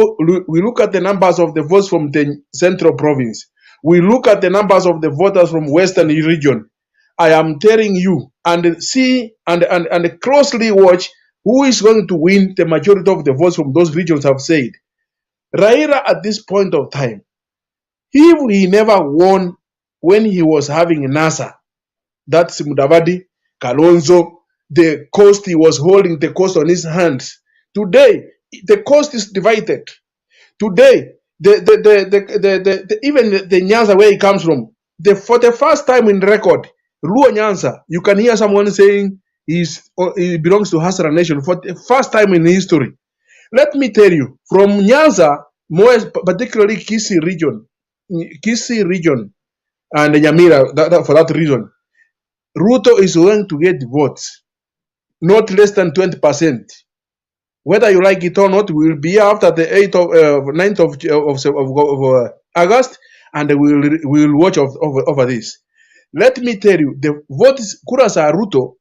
at the numbers of the votes from the Central Province, we look at the numbers of the voters from Western region, I am telling you, and see and closely watch who is going to win the majority of the votes from those regions have said. Raila at this point of time, if he never won when he was having NASA, that's Mudavadi, Kalonzo, the coast, he was holding the coast on his hands. Today, the coast is divided. Today, even the Nyanza where he comes from, for the first time in record, Luo Nyanza, you can hear someone saying he belongs to Hasra Nation for the first time in history. Let me tell you, from Nyanza, more particularly Kisii region, and Nyamira, for that reason, Ruto is going to get votes, not less than 20%. Whether you like it or not, we will be after the 9th of August, and we will watch over this. Let me tell you, the votes kura za Ruto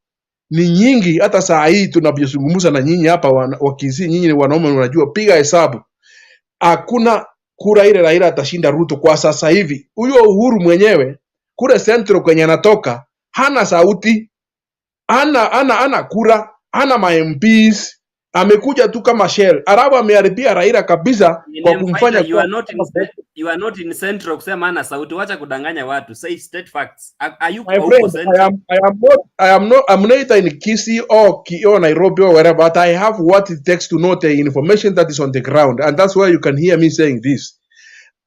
ni nyingi. Hata saa hii tunapozungumza na nyinyi hapa wakisi, nyinyi ni wanaume, unajua, piga hesabu. Hakuna kura ile Raila atashinda Ruto kwa sasa hivi. Huyo Uhuru mwenyewe kura Central kwenye anatoka hana sauti, hana kura, hana MPs, amekuja tu kama shell. Arabu ameharibia Raila kabisa kwa kumfanya you are not in Central kusema hana sauti. Wacha kudanganya watu. Say state facts. Are you I'm not in Kisii or Nairobi or wherever, but I have what it takes to know the information that is on the ground, and that's why you can hear me saying this.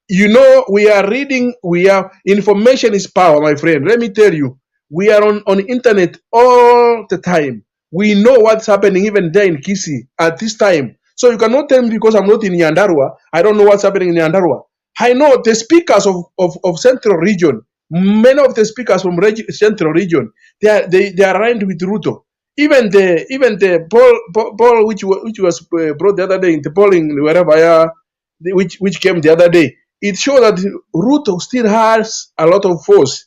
You know, we are information is power, my friend. Let me tell you, we are on internet all the time. We know what's happening even there in Kisii at this time. So you cannot tell me because I'm not in Nyandarua, I don't know what's happening in Nyandarua. I know the speakers of Central Region, many of the speakers from Central Region, they are aligned with Ruto. Even the poll which was brought the other day in the polling, wherever, which came the other day, it shows that Ruto still has a lot of force.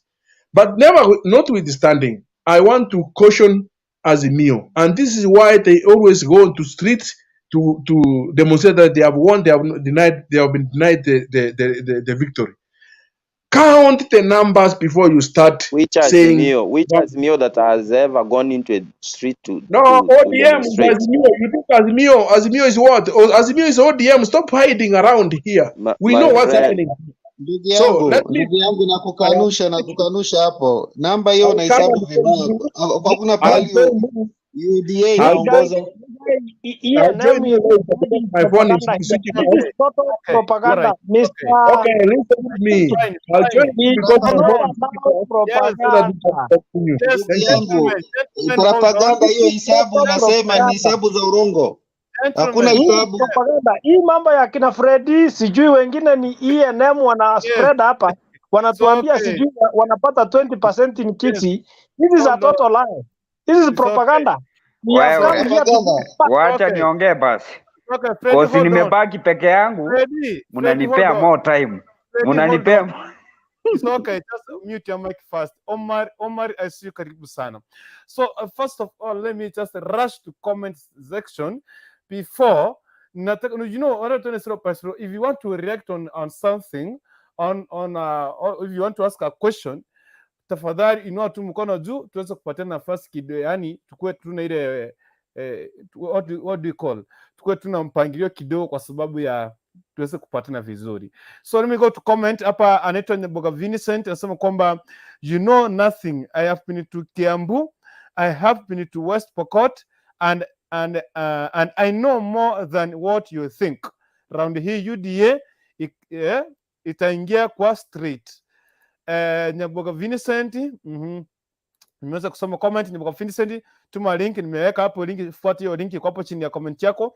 But notwithstanding, I want to caution Azimio, and this is why they always go to streets to demonstrate that they have won, they have been denied the victory. Count the numbers before you start saying which Azimio that has ever gone into a street to ODM is Azimio. You think Azimio is what? Azimio is ODM. Stop hiding around here. We know what's happening. Ndugu yangu na kukanusha hapo. Namba hiyo na hesabu vibaya. Hakuna pali UDA inaongoza. My phone is propaganda. Okay, listen to me. I'll join you because propaganda hiyo hesabu unasema ni hesabu za urongo. Hakuna Hii hesabu. propaganda, hii mambo ya kina Freddy, sijui wengine ni ENM wana spread hapa, wanatuambia sijui wanapata 20% in Kisi. This is a total lie. This is propaganda. We have come here to wacha niongee basi. Kosi nimebaki peke yangu, mnanipea more time. Mnanipea It's okay, just mute your mic first. Omar, I see you karibu sana. So first of all, let me just rush to comment section before, you know, if you want to react on something, or if you want to ask a question, tafadhali inua tu mkono juu tuweze kupata nafasi kidogo, yani tukue tuna ile what do you call, tukue tuna mpangilio kidogo kwa sababu ya tuweze kupatana vizuri. So let me go to comment hapa. Anaitwa Nyaboga Vincent anasema kwamba you know nothing, I have been to Kiambu, I have been to West Pokot, and I know more than what you think. Round hii UDA itaingia kwa street. Nyaboga Vincent, nimeweza kusoma comment. Nyaboga Vincent, tuma link, nimeweka hapo link, fuata hiyo link kwa hapo chini ya comment yako.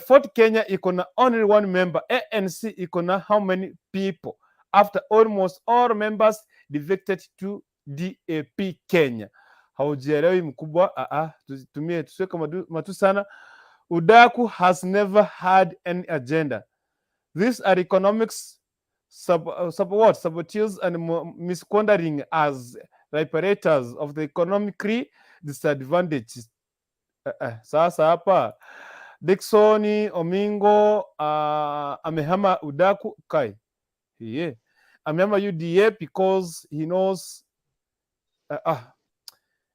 Fort Kenya iko na only one member. ANC iko na how many people after almost all members defected to DAP Kenya? Haujielewi mkubwa. Tutumie tusiweke matu sana. Udaku has never had any agenda. These are economics saboteurs and misquandering as reparators of the economically disadvantaged. Sasa hapa Dickson Omingo amehama Udaku kai. Amehama UDA because he knows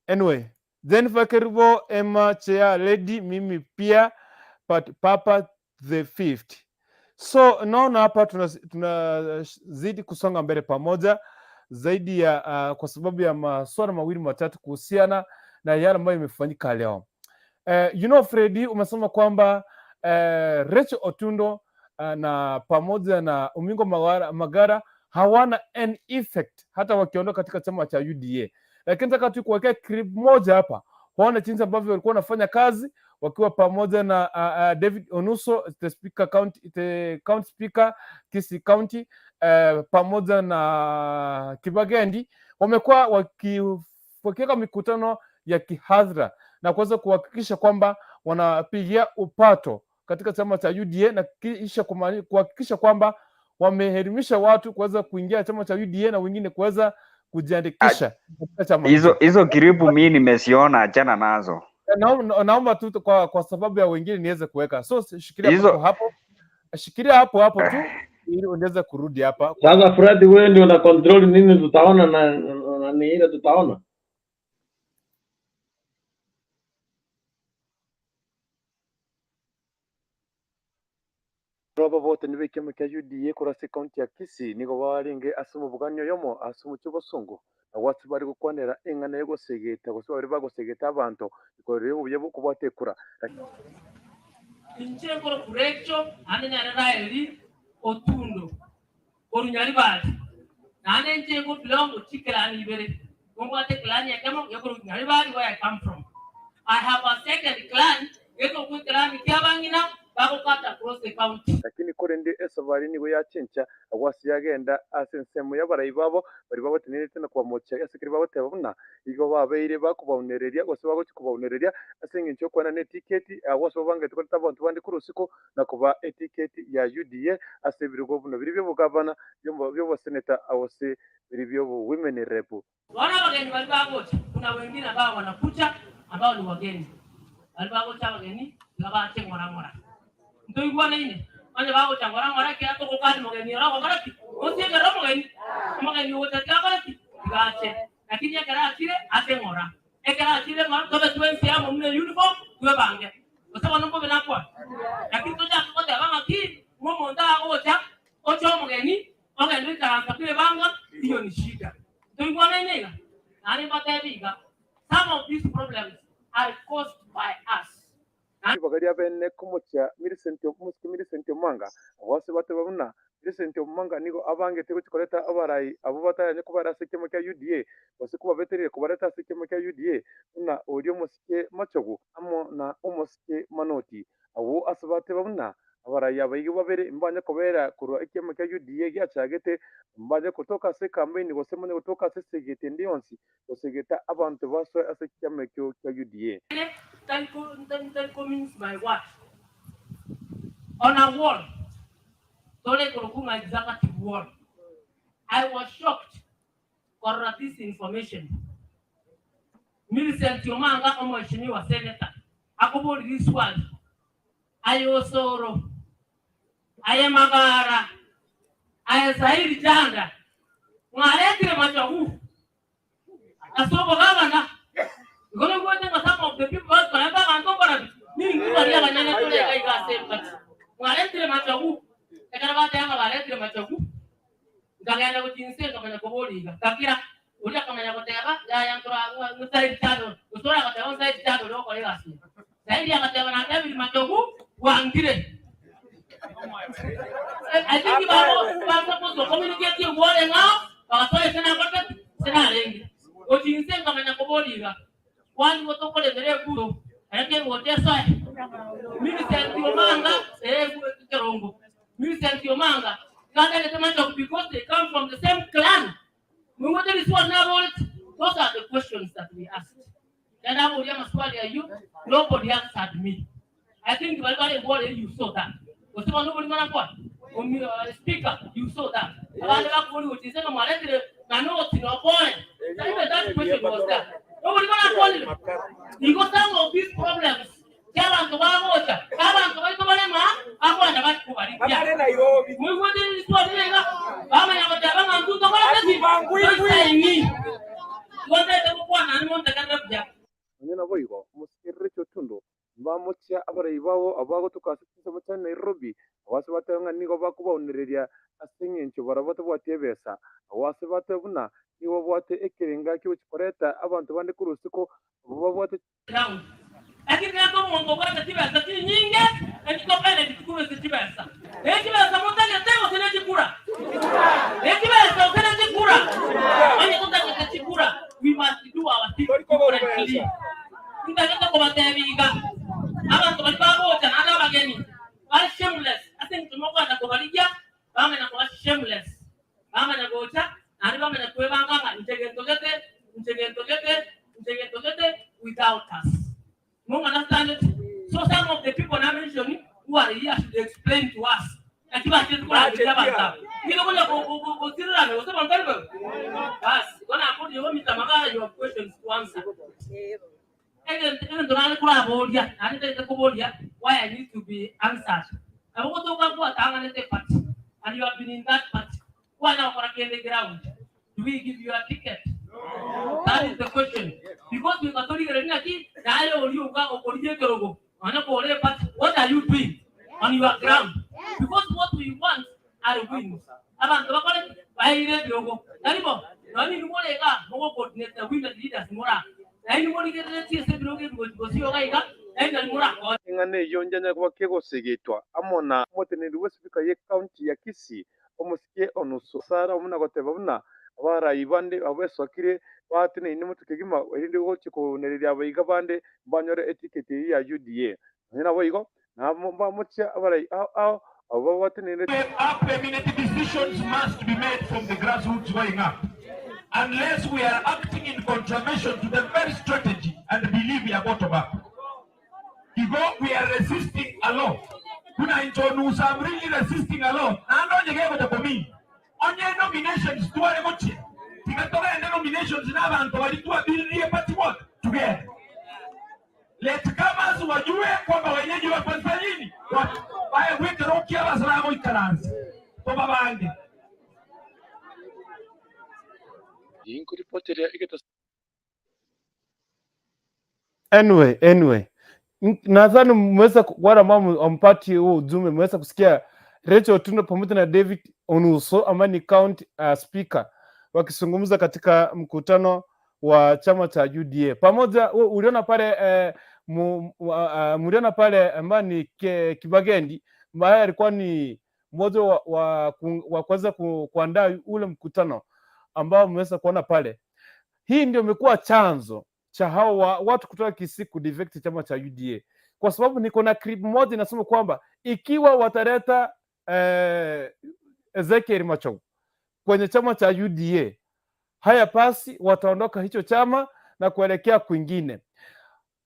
anyway. Then Fakeribo Emma Chair Lady Mimi pia but Papa the fifth. So naona hapa tunazidi kusonga mbele pamoja zaidi ya kwa sababu ya masuala mawili matatu kuhusiana na yale ambayo imefanyika leo. You know Freddy, umesema kwamba Rachel Otundo na pamoja na Omingo Magara hawana an effect hata wakiondoka katika chama cha UDA. Lakini nataka tu kuwekea clip moja hapa. Waone jinsi ambavyo walikuwa wanafanya kazi wakiwa pamoja na David Onuso, the county speaker Kisii County, pamoja na Kibagendi. Wamekuwa wakiweka mikutano ya kihadhara na kuweza kuhakikisha kwamba wanapigia upato katika chama cha UDA na kisha kuhakikisha kwamba wameelimisha watu kuweza kuingia chama cha UDA na wengine kuweza kujiandikisha katika chama hizo kiribu mimi nimesiona, achana nazo. Naomba tu kwa sababu ya wengine niweze kuweka. So shikilia hapo. Shikilia hapo tu ili uweze kurudi hapa. Sasa Fred, wewe ndio una control nini tutaona na ni ile tutaona. Robo vote niwe kiama kia UDA kurasi county ya Kisii nigo waringe asumu buganyo yomo asumu cy'ubusungu awatsi bari gukwanera ingana yo gusegeta gusa bari bagusegeta abantu ikorere ubuye bukubatekura inchengoro kurecho ane nyarara eri Otundo orunyari bali nane nchengo bilongo chikelani ibere kongo ate klani ya kama yako nyari bali where I come from. I have a second clan yeko kukelani kyabangina bakokata across the county. Lakini kore ndi esabari niwe yachencha awasi yagenda asensemo y'abarayi babo bari babatenere tena kwa mocha yasikiri babatebona igo babeire bakubaonereria gose babo kikubaonereria asenga ncho kwana ne ticket awose bange tukota abantu bandi kurusiko na kuba ticket ya UDA asebiri governor biri byo bugavana byo senator awose biri byo women rep. Wana wageni walibagocha, kuna wengine ambao wanakuja ambao ni wageni. Walibagocha wageni ngabache ngora. Ndio iguana ine. Wale bagocha ngora kia to kokani mgeni rao ngoraki. Osiye ngora mgeni wote ngoraki. Gache. Lakini yakara akire ate ngora. Ekara akire ngora tobe tuensi ya mumne uniform tuwe bange. Sasa wanombo benakwa. Lakini toja kote abanga ki mumo nda gocha ocho mgeni ndio kile banga hiyo ni shida. Ndio iguana ine. Nani batabiga. Some of these problems are caused by us. bagaria bene kumucha Millicent Omanga wase bate babuna Millicent Omanga nigo abange tego chikoreta abarai abo batanye kubara sekemo kya UDA wase kuba beterire kubareta sekemo kya UDA na audio musike machogu amo na umusike manoti abo asabate babuna abarai abaigi babere mbanye kobera kurwa ekemo kya UDA gyachagete mbanye kutoka se campaign gose mone kutoka se segete ndionsi osegeta abantu baso asekemo kya UDA. That means my what? On a wall. Tole Kurukuma executive wall. I was shocked for this information. Millicent Omanga Omweshimiwa Senator. Akubuli this word. Ayosoro. Ayamagara. Ayasahiri Janda. Mwaletire machagu. Asobo gavana. Gonna go to some of the people who are going to mean you are young and I got same. Mwaletire machagu. Ekarabate yanga baletire machagu. Ngagenda kutinse kamanya kuboliga. Kakira ulia kamanya kutega ya yantura ngusai chado. Usora katega ngusai chado loko legasi. Zaidi ya katega na David machagu wangire. I think you are supposed to communicate your word now. Bakatole sena kata sena lengi. Kutinse kamanya kuboliga. One woto kole dere kudo. Eke wote soe. Millicent Omanga kerongo. Millicent Omanga. Because they come from the same clan. We want to respond now. Those are the questions that we asked. And I would ask you, nobody answered me. I think you saw that. Speaker, you saw that. That question was that. Nobody gonna call him. Because some of these problems. Abantu bamoja abantu balitobalema akwana bakubalikia mwe ngote iswalenga bama yakotaba mtu tokola tezi bangwi ngote tekukwana ni monte kadabya nyina boyigo musikirire cyo tundo bamucya abarai babo abago tukasitse mu cyane Nairobi abase batanga nigo bakubaonereria asenyencho barabata bwatebesa abase batebuna nibo bwate ekerenga cyo kikoreta abantu bande kurusiko bo bwate lakini hapo Mungu bwana tibasa nyingi ekitokana bitukuru zitibasa ekibasa mutanya temo sinajikura ekibasa usinajikura wanye kutaka kuchikura we must do our thing differently ndakata kwa batebiga abantu balibabota nada bageni are shameless. I think tumoko atakubalijia bama na kwa shameless bama na gocha ani bama na kwebanga ntegentogete without us. No understand it. So some of the people I mentioned who are here should explain to us. And you are just going to you know what go tirana, what's on terrible? Yes, when I put you Mr. Magara, you have questions to answer. And why I need to be answered. I want to go what I'm going to take part. And you have been in that part. Why now for the ground? Do we give you a ticket? That is the question. Because we got to what are you doing on your ground? Because what we want are wins. Women leaders ngane yonjanya kwa kego segetwa amona moteneri wesifika ye county ya Kisii omusike onuso sara omuna goteba buna abarayi bande abeswakire batine ine mutukegima erinde go chikonereria abayiga bande banyore etiketi ya UDA nina boyigo na mucha abarayi abo batine permanent decisions must be made from the grassroots going up. Unless we are acting in contravention to the very strategy and believe we are bottom up. We are resisting alone. Kuna introduce, I'm really resisting alone. I know you gave it to me. On your nominations, do I watch it? The nominations in Avant, party work together. Let comers who are doing what you are concerning. What? By a week, the Rocky was Ramo Karans. Tobabang. Anyway, nadhani mmeweza wale ambao wampati huo ujumbe mmeweza kusikia Rachel Otundo pamoja na David Onuso ambaye ni county speaker wakizungumza katika mkutano wa chama cha UDA. Pamoja uliona pale mliona pale ambaye ni Kibagendi ambaye alikuwa ni mmoja wa kwanza kuandaa ule mkutano ambao mmeweza kuona pale. Hii ndio imekuwa chanzo cha hao watu kutoka Kisii kudefect chama cha UDA, kwa sababu niko na clip moja inasema kwamba ikiwa wataleta Ezekiel Machogu kwenye chama cha UDA, haya basi wataondoka hicho chama na kuelekea kwingine.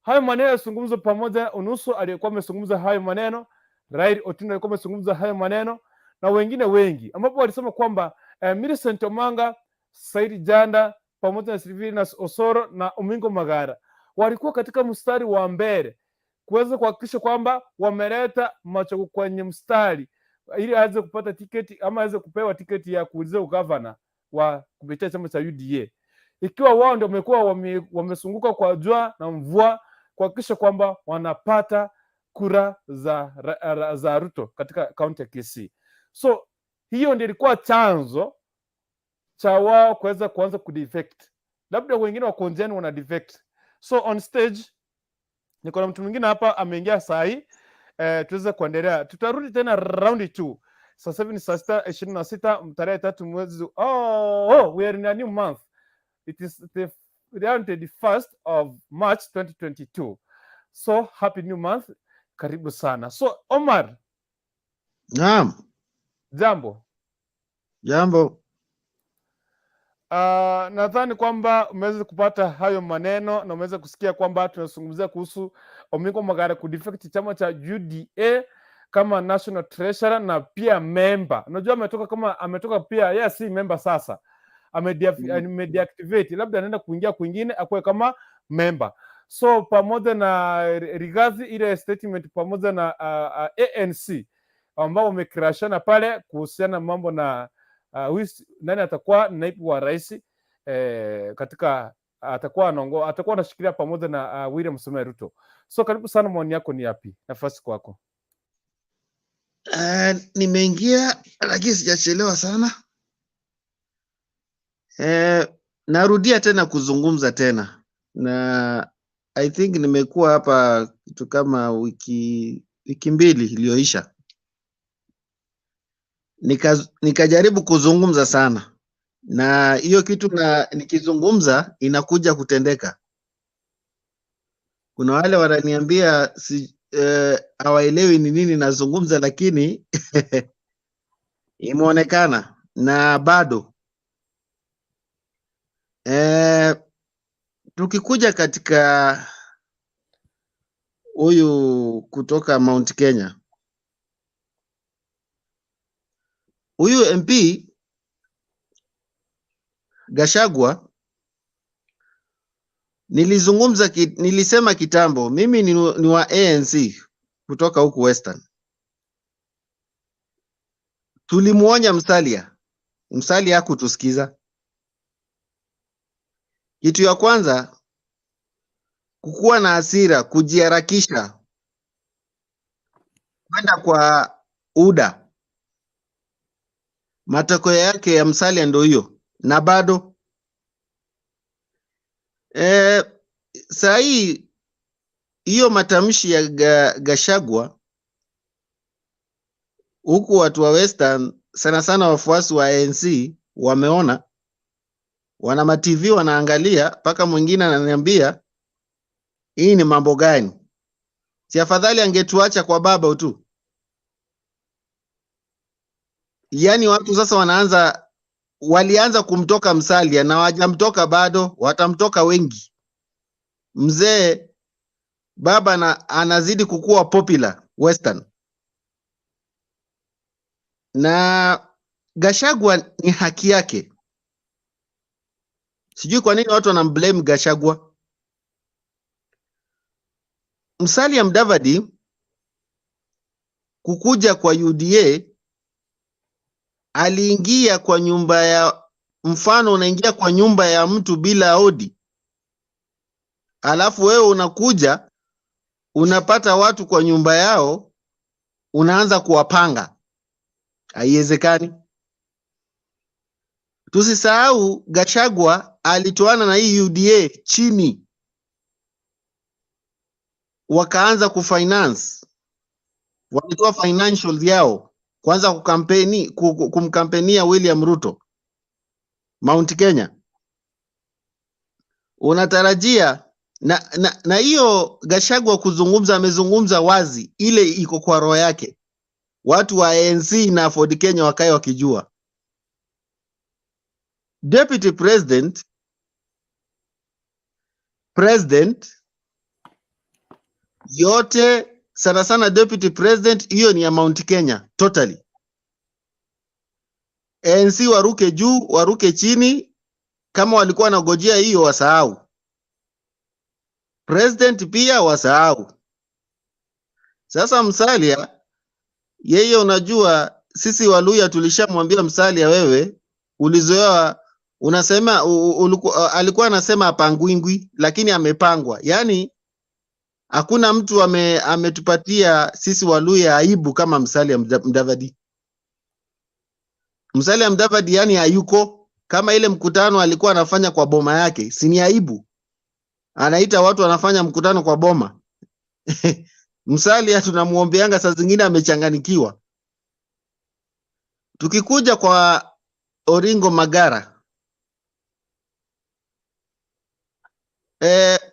Hayo maneno yazungumzwa pamoja, Unusu aliyekuwa amezungumza hayo maneno, Raila Odinga alikuwa amezungumza hayo maneno, na wengine wengi, ambapo walisema kwamba Millicent Omanga, Said Janda pamoja na Sylvina Osoro na Omingo Magara walikuwa katika mstari wa mbele kuweza kuhakikisha kwamba wameleta Machogu kwenye mstari ili aweze kupata tiketi ama aweze kupewa tiketi ya kuuliza ugavana wa kupitia chama cha UDA. Ikiwa wao ndio wamekuwa wamesunguka kwa jua na mvua kuhakikisha kwamba wanapata kura za Ruto katika kaunti ya Kisii. So hiyo ndio ilikuwa chanzo cha wao kuweza kuanza kudefect. Labda wengine wako njiani wana defect. So on stage niko na mtu mwingine hapa ameingia saa hii, tuweze kuendelea. Tutarudi tena round 2. Sasa hivi ni saa 6:26 tarehe 3 mwezi. We are in a new month. It is the 1st of March 2022. So happy new month. Karibu sana. So Omar. Naam. Jambo. Jambo. Nadhani kwamba umeweza kupata hayo maneno na umeweza kusikia kwamba tunazungumzia kuhusu Omingo Magara kudefect chama cha UDA kama national treasurer na pia member. Unajua ametoka pia yeye si member sasa. Amedeactivate, labda anaenda kuingia kwingine akwe kama member. So pamoja na Rigath ile statement pamoja na ANC ambao wamecrashana pale kuhusiana mambo na nani atakuwa naibu wa rais katika atakuwa anashikilia pamoja na William Samoei Ruto. So karibu sana, maoni yako ni yapi? Nafasi kwako. Nimeingia lakini sijachelewa sana. Narudia tena kuzungumza tena, na I think nimekuwa hapa kitu kama wiki mbili iliyoisha, nikajaribu kuzungumza sana, na hiyo kitu na nikizungumza inakuja kutendeka. Kuna wale wananiambia hawaelewi ni nini nazungumza, lakini imeonekana na bado tukikuja katika huyu kutoka Mount Kenya, huyu MP Gachagua, nilisema kitambo, mimi ni wa ANC kutoka huku Western. Tulimuonya Musalia hakutusikiza. Kitu ya kwanza, kukuwa na hasira, kujiharakisha kwenda kwa Uda. Matokeo yake ya Musalia ndio hiyo, na bado saa hii hiyo matamshi ya Gachagua huku watu wa Western sana sana wafuasi wa ANC wameona, wana ma-TV wanaangalia, paka mwingine ananiambia hii ni mambo gani? Si afadhali angetuacha kwa baba tu. Yaani watu sasa walianza kumtoka Musalia na wajamtoka bado, watamtoka wengi. Mzee baba anazidi kukua popular Western. Na Gachagua ni haki yake. Sijui kwa nini watu wanamblame Gachagua. Musalia Mudavadi kukuja kwa UDA, aliingia kwa nyumba ya mfano, unaingia kwa nyumba ya mtu bila hodi, alafu wewe unakuja unapata watu kwa nyumba yao unaanza kuwapanga. Haiwezekani. Tusisahau Gachagua alitoana na hii UDA chini. wakaanza kufinance, walitoa financials yao kwanza kumkampenia William Ruto Mount Kenya. Unatarajia na hiyo Gachagua kuzungumza, amezungumza wazi, ile iko kwa roho yake. Watu wa ANC na Ford Kenya wakae wakijua. Deputy President yote sana sana Deputy President, hiyo ni ya Mount Kenya totally. ANC waruke juu, waruke chini, kama walikuwa wanagojea hiyo wasahau. President pia wasahau. Sasa Musalia yeye, unajua sisi Waluya tulishamwambia Musalia, wewe ulizoea unasema alikuwa anasema apangwingwi, lakini amepangwa. Yani hakuna mtu ametupatia sisi Waluya aibu kama Musalia Mudavadi. Musalia Mudavadi yani hayuko. Kama ile mkutano alikuwa anafanya kwa boma yake, si ni aibu? Anaita watu wanafanya mkutano kwa boma. Musalia tunamuombeanga saa zingine amechanganikiwa. Tukikuja kwa Omingo Magara.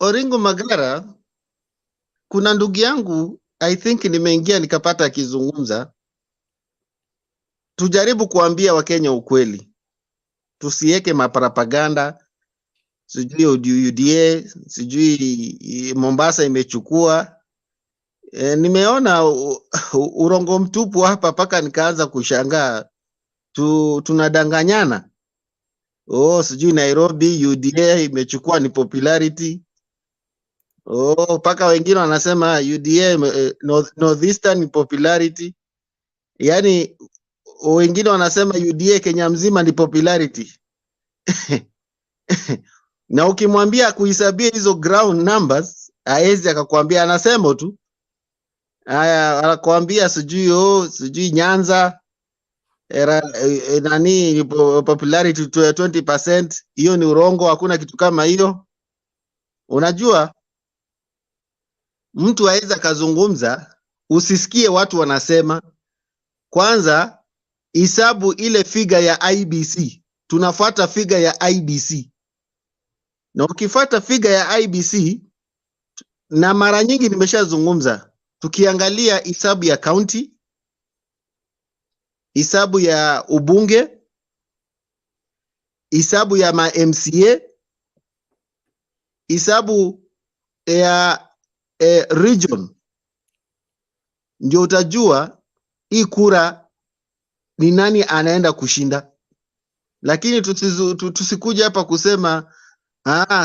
Omingo Magara, kuna ndugu yangu I think nimeingia nikapata akizungumza. Tujaribu kuambia Wakenya ukweli. Tusiweke maparapaganda. Sijui UDA, sijui Mombasa imechukua. Nimeona urongo mtupu hapa paka nikaanza kushangaa. Tunadanganyana. Sijui Nairobi UDA imechukua ni popularity. Paka wengine wanasema UDA Northeastern ni popularity. Yani wengine wanasema UDA Kenya mzima ni popularity. Na ukimwambia kuhisabia hizo ground numbers, haezi akakwambia, anasema tu. Haya, anakuambia sijui Nyanza nani popularity 20%. Hiyo ni urongo, hakuna kitu kama hiyo. Unajua mtu aweza kazungumza, usisikie watu wanasema. Kwanza hisabu ile figa ya IBC. Tunafuata figa ya IBC. Na ukifuata figa ya IBC, na mara nyingi nimeshazungumza, tukiangalia hisabu ya county, hisabu ya ubunge, hisabu ya MCA, hisabu ya region, ndio utajua hii kura ni nani anaenda kushinda. Lakini tusikuja hapa kusema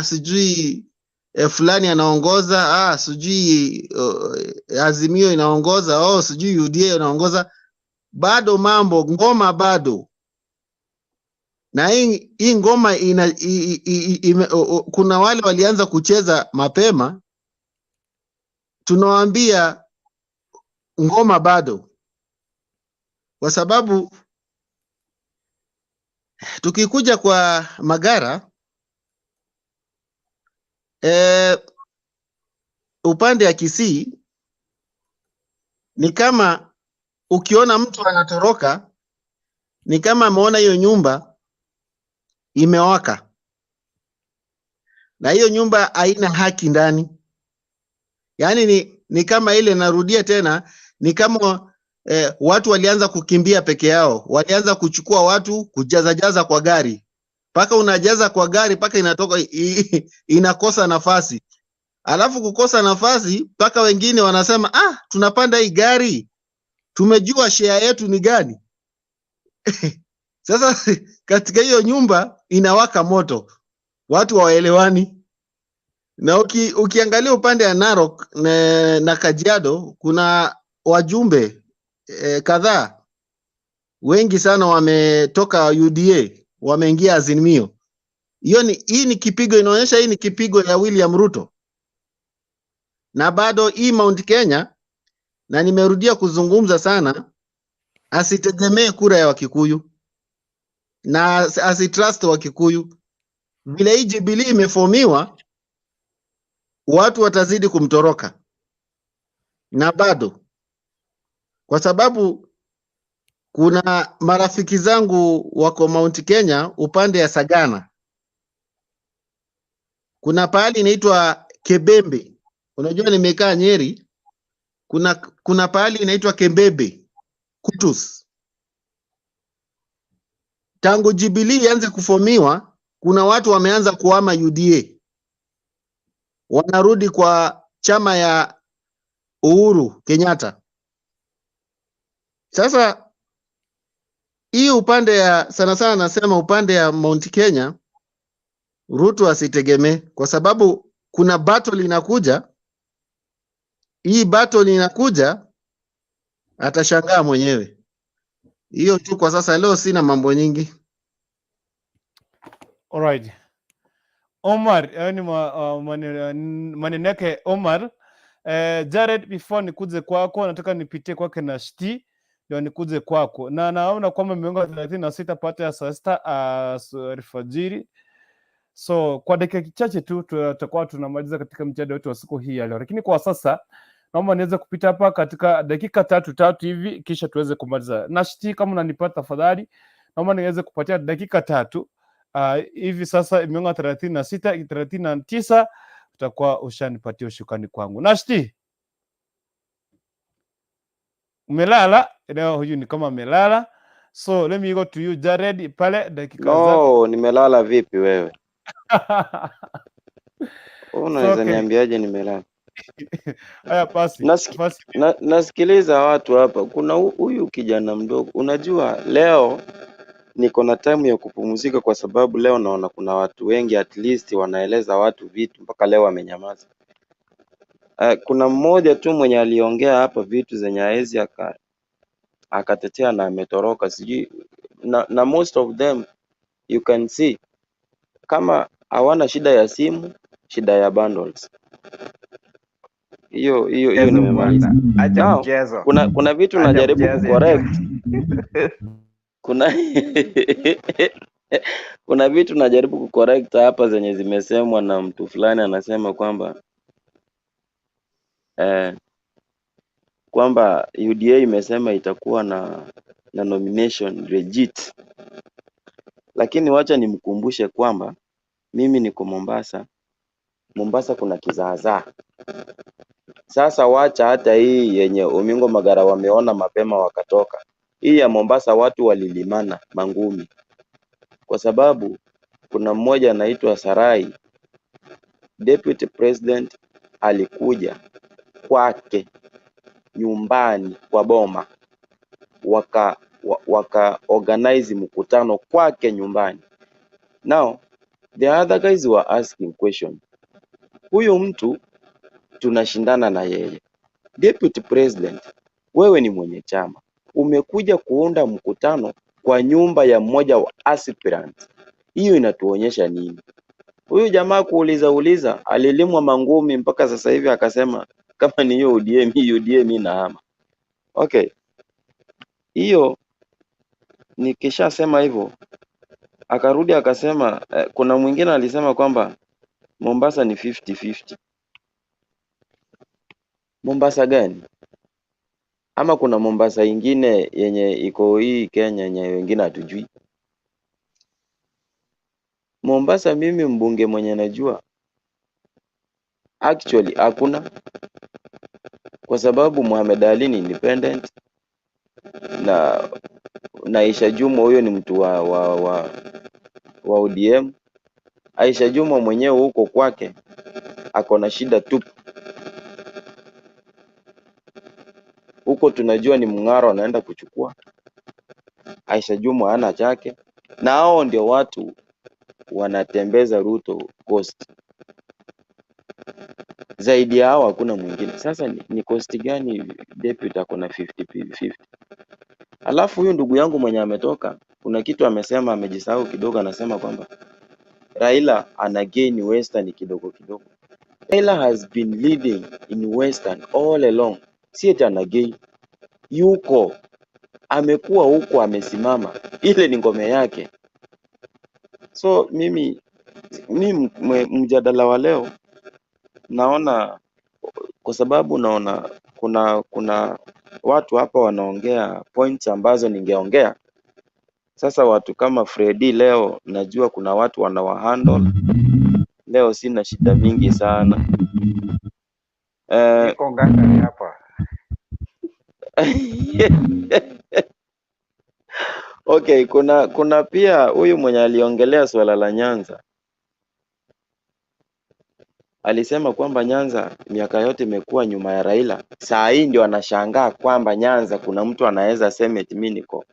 sijui fulani anaongoza, sijui Azimio inaongoza, sijui UDA inaongoza. Bado ngoma bado. Na hii ngoma kuna wale walianza kucheza mapema, tunawaambia ngoma bado. Kwa sababu tukikuja kwa Magara, upande ya Kisii ni kama ukiona mtu anatoroka, ni kama ameona hiyo nyumba imewaka, na hiyo nyumba haina haki ndani. Yani ni kama ile, narudia tena, ni kama watu walianza kukimbia peke yao, walianza kuchukua watu kujaza kwa gari, paka unajaza kwa gari paka inatoka inakosa nafasi. Alafu kukosa nafasi paka wengine wanasema tunapanda hii gari, tumejua share yetu ni gani. Sasa katika hiyo nyumba inawaka moto, watu hawaelewani. Na ukiangalia upande ya Narok na Kajiado, kuna wajumbe kadhaa wengi sana wametoka UDA wameingia Azimio. Hii ni kipigo, inaonyesha hii ni kipigo ya William Ruto. Na bado hii Mount Kenya, na nimerudia kuzungumza sana, asitegemee kura ya Wakikuyu na asitrust Wakikuyu. Vile hii Jubilee imefomiwa, watu watazidi kumtoroka. na bado, kwa sababu kuna marafiki zangu wako Mount Kenya upande ya Sagana, kuna pahali inaitwa Kebembe. Unajua nimekaa Nyeri, kuna pahali inaitwa Kembebe Kutus. Tangu Jubilee ianze kufomiwa, kuna watu wameanza kuhama UDA, wanarudi kwa chama ya Uhuru Kenyatta. Sasa hii upande ya sana sana, nasema upande ya Mount Kenya, Ruto asitegemee, kwa sababu kuna battle inakuja. Hii battle inakuja, atashangaa mwenyewe. Hiyo tu kwa sasa, leo sina mambo nyingi. Alright. Omar, yani maneno yake Omar. Jared, before nikuje kwako, nataka nipitie kwake na Shti ndio nikuje kwako, na naona kwamba miongo 36 pata ya saa sita alfajiri. So kwa dakika chache tu tutakuwa tunamaliza katika mjadala wetu wa siku hii ya leo, lakini kwa sasa naomba niweze kupita hapa katika dakika tatu hivi kisha tuweze kumaliza. Na Shti, kama unanipata tafadhali, naomba niweze kupatia dakika 3 hivi sasa. Miongo 36 39 utakuwa ushanipatia ushukani kwangu. Nashti, umelala leo? Huyu ni kama amelala, so let me go to you Jared pale dakika No, nimelala vipi wewe? Unaweza niambiaje nimelala? Haya basi. Nasikiliza watu hapa. Kuna huyu kijana mdogo. Unajua leo niko na time ya kupumzika, kwa sababu leo naona kuna watu wengi at least wanaeleza watu vitu, mpaka leo wamenyamaza. Kuna mmoja tu mwenye aliongea hapa vitu zenye haezi akatetea na ametoroka, sijui na most of them you can see kama hawana shida ya simu, shida ya bundles. Hiyo nimemaliza. Acha mchezo. Kuna vitu najaribu kucorrect. Kuna vitu najaribu kucorrect hapa zenye zimesemwa na mtu fulani, anasema kwamba kwamba UDA imesema itakuwa na nomination legit. Lakini wacha nimkumbushe kwamba mimi niko Mombasa. Mombasa kuna kizaazaa. Sasa wacha hata hii yenye Omingo Magara wameona mapema wakatoka. Hii ya Mombasa watu walilimana mangumi. Kwa sababu kuna mmoja anaitwa Sarai, Deputy President alikuja kwake nyumbani kwa boma, waka organize mkutano kwake nyumbani. Now the other guys were asking question, huyu mtu tunashindana na yeye, Deputy President, wewe ni mwenye chama, umekuja kuunda mkutano kwa nyumba ya mmoja wa aspirant. Hiyo inatuonyesha nini? Huyu jamaa kuuliza alilimwa mangumi mpaka sasa hivi akasema kama ni hiyo UDA mimi nahama. Okay. Hiyo nikishasema hivyo, akarudi akasema kuna mwingine alisema kwamba Mombasa ni 50-50. Mombasa gani? Ama kuna Mombasa ingine yenye iko hii Kenya yenye wengine hatujui? Mombasa mimi mbunge mwenye najua actually hakuna, kwa sababu Mohamed Ali ni independent na Aisha Juma huyo ni mtu wa ODM. Aisha Juma mwenyewe huko kwake ako na shida tu. Huko tunajua ni Mng'aro anaenda kuchukua. Aisha Juma hana chake, na hao ndio watu wanatembeza Ruto coast. Zaidi ya hao hakuna mwingine. Sasa ni coast gani deputy ako na 50-50? Alafu huyu ndugu yangu mwenye ametoka, kuna kitu amesema, amejisahau kidogo, anasema kwamba Raila ana gain Western kidogo. Raila has been leading in Western all along. Si eti ana gain. Yuko amekuwa huko amesimama. Ile ni ngome yake. So mimi mjadala wa leo naona, kwa sababu naona kuna watu hapa wanaongea points ambazo ningeongea. Sasa watu kama Freddy leo najua kuna watu wanawahandle. Leo sina shida mingi sana. Niko ngangari hapa. Okay, kuna pia huyu mwenye aliongelea swala la Nyanza. Alisema kwamba Nyanza miaka yote imekuwa nyuma ya Raila. Saa hii ndio anashangaa kwamba Nyanza kuna mtu anaweza sema eti mimi niko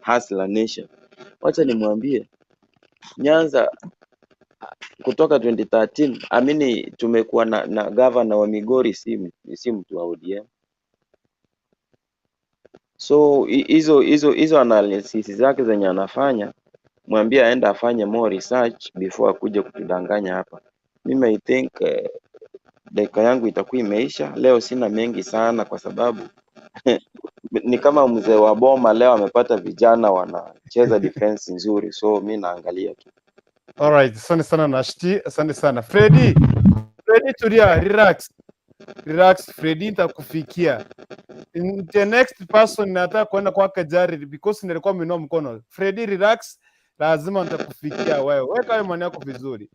Hustler Nation. Wacha nimwambie Nyanza kutoka 2013 amini tumekuwa na governor wa Migori si mtu wa ODM. So hizo analysis zake zenye anafanya, mwambie aenda afanye more research before akuje kutudanganya hapa. Mimi I think dakika yangu itakuwa imeisha. Leo sina mengi sana kwa sababu ni kama mzee wa boma leo amepata vijana wanacheza defense nzuri, so mimi naangalia tu. Alright, asante sana Nashti, asante sana. Freddy, tulia, relax Freddy, nitakufikia. The next person nataka kwenda kwake Jared because nilikuwa mmenua mkono. Freddy, relax, lazima nitakufikia wewe. Weka hayo maneno yako vizuri.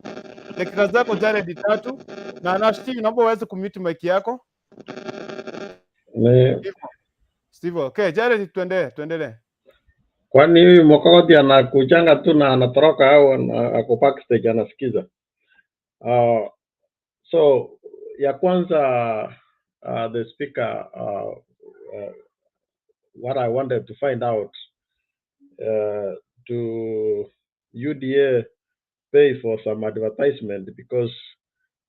Dakika zako Jared 3 na Nashti, naomba uweze kumute mic yako. Steve, okay, Jared tuendelee. Kwani huyu Mokoti anakujanga tu na anatoroka au ako backstage anasikiza? So ya kwanza the speaker what I wanted to find out to UDA pay for some advertisement because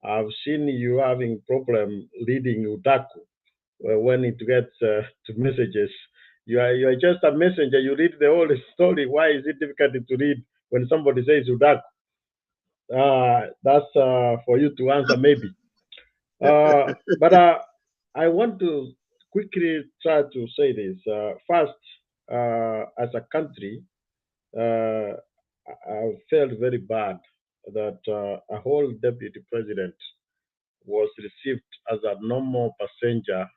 I've seen you having problem leading Udaku when it gets to messages. You are just a messenger. You read the whole story. Why is it difficult to read when somebody says Udaku? That's for you to answer maybe. But I want to quickly try to say this. First, as a country, I felt very bad that a whole deputy president was received as a normal passenger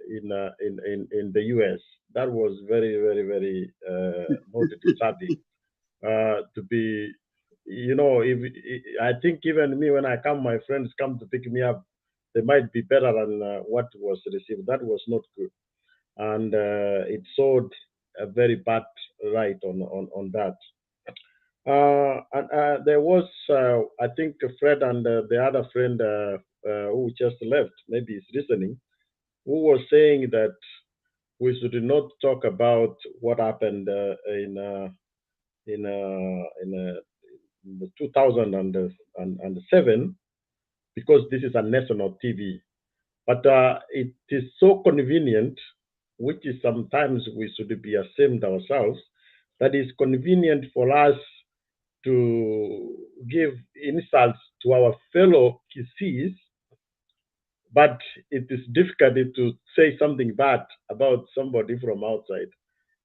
in the US. That was very, very, very not disturbing. To be, you know, if I think even me when I come, my friends come to pick me up, they might be better than what was received. That was not good, and it showed a very bad right on that. And there was, I think, Fred and the other friend who just left, maybe he's listening, who was saying that we should not talk about what happened in 2007 because this is a national TV. But it is so convenient, which is sometimes we should be ashamed ourselves, that is convenient for us to give insults to our fellow Kisis, but it is difficult to say something bad about somebody from outside.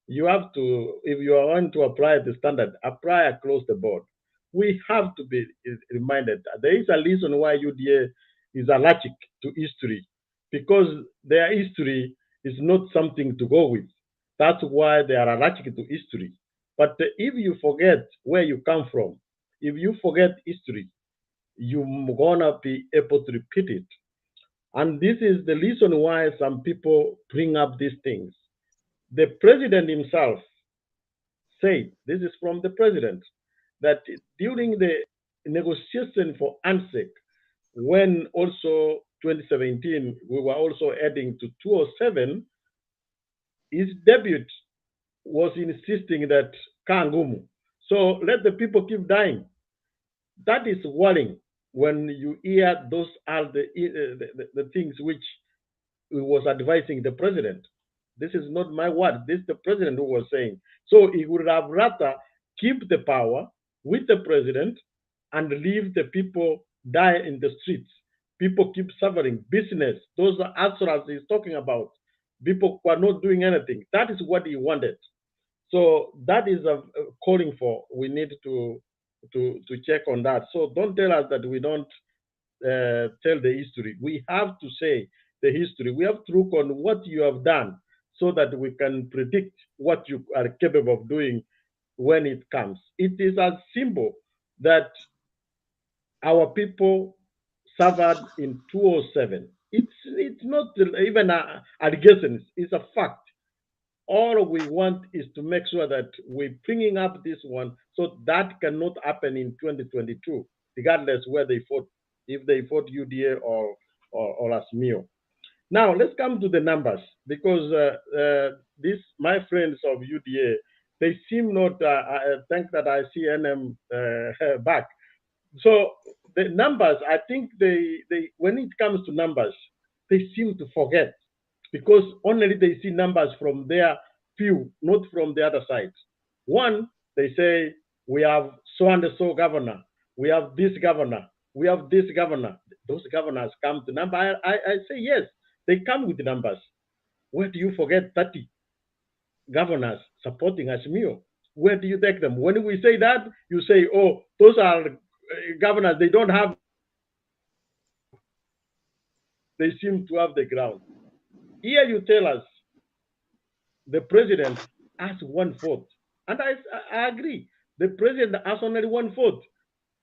You have to, if you are going to apply the standard, apply across the board. We have to be reminded that there is a reason why UDA is allergic to history, because their history is not something to go with. That's why they are allergic to history. But if you forget where you come from, if you forget history, you're gonna be able to repeat it. And this is the reason why some people bring up these things. The president himself said, this is from the president, that during the negotiation for ANSEC, when also 2017, we were also adding to 207, his debut was insisting that Kangumu. So let the people keep dying. That is worrying when you hear those are the things which he was advising the president. This is not my word. This is the president who was saying. So he would have rather keep the power with the president and leave the people die in the streets. People keep suffering. Business, those are answers he's talking about. People who are not doing anything. That is what he wanted. So that is a calling for. We need to check on that. So don't tell us that we don't tell the history. We have to say the history. We have to look on what you have done so that we can predict what you are capable of doing when it comes. It is as simple that our people suffered in 2007. It's not even allegations, it's a fact. All we want is to make sure that we're bringing up this one so that cannot happen in 2022, regardless where they fought, if they fought UDA or ASMIO. Now, let's come to the numbers, because my friends of UDA, they seem not, thank that I see NM back. So the numbers, I think they when it comes to numbers, they seem to forget, because only they see numbers from their view, not from the other side. One, they say, we have so and so governor, we have this governor, we have this governor. Those governors come to number. I say yes, they come with numbers. Where do you forget 30 governors supporting ASMIO? Where do you take them? When we say that, you say, oh, those are governors, they don't have, they seem to have the ground. Here you tell us the president has 1/4. And I agree. The president has only 1/4.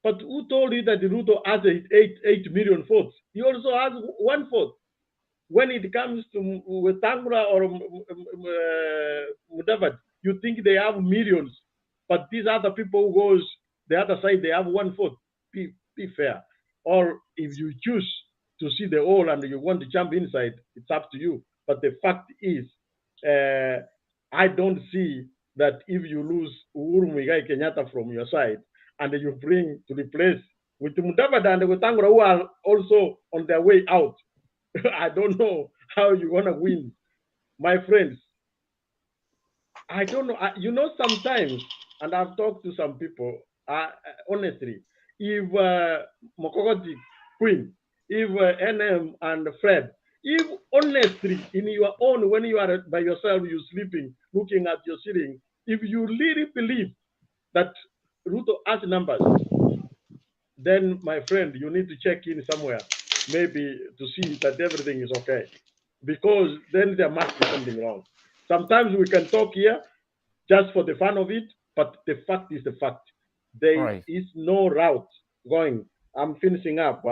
But who told you that the Ruto has 8 million votes? He also has 1/4. When it comes to Wetangula or Mudavadi, you think they have millions. But these other people who goes the other side, they have 1/4. Be fair. Or if you choose to see the whole and you want to jump inside, it's up to you. But the fact is, I don't see that if you lose Uhuru Muigai Kenyatta from your side and you bring to replace with Mudavadi and Wetangula, who are also on their way out, I don't know how you're going to win. My friends, I don't know. You know, sometimes, and I've talked to some people, honestly, if Mokogoti, Queen, if NM and Fred, if honestly in your own, when you are by yourself, you're sleeping, looking at your ceiling, if you really believe that Ruto has numbers, then my friend, you need to check in somewhere, maybe to see that everything is okay. Because then there must be something wrong. Sometimes we can talk here just for the fun of it, but the fact is the fact. There is no route going. I'm finishing up.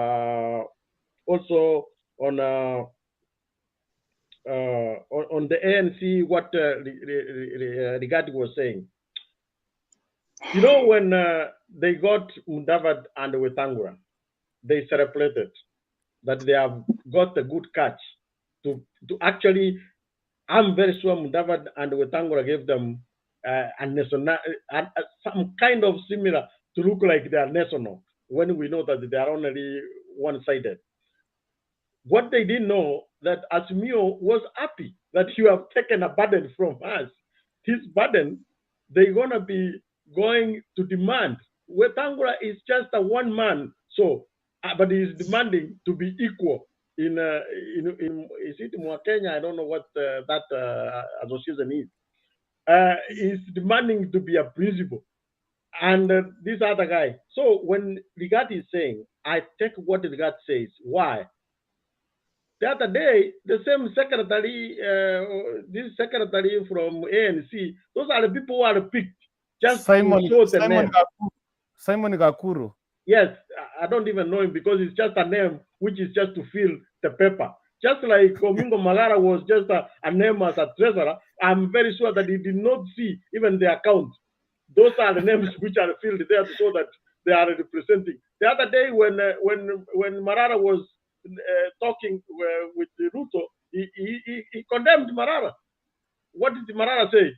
Also on the ANC, what Rigath was saying. You know, when they got Mudavadi and Wetangula, they celebrated that they have got a good catch to actually. I'm very sure Mudavadi and Wetangula gave them some kind of similar to look like they are national, when we know that they are only one-sided. What they didn't know, that ASMIO was happy that you have taken a burden from us. This burden, they're going to be going to demand. Wetangula is just a one man, so but he is demanding to be equal in is it Mwakenya? I don't know what that association is. Is demanding to be a principal, and this other guy. So when Rigath is saying, I take what Rigath says. Why? The other day, the same secretary, this secretary from ANC, those are the people who are picked just to show the name. Simon Gakuru. Yes, I don't even know him because it's just a name which is just to fill the paper. Just like Omingo Magara was just a name as a treasurer, I'm very sure that he did not see even the account. Those are the names which are filled there to show that they are representing. The other day when Marara was talking with Ruto, he condemned Marara. What did Marara say?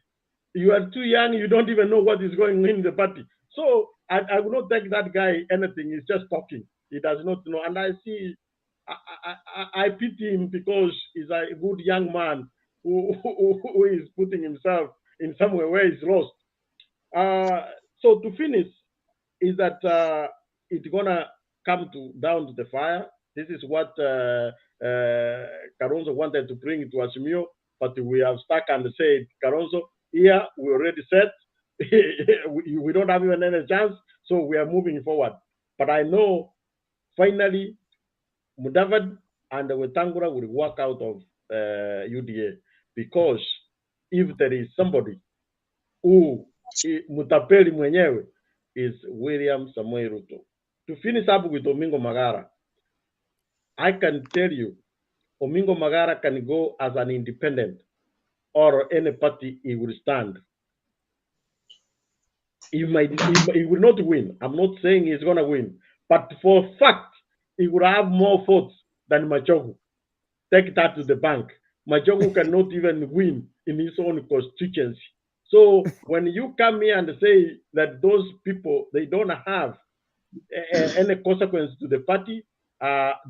You are too young, you don't even know what is going on in the party. So I will not take that guy anything, he's just talking. He does not know. And I see, I pity him because he's a good young man who is putting himself in somewhere where he's lost. So to finish, is that it's gonna come down to the fire. This is what Kalonzo wanted to bring to ASMIO, but we have stuck and said, Kalonzo, here we already said we don't have even any chance, so we are moving forward. But I know finally Mudavadi and Wetangula will walk out of UDA, because if there is somebody who mutapeli mwenyewe is William Samoei Ruto. To finish up with Omingo Magara, I can tell you, Omingo Magara can go as an independent or any party he will stand. He will not win. I'm not saying he's going to win, but for a fact, he will have more votes than Machogu. Take that to the bank. Machogu cannot even win in his own constituency. So when you come here and say that those people, they don't have any consequence to the party,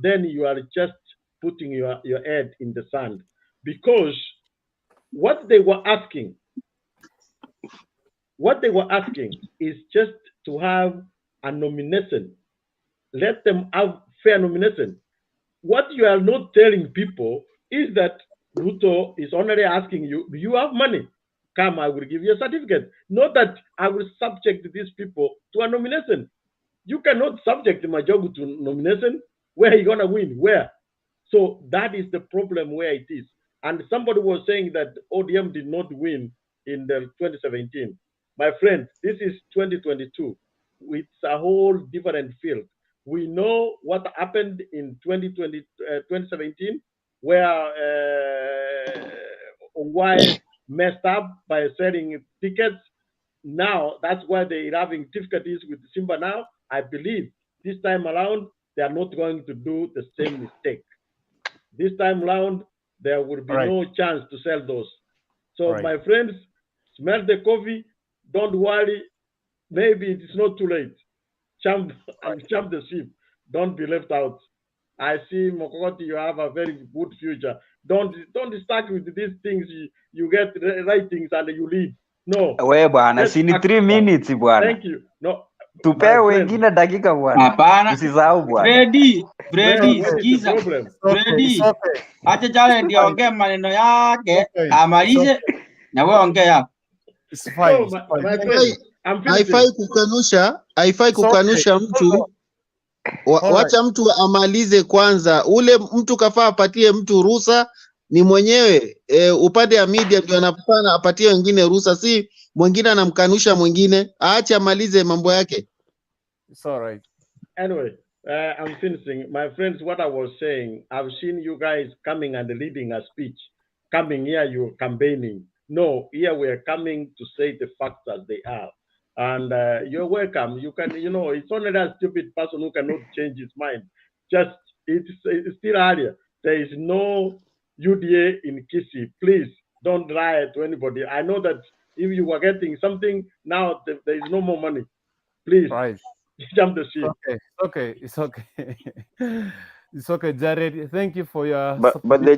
then you are just putting your head in the sand. Because what they were asking is just to have a nomination. Let them have fair nomination. What you are not telling people is that Ruto is only asking you, do you have money? Come, I will give you a certificate. Not that I will subject these people to a nomination. You cannot subject Majogu to nomination. Where are you going to win? Where? So that is the problem where it is. And somebody was saying that ODM did not win in the 2017. My friend, this is 2022. It's a whole different field. We know what happened in 2017, where Ongwae messed up by selling tickets. Now, that's why they're having difficulties with Simba now. I believe this time around, they are not going to do the same mistake. This time around, there will be no chance to sell those. So, my friends, smell the coffee. Don't worry. Maybe it's not too late. Jump the ship. Don't be left out. I see, Mokokoti, you have a very good future. Don't start with these things. You get writings and you leave. No. We bwana, si ni 3 minutes bwana. Thank you. No. Tupe wengine dakika bwana. Hapana. Usisahau bwana. Brady, sikiza. Brady. Acha jale ndio ongea maneno yake, amalize na wewe ongea yako. It's fine. Haifai kukanusha mtu. Wacha mtu amalize kwanza. Ule mtu kafaa apatie mtu ruhusa, ni mwenyewe upande ya media ndio anapana apatie wengine ruhusa, si mwingine anamkanusha mwingine. Aache amalize mambo yake. It's all right. Anyway, I'm finishing. My friends, what I was saying, I've seen you guys coming and leading a speech. Coming here, you're campaigning. No, here we're coming to say the facts as they are. And you're welcome. You can, it's only that stupid person who cannot change his mind. Just, it's still earlier. There is no UDA in Kisii. Please don't lie to anybody. I know that if you were getting something, now there is no more money. Please jump the ship. It's okay. It's okay, Jared. Thank you for your. But the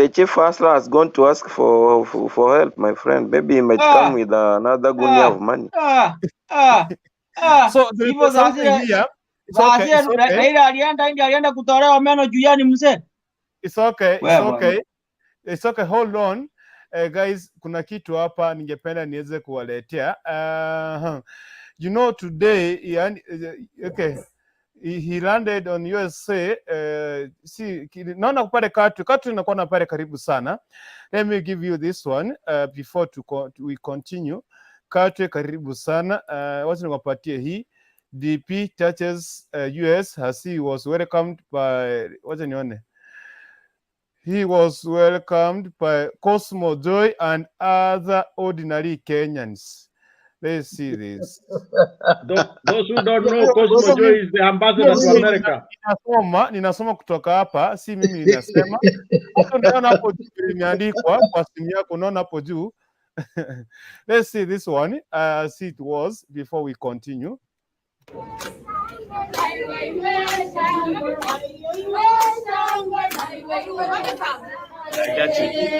chief hustler has gone to ask for help, my friend. Maybe he might come with another gunia of money. So there was something here. It's okay. Hold on, guys. Kuna kitu hapa ningependa niweze kuwaletea. Today, he landed on USA. Naona pale katu inakuwa na pale karibu sana. Let me give you this one before we continue. Katu karibu sana. Wacha niwapatie hii. DP touches US as he was welcomed by, wacha nione. He was welcomed by Cosmo Joy and other ordinary Kenyans. Let's see this. Those who don't know, Cosmo Joy is the ambassador to America. Ninasoma kutoka hapa, si mimi ninasema. Hapo unaona hapo juu imeandikwa kwa simu yako, unaona hapo juu. Let's see this one as it was before we continue. I got you.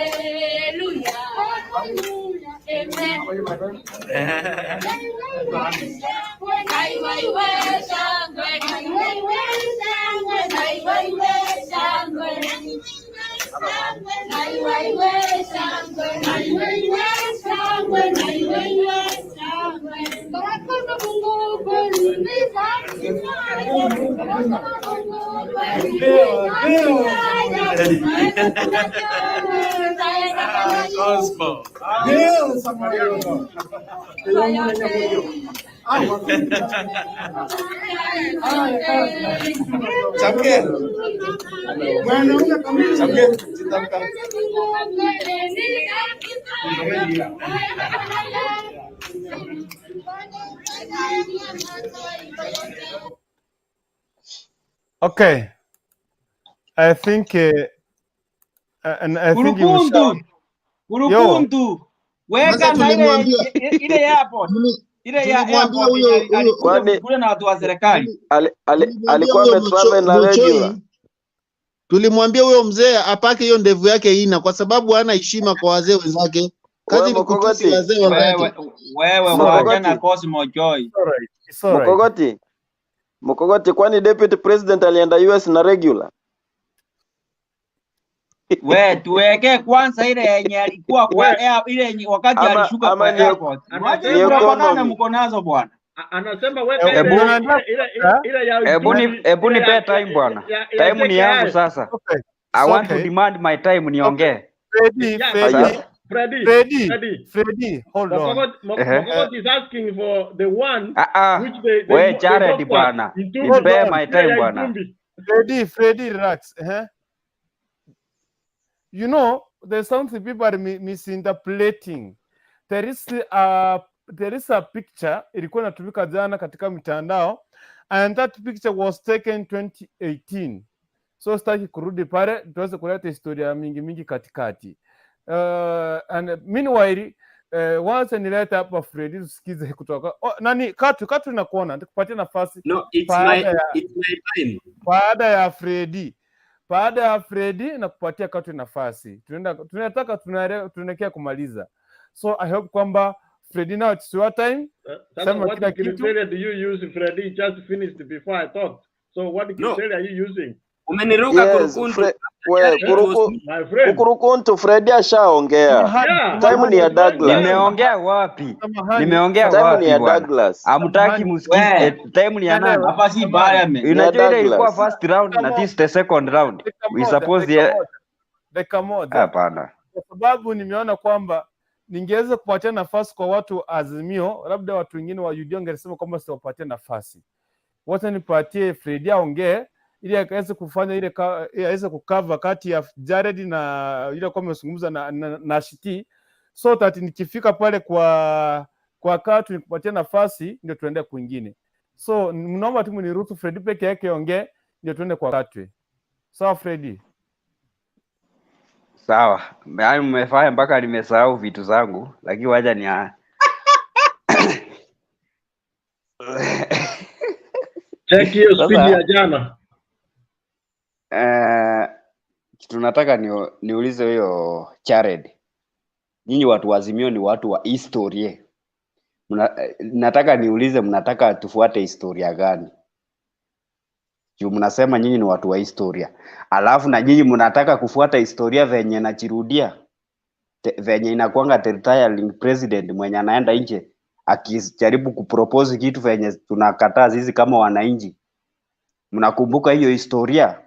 Okay, I think and I think you shout. Kurukundu. Weka na ile airport. Ile ya airport alikuja kule na watu wa serikali. Alikuwa ametravel na regular. Tulimwambia huyo mzee apake hiyo ndevu yake ina kwa sababu hana heshima kwa wazee wenzake. Kazi ni kutusi wazee wenzake. Wewe waachana Cosmo Joy. Mkogoti, kwani deputy president alienda US na regular? We tuweke kwanza ile yenye alikuwa kwa ile yenye wakati alishuka kwa airport. Wacha mko nazo bwana. Anasema wewe Hebu nipe time bwana. Time ni yangu sasa. I want to demand my time niongee. Freddy, hold on. Mogoti is asking for the one which they we Jared bwana. Nipe my time bwana. Freddy, relax. You know, there's something people are misinterpreting. There is a picture ilikuwa inatumika jana katika mitandao, and that picture was taken 2018. So sitaki kurudi pale tuweze kuleta historia mingi katikati. And meanwhile once nileta hapa Freddy tusikize kutoka nani katu na kuona nikupatie nafasi. No, it's my time. Baada ya Freddy na kupatia katu nafasi. Tunaelekea kumaliza. So I hope kwamba Freddy, now it's your time. What criteria do you use? Freddy just finished before I thought. So what criteria are you using? Umeniruka Kurukundu. Freddy ashaongea. Time ni ya Douglas. Nimeongea wapi? Time ni ya Douglas. Amutaki msikize. Time ni ya nani? Hapa si baya mimi. Unajua ile ilikuwa first round na this the second round. We suppose dakika moja. Hapana. Kwa sababu nimeona kwamba ningeweza kupatia nafasi kwa watu Azimio, labda watu wengine wa UD wangesema kwamba sitawapatia nafasi. Wacha nipatie Freddy aongee ili akaweze kufanya ile aweze kukava kati ya Jared na ile kwa mzungumza na Shiti, so that nikifika pale kwa katu nikupatia nafasi ndio tuende kwingine. So mnaomba tu mniruhusu Freddy peke yake aongee ndio tuende kwa katu. Sawa Freddy? Sawa. Yaani mmefanya mpaka nimesahau vitu zangu, lakini wacha ni check hiyo speed ya jana. Tunataka niulize huyo Jared. Nyinyi watu wa Azimio ni watu wa historia. Nataka niulize, mnataka tufuate historia gani? Juu mnasema nyinyi ni watu wa historia. Alafu na nyinyi mnataka kufuata historia venye najirudia. Venye inakuanga retiring president mwenye anaenda nje akijaribu kupropose kitu venye tunakataa sisi kama wananchi. Mnakumbuka hiyo historia?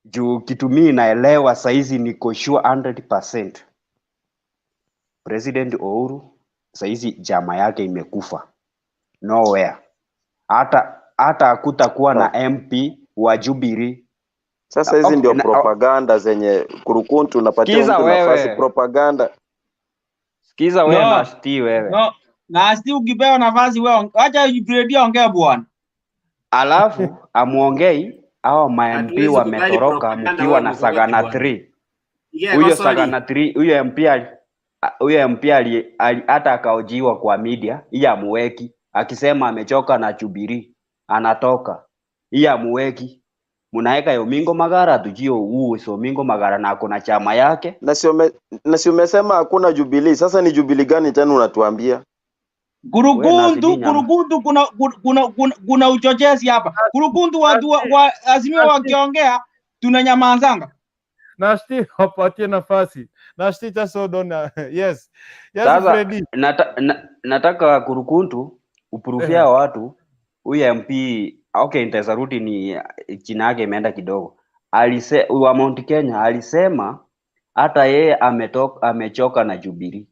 Juu kitu mimi naelewa saizi niko sure 100%. President Uhuru saizi jama yake imekufa. Nowhere. Hata hakutakuwa na MP wa Jubilee. Sasa hizi ndio propaganda zenye Kurukundu unapatia mtu nafasi propaganda. Sikiza wewe na Sti wewe. No, na Sti ukipewa nafasi wewe acha Freddy ongea bwana. Alafu amuongei au MP wametoroka mkiwa na Sagana 3. Huyo Sagana 3, huyo MP hata akaojiwa kwa media, hii amuweki akisema amechoka na Jubilee, anatoka. Hii amuweki. Mnaeka Omingo Magara tujio huu Omingo Magara na kuna chama yake. Na si umesema hakuna Jubilee. Sasa ni Jubilee gani tena unatuambia? Kurukundu kuna uchochezi hapa. Kurukundu watu wa Azimio wakiongea tunanyamazanga. Nashti wapatie nafasi. Nashti tasodona. Yes. Sasa, Freddy. nataka Kurukundu upruvia watu huyu MP Okay, nitasaruti ni jina yake imeenda kidogo. Wa Mount Kenya alisema hata yeye amechoka na Jubilee.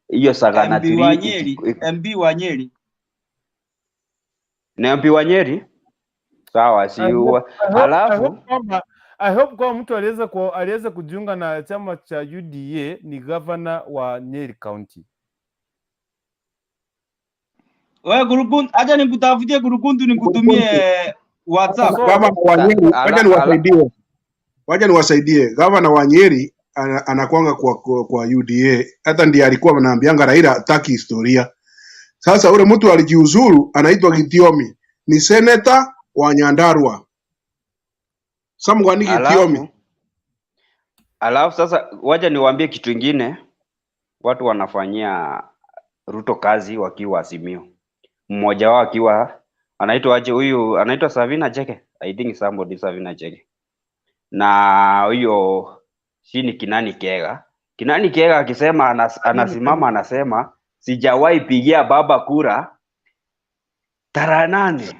Hiyo Sagana MP wa Nyeri, MP wa Nyeri. Na MP wa Nyeri? Sawa, si alafu I hope kwa mtu aliweza kujiunga na chama cha UDA ni governor wa Nyeri County. Wewe Gurukundu, acha nikutafutie Gurukundu nikutumie WhatsApp. Gavana wa Nyeri, wacha niwasaidie. Gavana wa Nyeri anakuanga kwa UDA. Hata ndiye alikuwa anaambianga Raila hataki historia. Sasa ule mtu alijiuzuru anaitwa Githiomi. Ni senator wa Nyandarua. Samwani Githiomi. Alafu sasa wacha niwaambie kitu kingine. Watu wanafanyia Ruto kazi wakiwa Azimio. Mmoja wao akiwa anaitwa aje huyu, anaitwa Savina Cheke. I think somebody Savina Cheke. Na huyo ni Kinani Kega. Kinani Kega akisema anasimama anasema sijawahi pigia baba kura. Tarehe 8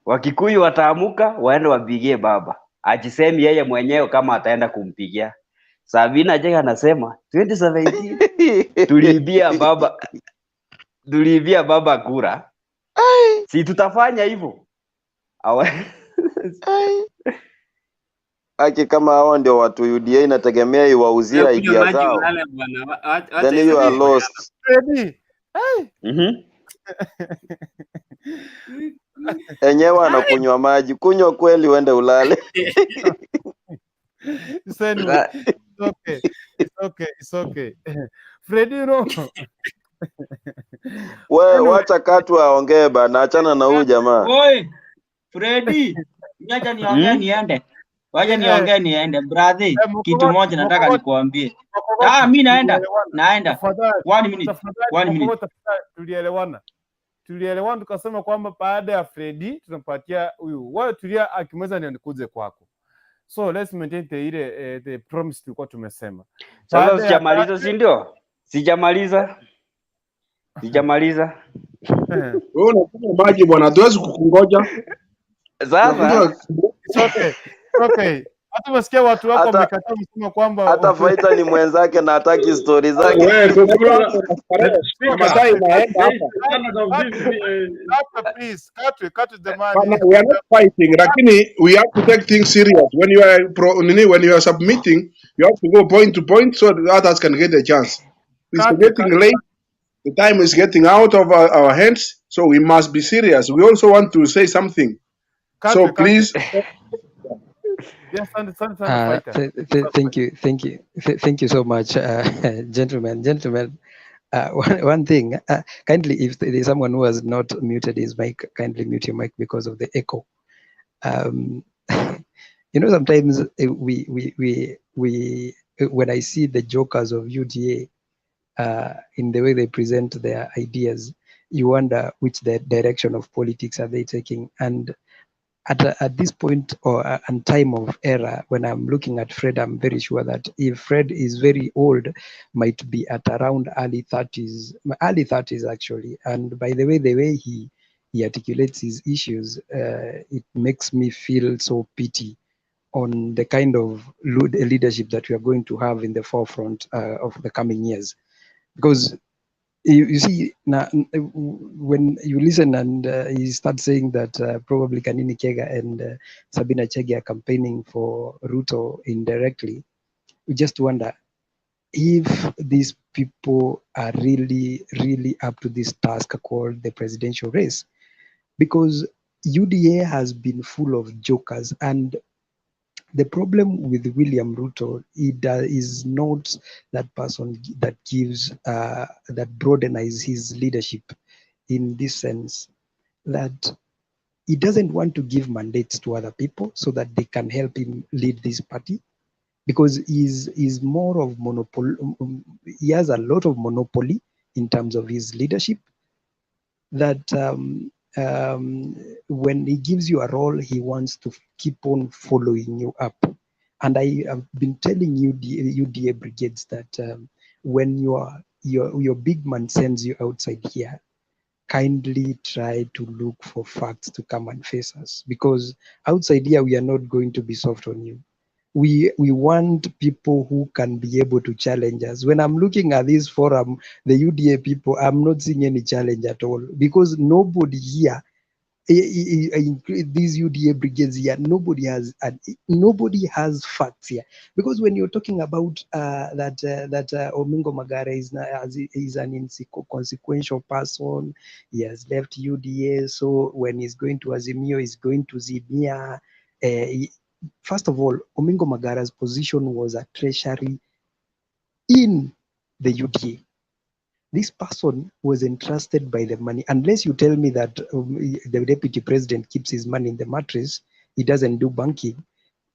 Wakikuyu wataamuka waende wapigie baba. Ajisemi yeye mwenyewe kama ataenda kumpigia. Savina Cheke anasema 2017 tuliibia baba kura. Si tutafanya hivyo. Aki kama hao ndio watu UDA inategemea iwauzie idea zao. Then you are lost. Enyewe anakunywa maji. Kunywa kweli uende ulale. It's okay. Freddy, no. Wewe wacha Katu aongee bana, achana na huyu jamaa. Oi, Freddy, niacha niongee niende. Wacha niongee niende, brother. Kitu moja nataka nikuambie. Mimi naenda. 1 minute. Tulielewana tukasema kwamba baada ya Freddy tunampatia huyu. Wewe tulia akimweza ndio nikuje kwako. So let's maintain the promise tulikuwa tumesema. Sasa sijamaliza, si ndio? Sijamaliza. Wewe unakunywa maji bwana, hatuwezi kukungoja. Sasa okay. Hata wasikia watu wako wamekataa kusema kwamba hata Faita ni mwenzake na hataki story zake. Wewe please cut the man. We are not fighting, lakini we have to take things serious. When you are submitting, you have to go point to point so that others can get a chance. It's getting late. The time is getting out of our hands, so we must be serious. We also want to say something. So please. Yes, thank you so much, gentlemen. One thing, kindly, if there is someone who has not muted his mic, kindly mute your mic because of the echo. Sometimes we when I see the jokers of UDA in the way they present their ideas, you wonder which direction of politics are they taking. And at this point or time of era, when I'm looking at Fred, I'm very sure that if Fred is very old, might be at around early 30s actually. And by the way he articulates his issues, it makes me feel so pity on the kind of leadership that we are going to have in the forefront of the coming years. Because you see, now, when you listen and he starts saying that probably Kanini Kega and Sabina Chege are campaigning for Ruto indirectly, we just wonder if these people are really, really up to this task called the presidential race. Because UDA has been full of jokers, and the problem with William Ruto is not that person that gives, that broadens his leadership in this sense, that he doesn't want to give mandates to other people so that they can help him lead this party, because he's more of monopoly. He has a lot of monopoly in terms of his leadership, that when he gives you a role, he wants to keep on following you up. And I have been telling you, UDA brigades, that when your big man sends you outside here, kindly try to look for facts to come and face us, because outside here we are not going to be soft on you. We want people who can be able to challenge us. When I'm looking at this forum, the UDA people, I'm not seeing any challenge at all, because nobody here, these UDA brigades here, nobody has facts here. Because when you're talking about that Omingo Magara is an inconsequential person, he has left UDA, so when he's going to Azimio, he's going to Zimia. First of all, Omingo Magara's position was a treasury in the UDA. This person was entrusted by the money. Unless you tell me that the deputy president keeps his money in the mattress, he doesn't do banking.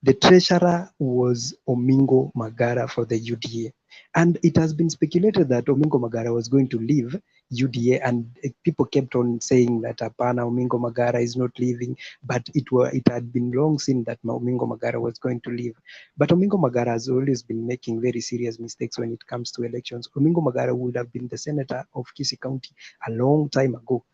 The treasurer was Omingo Magara for the UDA. And it has been speculated that Omingo Magara was going to leave UDA, and people kept on saying that Apana, Omingo Magara is not leaving, but it had been long seen that Omingo Magara was going to leave. But Omingo Magara has always been making very serious mistakes when it comes to elections. Omingo Magara would have been the senator of Kisii County a long time ago.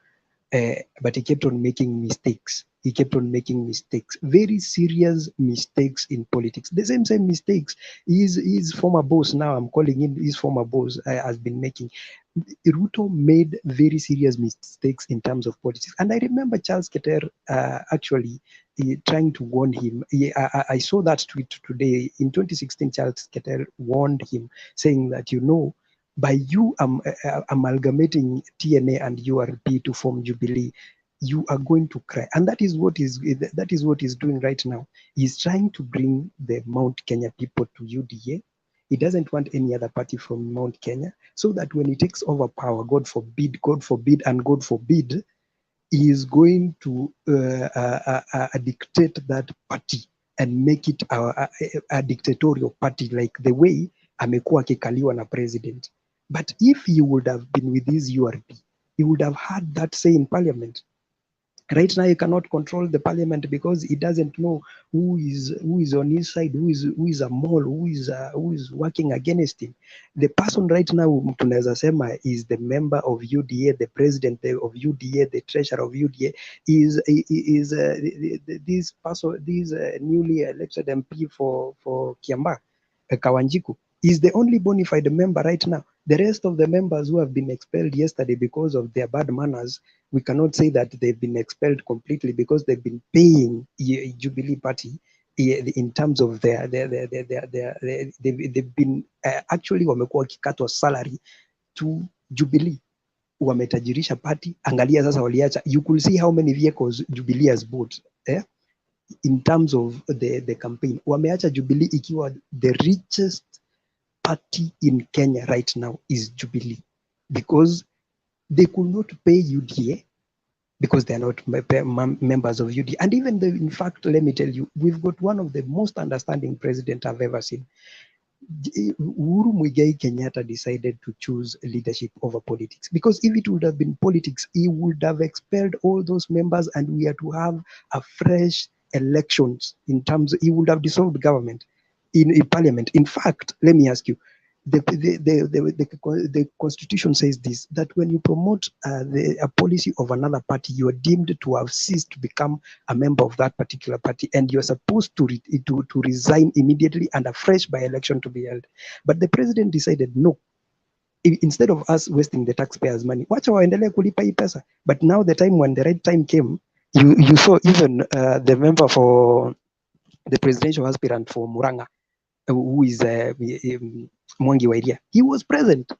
But he kept on making mistakes. He kept on making mistakes, very serious mistakes in politics. The same mistakes his former boss, now I'm calling him his former boss, has been making. Ruto made very serious mistakes in terms of politics. And I remember Charles Keter actually trying to warn him. I saw that tweet today. In 2016, Charles Keter warned him, saying that, by you amalgamating TNA and URP to form Jubilee, you are going to cry. And that is what he's doing right now. He's trying to bring the Mount Kenya people to UDA. He doesn't want any other party from Mount Kenya, so that when he takes over power, God forbid, and God forbid, he is going to dictate that party and make it a dictatorial party, like the way amekuwa akikaliwa na president. But if he would have been with his URP, he would have had that say in parliament. Right now, he cannot control the parliament because he doesn't know who is on his side, who is a mole, who is working against him. The person right now, tunaweza sema, is the member of UDA, the president of UDA, the treasurer of UDA, is this person, this newly elected MP for Kiambaa, Kawanjiku, is the only bona fide member right now. The rest of the members who have been expelled yesterday because of their bad manners, we cannot say that they've been expelled completely, because they've been paying Jubilee Party in terms of they've been actually wamekuwa wakikatwa salary to Jubilee, wametajirisha party. Angalia sasa waliacha, you could see how many vehicles Jubilee has bought in terms of the campaign. Wameacha Jubilee ikiwa the richest party in Kenya right now is Jubilee, because they could not pay UDA because they are not members of UDA. And even in fact, let me tell you, we've got one of the most understanding president I've ever seen. Uhuru Muigai Kenyatta decided to choose leadership over politics, because if it would have been politics, he would have expelled all those members and we are to have a fresh elections. He would have dissolved government in parliament. In fact, let me ask you, the constitution says this, that when you promote a policy of another party, you are deemed to have ceased to become a member of that particular party, and you're supposed to resign immediately and a fresh by-election to be held. But the president decided, no, instead of us wasting the taxpayers' money, wacha waendelee kulipa hii pesa. But now when the right time came, you saw even the member for the presidential aspirant for Muranga, who is Mwangi Wairia, he was present.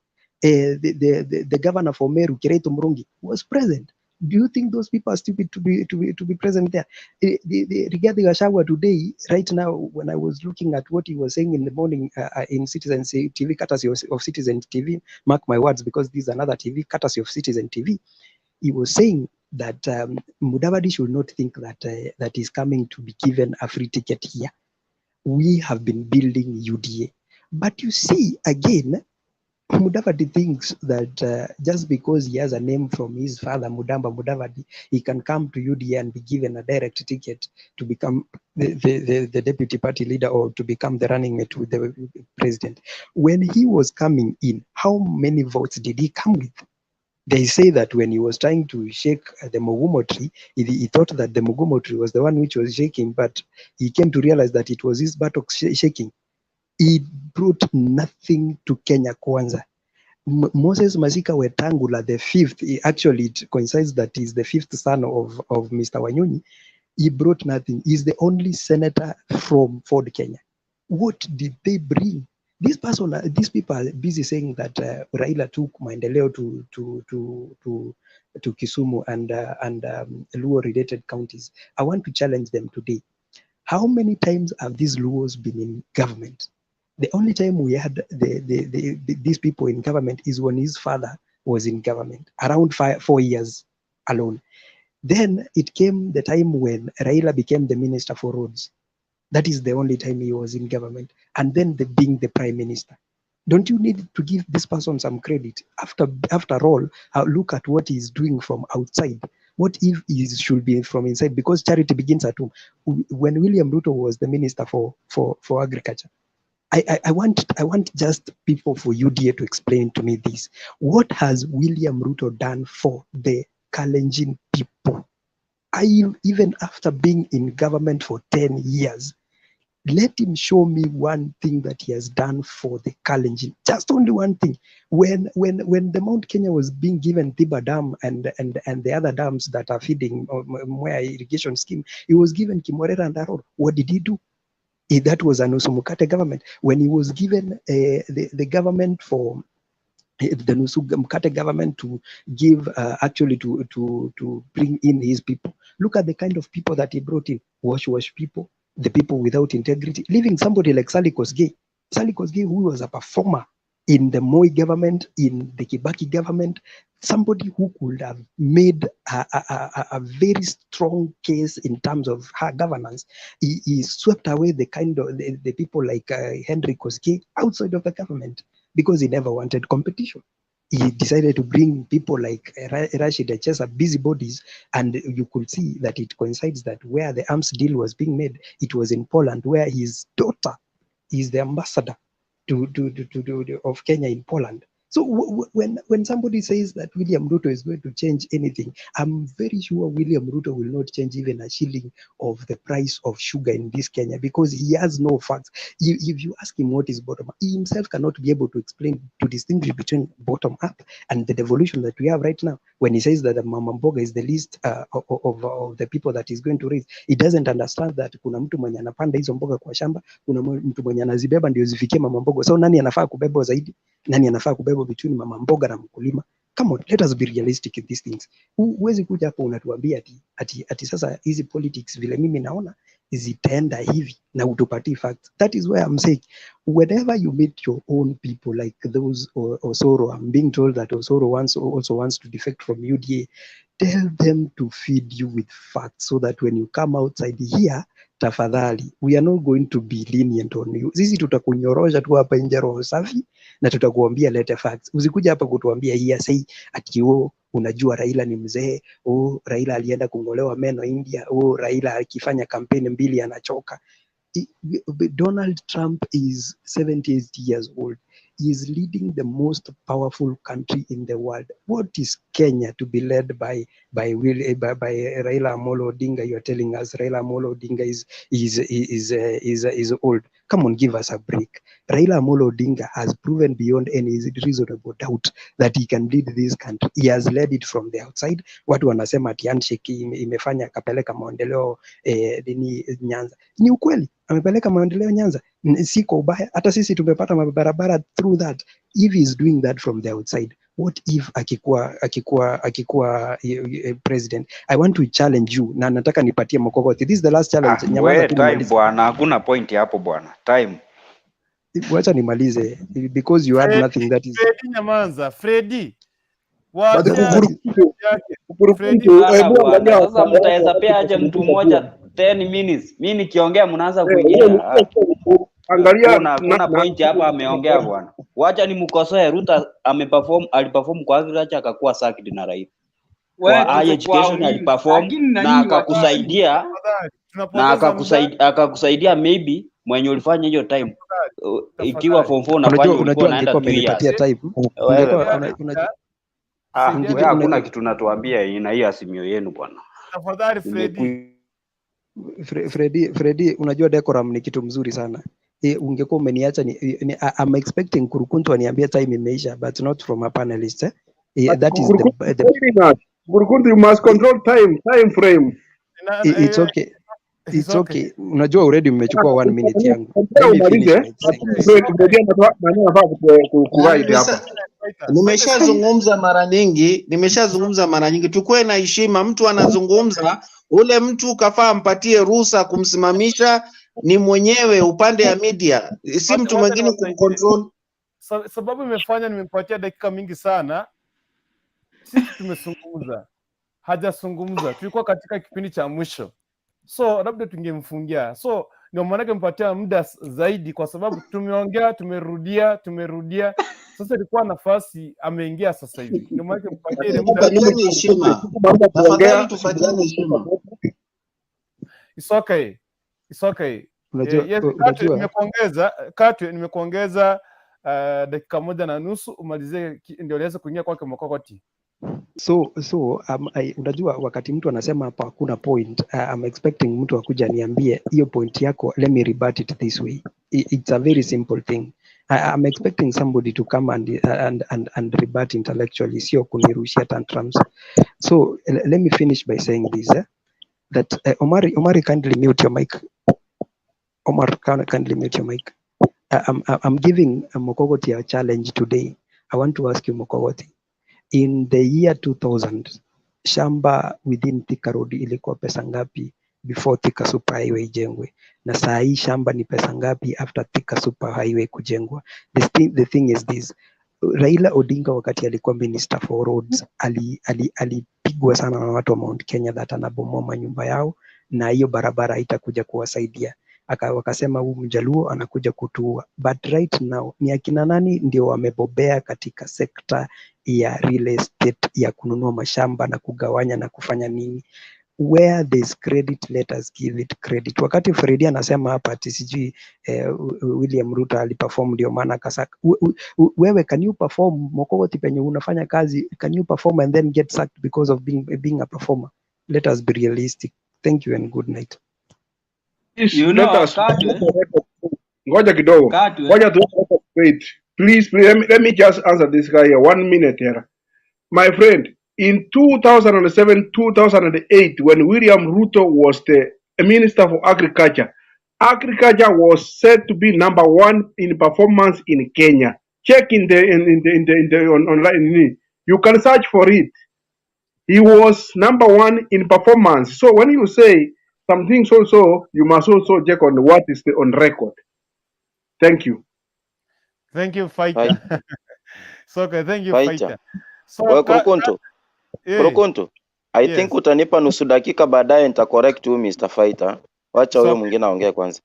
The governor for Meru, Kireto Murungi, was present. Do you think those people are stupid to be present there? Rigath Gachagua today, right now, when I was looking at what he was saying in the morning in Citizen TV, courtesy of Citizen TV, mark my words, because this is another TV, courtesy of Citizen TV, he was saying that Mudavadi should not think that he's coming to be given a free ticket here. We have been building UDA. But you see, again, Mudavadi thinks that just because he has a name from his father, Mudamba Mudavadi, he can come to UDA and be given a direct ticket to become the deputy party leader or to become the running mate with the president. When he was coming in, how many votes did he come with? They say that when he was trying to shake the Mugumo tree, he thought that the Mugumo tree was the one which was shaking, but he came to realize that it was his buttocks shaking. He brought nothing to Kenya Kwanza. Moses Masika Wetangula, the fifth, actually it coincides that he's the fifth son of Mr. Wanyonyi. He brought nothing. He's the only senator from Ford, Kenya. What did they bring? These people are busy saying that Raila took Maendeleo to Kisumu and Luo-related counties. I want to challenge them today. How many times have these Luos been in government? The only time we had these people in government is when his father was in government, around 4 years alone. Then it came the time when Raila became the minister for roads. That is the only time he was in government. And then being the prime minister. Don't you need to give this person some credit? After all, look at what he's doing from outside. What if he should be from inside? Because charity begins at home. When William Ruto was the minister for agriculture, I want just people for UDA to explain to me this. What has William Ruto done for the Kalenjin people? Even after being in government for 10 years, let him show me one thing that he has done for the Kalenjin. Just only one thing. When the Mount Kenya was being given Tiba Dam and the other dams that are feeding Mwea irrigation scheme, he was given Kimorera and Aror. What did he do? That was an Nusumukate government. When he was given the government for the Nusumukate government to give actually to bring in his people. Look at the kind of people that he brought in. Wash people, the people without integrity, leaving somebody like Sally Kosgei. Sally Kosgei, who was a performer in the Moi government, in the Kibaki government, somebody who could have made a very strong case in terms of her governance. He swept away the kind of the people like Henry Kosgei outside of the government because he never wanted competition. He decided to bring people like Rashid Echesa, busybodies, and you could see that it coincides that where the arms deal was being made, it was in Poland, where his daughter is the ambassador of Kenya in Poland. So when somebody says that William Ruto is going to change anything, I'm very sure William Ruto will not change even a shilling of the price of sugar in this Kenya because he has no facts. If you ask him what is bottom up, he himself cannot be able to explain, to distinguish between bottom up and the devolution that we have right now. When he says that Mama Mboga is the least of the people that he's going to raise, he doesn't understand that kuna mtu mwenye anapanda hizo mboga kwa shamba, kuna mtu mwenye anazibeba ndio zifikie Mama Mboga. So nani anafaa kubebwa zaidi? Nani anafaa kubebwa between Mama Mboga na mkulima? Come on, let us be realistic in these things. Huwezi kuja hapo unatuambia ati sasa hizi politics vile mimi naona zitaenda hivi na utupatie facts. That is why I'm saying, whenever you meet your own people like those Osoro, I'm being told that Osoro also wants to defect from UDA, tell them to feed you with facts so that when you come outside here, tafadhali, we are not going to be lenient on you. Sisi tutakunyorosha tu hapa nje roho safi na tutakuambia lete facts. Usikuja hapa kutuambia hearsay ati unajua Raila ni mzee, Raila alienda kungolewa meno India, Raila akifanya kampeni mbili anachoka. Donald Trump is 78 years old. He is leading the most powerful country in the world. What is Kenya to be led by Raila Amolo Odinga? You are telling us Raila Amolo Odinga is old. Come on, give us a break. Raila Amolo Odinga has proven beyond any reasonable doubt that he can lead this country. He has led it from the outside. Watu wanasema ati handshake imefanya kapeleka maendeleo Nyanza. Ni ukweli, amepeleka maendeleo Nyanza. Si kwa ubaya, hata sisi tumepata mabarabara through that. If he is doing that from the outside, what if akikuwa president? I want to challenge you na nataka nipatie Mokogoti. This is the last challenge. Nyamaza tu time bwana, hakuna point hapo bwana. Time. Wacha nimalize because you had nothing that is Freddy nyamaza, Freddy. Sasa mtaweza pia aje mtu mmoja 10 minutes. Mimi nikiongea mnaanza kuingia. Kuna point hapa ameongea bwana. Wacha nimkosoe Ruto aliperform kwa agriculture akakuwa sacked na Raila. Kwa high education aliperform na akakusaidia maybe mwenye ulifanya hiyo time. Ikiwa form 4 unafanya ulikuwa unaenda 2 years. Wewe hakuna kitu natuambia ina hiyo asimio yenu bwana. Tafadhali Freddy, unajua decorum ni kitu mzuri sana. Ungekuwa umeniacha I'm expecting Kurukuntu aniambie time imeisha, but not from a panelist. That is the Kurukuntu, you must control time frame. It's okay. It's okay. Unajua already mmechukua 1 minute yangu. Let me finish my Nimeshazungumza mara nyingi, tukue na heshima. Mtu anazungumza, ule mtu kafaa mpatie ruhusa kumsimamisha, ni mwenyewe upande ya media, si mtu mwingine kumcontrol. Sababu imefanya nimempatia dakika mingi sana. Sisi tumezungumza, hajazungumza, tulikuwa katika kipindi cha mwisho, so labda tungemfungia. So ndio maana nimempatia muda zaidi, kwa sababu tumeongea, tumerudia. Sasa ilikuwa nafasi ameingia sasa hivi, ndio maana nimempatia ile muda. Tufanyane heshima. It's okay. Nimekuongeza dakika 1.5 umalizie, ndio uweze kuingia kwake Mokokoti. So unajua wakati mtu anasema hapa hakuna point, I'm expecting mtu akuja niambie hiyo point yako, let me rebut it this way. It's a very simple thing. I'm expecting somebody to come and rebut intellectually, sio kunirushia tantrums. So let me finish by saying this, that Omari, kindly mute your mic. Omar, kindly mute your mic. I'm giving Mokogoti a challenge today. I want to ask you, Mokogoti, in the year 2000, shamba within Thika Road ilikuwa pesa ngapi before Thika Super Highway ijengwe? Na saa hii shamba ni pesa ngapi after Thika Super Highway kujengwa? The thing is this. Raila Odinga wakati alikuwa Minister for Roads alipigwa sana na watu wa Mount Kenya that anabomoa manyumba yao na hiyo barabara haitakuja kuwasaidia. Wakasema huu Mjaluo anakuja kutuua. But right now ni akina nani ndio wamebobea katika sekta ya real estate ya kununua mashamba na kugawanya na kufanya nini? Where there's credit, let us give it credit. Wakati Freddy anasema hapa ati sijui William Ruto aliperform ndio maana kasaka. Wewe can you perform Mokogoti penye unafanya kazi? Can you perform and then get sacked because of being a performer? Let us be realistic. Thank you and good night. You know, ngoja kidogo. Ngoja tu wait. Please, let me just answer this guy here. 1 minute here. My friend, in 2007, 2008, when William Ruto was the Minister for Agriculture, agriculture was said to be #1 in performance in Kenya. Check in the online. You can search for it. He was #1 in performance. So when you say some things also, you must also check on what is on record. Thank you. Thank you, Fighter. So, okay, thank you, Fighter. So, Kurukuntu, I think utanipa nusu dakika baadaye nita correct tu Mr. Fighter. Wacha huyo mwingine aongee kwanza.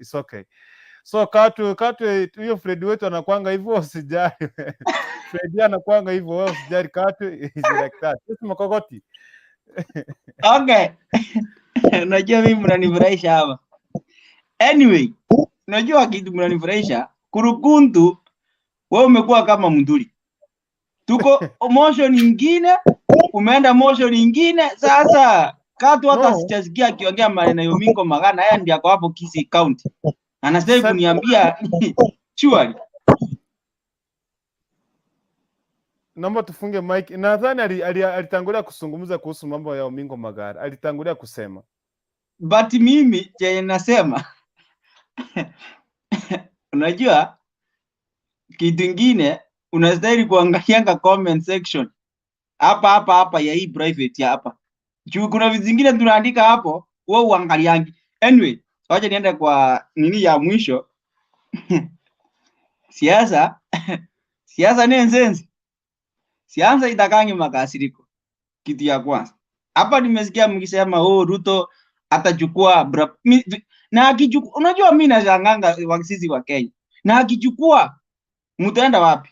It's okay. So katu hiyo Fred wetu anakuanga hivyo, usijali. Fred anakuanga hivyo, wewe usijali. Katu is like that. Sisi Mokogoti. Okay. Unajua mimi mnanifurahisha hapa. Anyway, unajua kitu mnanifurahisha. Kurukuntu, wewe umekuwa kama mnduli. Tuko motion nyingine, umeenda motion nyingine. Sasa Katu hata sijasikia akiongea maneno ya Omingo Magara, yeye ndiye hapo Kisii County. Anasema kuniambia chuali. Naomba tufunge mic. Nadhani alitangulia kuzungumza kuhusu mambo ya Omingo Magara. Alitangulia kusema. But mimi je nasema unajua kitu kingine unastahili kuangalia comment section hapa ya hii private ya hapa. Juu kuna vitu vingine tunaandika hapo wewe uangaliangi. Anyway, wacha niende kwa nini ya mwisho. Siasa ni nzenzi. Siasa itakangi makasiriko. Kitu ya kwanza. Hapa nimesikia mkisema Ruto atachukua na akichukua, unajua mimi nashanganga sisi wa Kenya. Na akichukua mtaenda wapi?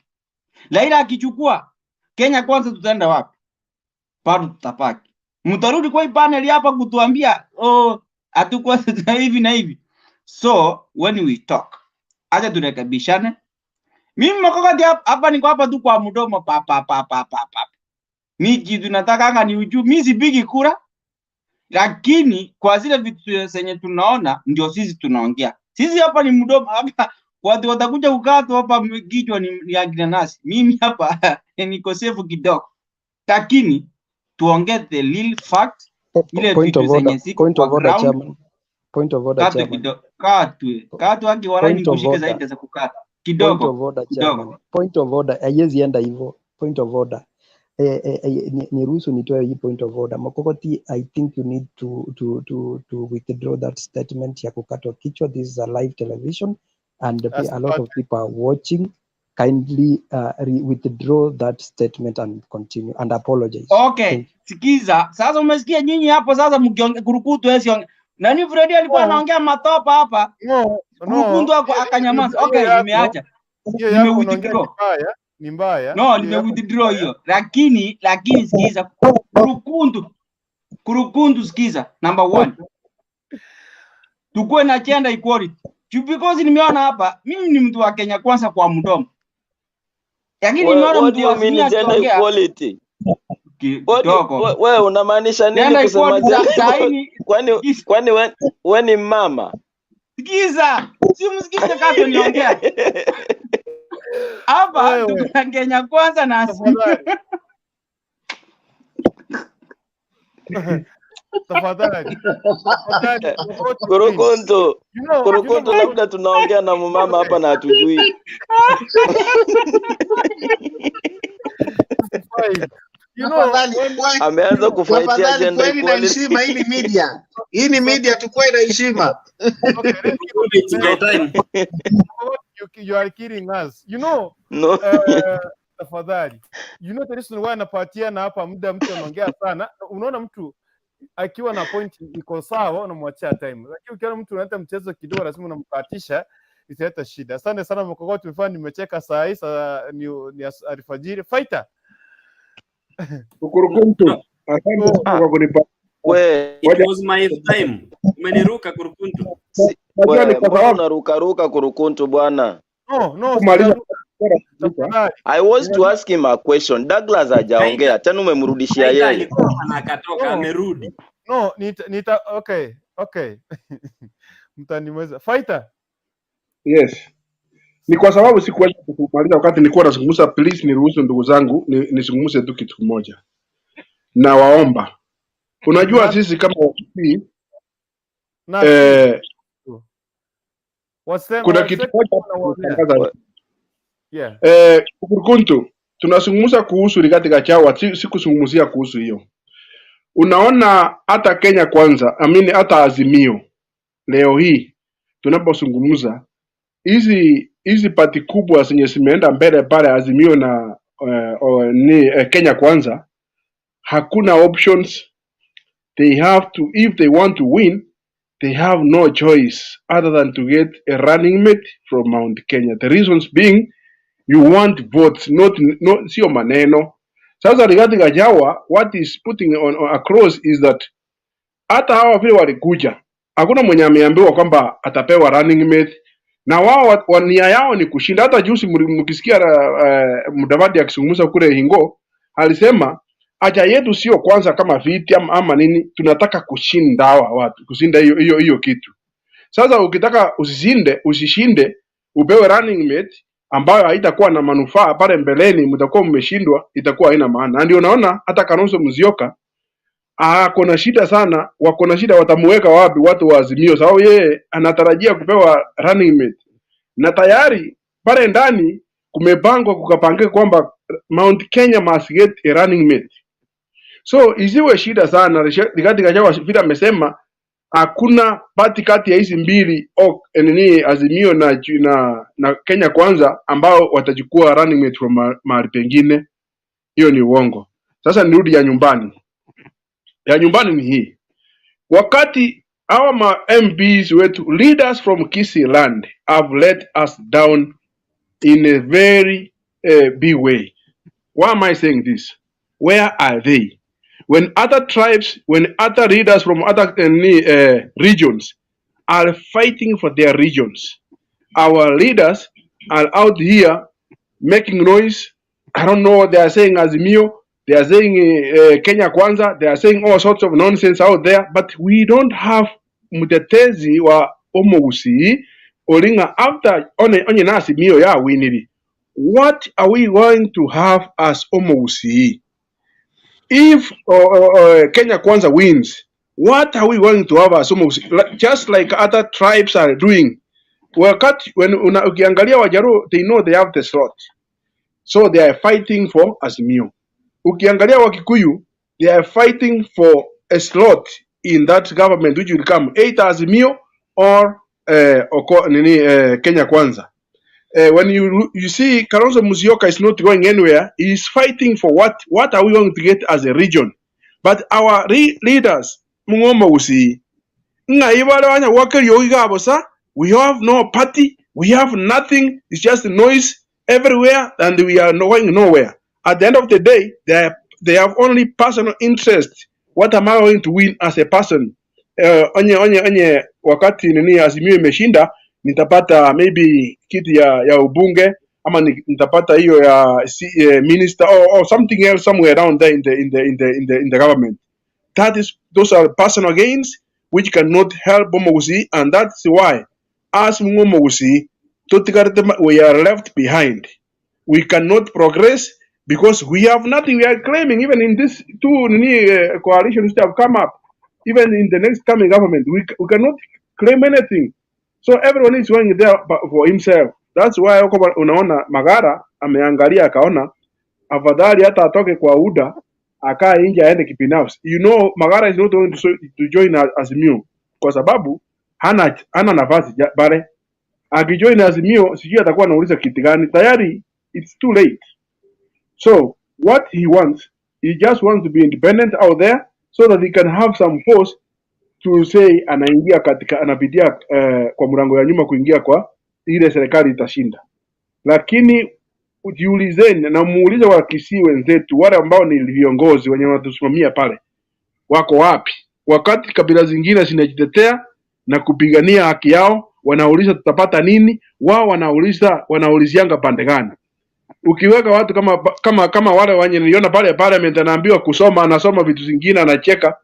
Laila akichukua Kenya kwanza tutaenda wapi? Bado tutapaki. Mtarudi kwa hii panel hapa kutuambia hatukuwa hivi na hivi. So when we talk, acha turekebishane. Mimi Mokogoti hapa niko hapa tu kwa mdomo pa. Mi kitu nataka ni ujue, mi sipigi kura, lakini kwa zile vitu zenye tunaona ndio sisi tunaongea. Sisi hapa ni mdomo hapa, watu watakuja kukaa tu hapa, kichwa ni akina nasi. Mimi hapa niko safe kidogo, lakini tuongee the real fact, ile vitu zenye ziko kwa ground. Chairman. Point of order, Chairman. Katu haki warani kushike zaidi za kukata kidogo. Point of order, Chairman. Point of order. Haiwezi enda hivyo. Point of order. Niruhusu nitoe hii point of order. Makokoti, I think you need to withdraw that statement ya kukatwa kichwa. This is a live television and a lot of people are watching. Kindly withdraw that statement and continue and apologize. Okay, sikiza. Sasa umesikia nyinyi hapo sasa mkiongea kurukutu wewe nani Freddy alikuwa anaongea matopa hapa. Kurukundu akanyamaza. Okay, nimeacha. Nimewithdraw. Ni mbaya. No, nimewithdraw hiyo. Lakini sikiza. Kurukundu sikiza. Number 1. Tukue na gender equality. Because nimeona hapa mimi ni mtu wa Kenya kwanza kwa mdomo. Lakini nimeona mtu wa gender equality. Wewe unamaanisha nini kusema kwani wewe ni mama? Sikiza, si msikize kato niongea. Hapa tuna Kenya kwanza na tafadhali. Kurukundu labda tunaongea na mama hapa na hatujui. Ameanza kufaitia gender equality. Hii ni media tukue na heshima. You are kidding us. No. Tafadhali. The reason why napatia na hapa muda mtu anaongea sana. Unaona mtu akiwa na point iko sawa unamwachia time. Lakini ukiona mtu analeta mchezo kidogo lazima unamkatisha, italeta shida. Asante sana Mkokoti, tumefanya nimecheka saa hii ni alfajiri. Fighter. Kurukuntu. Asante kwa kunipa. It was my time. Umeniruka Kurukuntu. Unaruka Kurukuntu bwana. No. I was to ask him a question. Douglas hajaongea. Tena umemrudishia yeye. Alikuwa anakatoka amerudi. No, okay. Mtanimweza. Fighter. Yes. Ni kwa sababu sikuweza kumaliza wakati nilikuwa nazungumza. Please niruhusu ndugu zangu nizungumze tu kitu kimoja. Na waomba. Unajua sisi kama wakili kuna kitu moja Kurukuntu, tunazungumza kuhusu Rigath Gachagua, sikuzungumzia kuhusu hiyo. Unaona hata Kenya kwanza, hata Azimio leo hii tunapozungumza hizi pati kubwa zenye zimeenda mbele pale Azimio na Kenya kwanza, hakuna options. They have to, if they want to win, they have no choice other than to get a running mate from Mount Kenya. The reasons being, you want votes, not sio maneno. Sasa Rigath Gachagua, what is putting on across is that hata hawa vile walikuja, hakuna mwenye ameambiwa kwamba atapewa running mate, na wao nia yao ni kushinda. Hata juzi mkisikia Mudavadi akizungumza kule Hingo, alisema acha yetu sio kwanza kama viti ama nini, tunataka kushinda hawa watu, kushinda hiyo kitu. Sasa ukitaka usishinde, upewe running mate ambayo haitakuwa na manufaa pale mbeleni, mtakuwa mmeshindwa, itakuwa haina maana. Na ndio unaona hata Kalonzo Musyoka kuna shida sana, wako shida watamuweka wapi watu wa Azimio, sababu yeye anatarajia kupewa running mate. Na tayari pale ndani kumepangwa kukapangika kwamba Mount Kenya must get a running mate. So isiwe shida sana. Rigath Gachagua vile amesema hakuna party kati ya hizi mbili Azimio na Kenya kwanza ambao watachukua running mate from mahali pengine. Hiyo ni uongo. Sasa nirudi ya nyumbani. Ya nyumbani ni hii. Wakati our MPs wetu, leaders from Kisii land, have let us down in a very big way. Why am I saying this? Where are they? When other tribes, when other leaders from other regions are fighting for their regions, our leaders are out here making noise. I don't know what they are saying, Azimio. They are saying Kenya Kwanza. They are saying all sorts of nonsense out there. But we don't have mutetezi wa Omogusi Olinga after onye nasi mio ya winiri. What are we going to have as Omogusi? If Kenya Kwanza wins, what are we going to have as Omogusi? Just like other tribes are doing. When ukiangalia Wajaru, they know they have the slot. So they are fighting for Azimio. Ukiangalia Wakikuyu, they are fighting for a slot in that government which will come either Azimio or Kenya Kwanza. When you see Kalonzo Musyoka is not going anywhere, he is fighting for what are we going to get as a region. But our leaders, we have no party, we have nothing, it's just noise everywhere and we are going nowhere. At the end of the day, they have only personal interest. What am I going to win as a person? Onye wakati nini Azimio imeshinda nitapata maybe kiti ya ubunge ama nitapata hiyo ya minister or something else somewhere around there in the government. Those are personal gains which cannot help Omogusi, and that's why as Omogusi we are left behind. We cannot progress because we have nothing. We are claiming even in this two coalitions that have come up, even in the next coming government, we cannot claim anything. So everyone is going there for himself. That's why unaona Magara ameangalia akaona afadhali hata atoke kwa UDA akaa nje aende kibinafsi. You know Magara is not going to join Azimio kwa sababu hana nafasi bare. Akijoin Azimio sijui atakuwa anauliza kiti gani. Tayari it's too late. So what he wants, he just wants to be independent out there so that he can have some force to say anaingia katika anapitia kwa mlango ya nyuma kuingia kwa ile serikali itashinda. Lakini ujiulizeni na muulize Wakisii wenzetu wale ambao ni viongozi wenye wanatusimamia pale wako wapi? Wakati kabila zingine zinajitetea na kupigania haki yao, wanauliza tutapata nini? Wao wanaulizianga pande gani? Ukiweka watu kama wale wenye niliona pale parliament anaambiwa kusoma, anasoma vitu zingine anacheka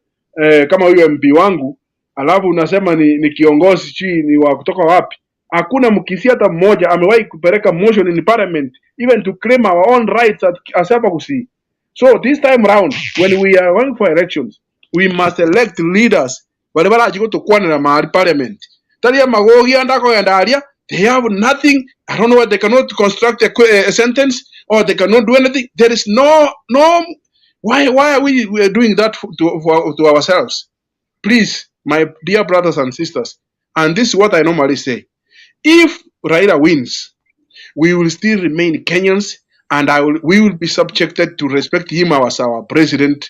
kama huyo MP wangu, alafu unasema ni kiongozi chini ni wa kutoka wapi? Hakuna Mkisii hata mmoja amewahi kupeleka motion in parliament even to claim our own rights as Abagusi. So this time round when we are going for elections, we must elect leaders wale wala ajiko to kwanira mahali parliament. Talia magogi andako yandalia, they have nothing. I don't know what they cannot construct a sentence or they cannot do anything. There is no. Why are we doing that to ourselves? Please, my dear brothers and sisters, and this is what I normally say. If Raila wins, we will still remain Kenyans and we will be subjected to respect him as our president,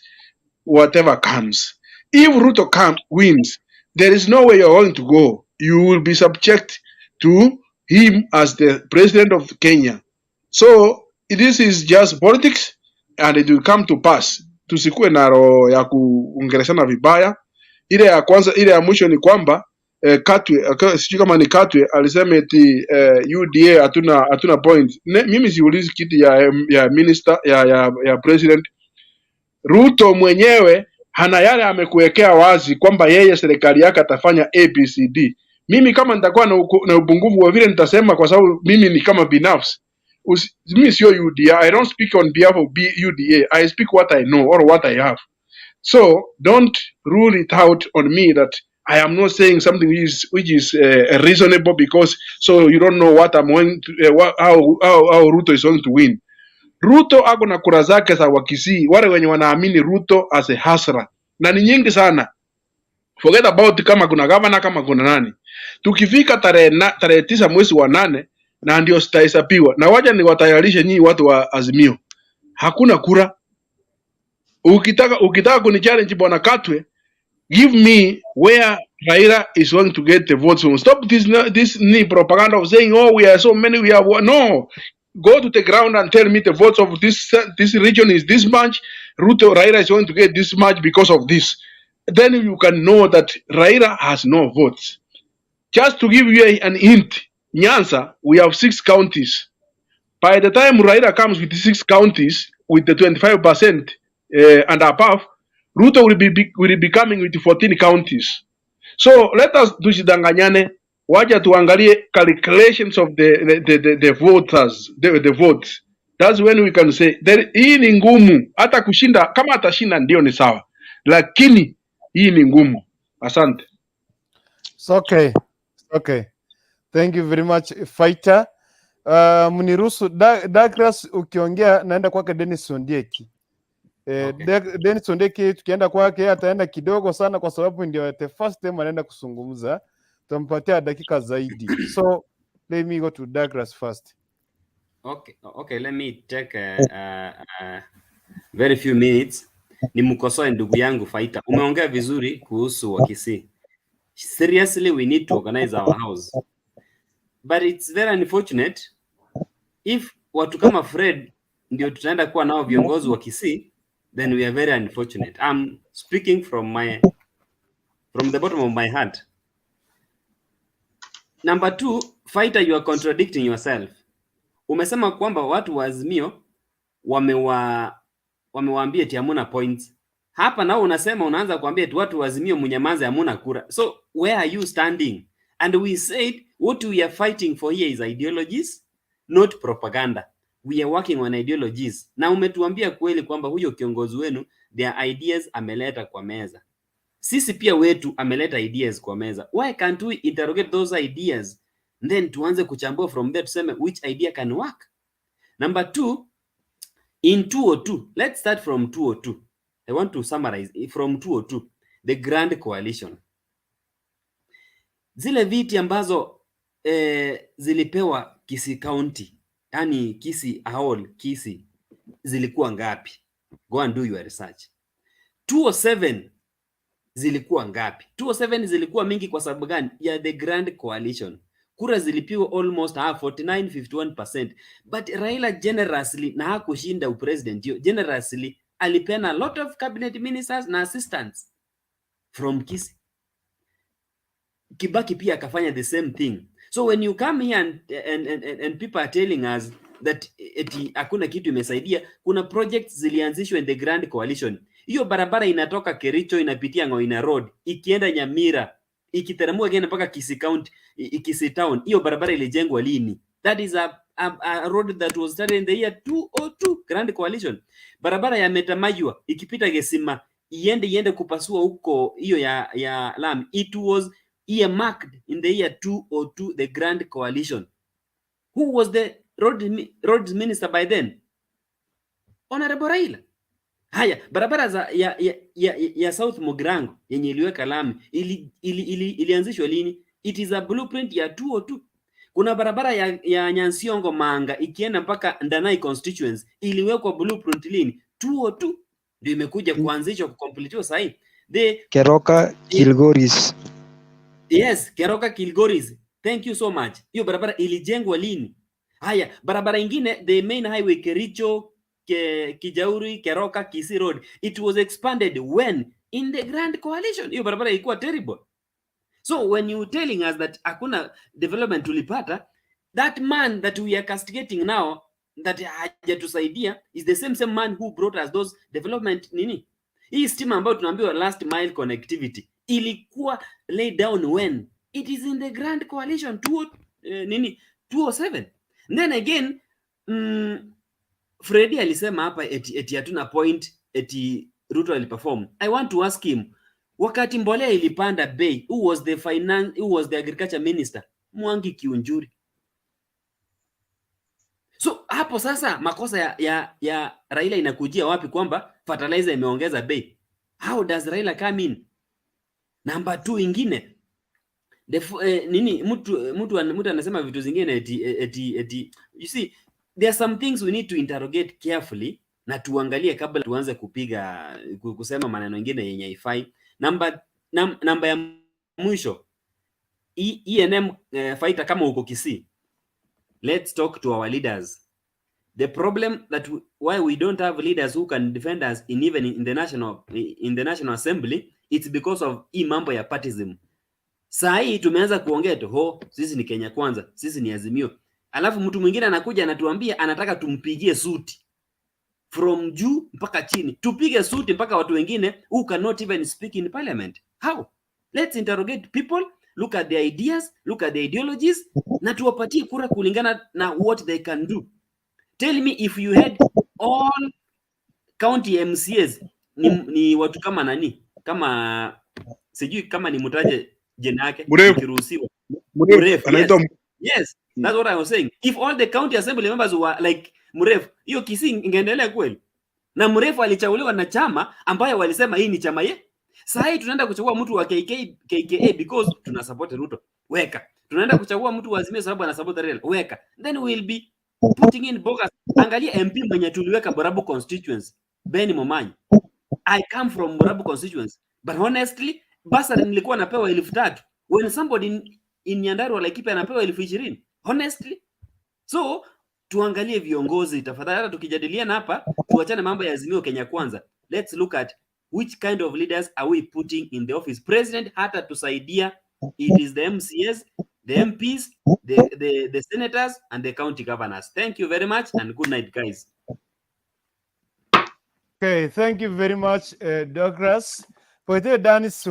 whatever comes. If Ruto wins, there is no way you're going to go. You will be subject to him as the president of Kenya. So this is just politics and it will come to pass. Tusikue na roho ya kuongeleshana vibaya. Ile ya kwanza, ile ya mwisho ni kwamba Katwe, sijui kama ni Katwe alisema eti UDA hatuna point. Mimi siulizi kiti ya minister ya president. Ruto mwenyewe hana yale amekuwekea wazi kwamba yeye serikali yake atafanya ABCD. Mimi kama nitakuwa na upungufu wa vile nitasema kwa sababu mimi ni kama binafsi. Mimi sio UDA. I don't speak on behalf of UDA. I speak what I know or what I have. So don't rule it out on me that I am not saying something which is reasonable because so you don't know what I'm going to, how Ruto is going to win. Ruto ako na kura zake za Wakisii, wale wenye wanaamini Ruto as a hasra. Na ni nyingi sana. Forget about kama kuna governor kama kuna nani. Tukifika tarehe 9 mwezi wa 8 na ndio zitahesabiwa. Na waja ni watayarishe nyinyi watu wa Azimio. Hakuna kura. Ukitaka kunichallenge bwana Katwe, give me where Raila is going to get the votes from. Stop this propaganda of saying, oh, we are so many, we have one. No. Go to the ground and tell me the votes of this region is this much. Ruto Raila is going to get this much because of this. Then you can know that Raila has no votes. Just to give you an hint, Nyanza, we have 6 counties. By the time Raila comes with 6 counties, with the 25% and above, Ruto will be coming with 14 counties. So let us tusidanganyane, wacha tuangalie calculations of the voters, the votes. That's when we can say hii ni ngumu, hata kushinda, kama atashinda ndio ni sawa, lakini hii ni ngumu. Asante. Okay. Okay. Thank you very much, Fighter. Mniruhusu Douglas ukiongea naenda kwake Dennis Ondieki. Okay. Dennis Ondieki tukienda kwake ataenda kidogo sana kwa sababu ndio the first time anaenda kuzungumza. Tutampatia dakika zaidi. So let me go to Douglas first. Okay, let me take very few minutes. Nimkosoe ndugu yangu Fighter. Umeongea vizuri kuhusu Wakisii. Seriously, we need to organize our house. But it's very unfortunate if watu kama Fred ndio tutaenda kuwa nao viongozi wa Kisii, then we are very unfortunate. I'm speaking from the bottom of my heart. Number 2, Fighter, you are contradicting yourself. Umesema kwamba watu wa Azimio wamewaambia eti hamuna points. Hapa nao unasema unaanza kuambia eti watu wa Azimio mnyamaze hamuna kura. So where are you standing? And we said what we are fighting for here is ideologies, not propaganda. We are working on ideologies. Na umetuambia kweli kwamba huyo kiongozi wenu their ideas ameleta kwa meza. Sisi pia wetu ameleta ideas kwa meza. Why can't we interrogate those ideas? Then tuanze kuchambua from there tuseme which idea can work. Number 2, in 202, let's start from 202. I want to summarize from 202, the Grand Coalition. Zile viti ambazo zilipewa Kisii County, yani Kisii Ahol, Kisii, zilikuwa ngapi? Go and do your research. 207 zilikuwa ngapi? 207 zilikuwa mingi kwa sababu gani? Ya the Grand Coalition. Kura zilipiwa almost 49-51%. But Raila generously, na hakushinda upresident hiyo, generously alipena a lot of cabinet ministers na assistants from Kisii. Kibaki pia akafanya the same thing. So when you come here and people are telling us that eti hakuna kitu imesaidia, kuna projects zilianzishwa in the Grand Coalition. Hiyo barabara inatoka Kericho inapitia Ngoina Road ikienda Nyamira ikiteremka again mpaka Kisii County, Kisii Town. Hiyo barabara ilijengwa lini? That is a road that was started in the year 202, Grand Coalition. Barabara ya Metamayua ikipita Gesima iende kupasua huko hiyo ya Lami. It was earmarked in the year 202, the Grand Coalition. Who was the roads minister by then? Honorable Raila. Haya, barabara za ya South Mogrango yenye iliweka lami ilianzishwa lini? It is a blueprint ya 202. Kuna barabara ya Nyansiongo Manga ikienda mpaka Ndanai constituency iliwekwa blueprint lini? 202. Ndio imekuja kuanzishwa kukompletiwa sasa. Keroka Kilgoris. Yes, Keroka Kilgoris. Thank you so much. Hiyo barabara ilijengwa lini? Haya, barabara ingine, the main highway Kericho, Kijauri, Keroka, Kisii Road. It was expanded when? In the Grand Coalition. Hiyo barabara ilikuwa terrible. So when you telling us that hakuna development tulipata, that man that we are castigating now, that hajatusaidia, is the same man who brought us those development nini? Hii stima ambayo tunaambiwa last mile connectivity ilikuwa laid down when? It is in the Grand Coalition 207. Then again, Freddy alisema hapa eti hatuna point, eti Ruto aliperform. I want to ask him, wakati mbolea ilipanda bei, who was the agriculture minister? Mwangi Kiunjuri. So hapo sasa makosa ya Raila inakujia wapi kwamba fertilizer imeongeza bei? How does Raila come in? Number 2 ingine. Mtu anasema vitu zingine eti you see, there are some things we need to interrogate carefully na tuangalie kabla tuanze kusema maneno mengine yenye haifai. Namba ya mwisho, ENM Fighter, kama uko Kisii, let's talk to our leaders. The problem that why we don't have leaders who can defend us even in the National Assembly, it's because of hii mambo ya partism. Saa hii tumeanza kuongea tu, sisi ni Kenya Kwanza, sisi ni Azimio. Alafu mtu mwingine anakuja anatuambia anataka tumpigie suti from juu mpaka chini, tupige suti mpaka watu wengine who cannot even speak in parliament. How? Let's interrogate people, look at their ideas, look at their ideologies, na tuwapatie kura kulingana na what they can do. Tell me if you had all county MCAs ni watu kama nani? Kama sijui kama ni mutaje jina yake nikiruhusiwa. Mrefu. Yes, that's what I was saying. If all the county assembly members were like Mrefu, hiyo Kisii ingeendelea kweli? Na Mrefu alichaguliwa na chama ambayo walisema hii ni chama ye. Sasa hii tunaenda kuchagua mtu wa KKA because tuna support Ruto. Weka. Tunaenda kuchagua mtu wa Azimio sababu ana support Raila. Weka. Then we will be putting in bogus. Angalia MP mwenye tuliweka Borabu constituency, Ben Momanyi. I come from Borabu constituency, but honestly, basari nilikuwa napewa 3,000 when somebody in Nyandarua Laikipia anapewa 20,000. Honestly. So tuangalie viongozi tafadhali, hata tukijadiliana hapa tuachane mambo ya Azimio Kenya Kwanza. Let's look at which kind of leaders are we putting in the office. President hata tusaidia, it is the MCAs, the MPs, the senators and the county governors. Thank you very much and good night, guys. Okay, thank you very much Douglas. Kwa hiyo Dennis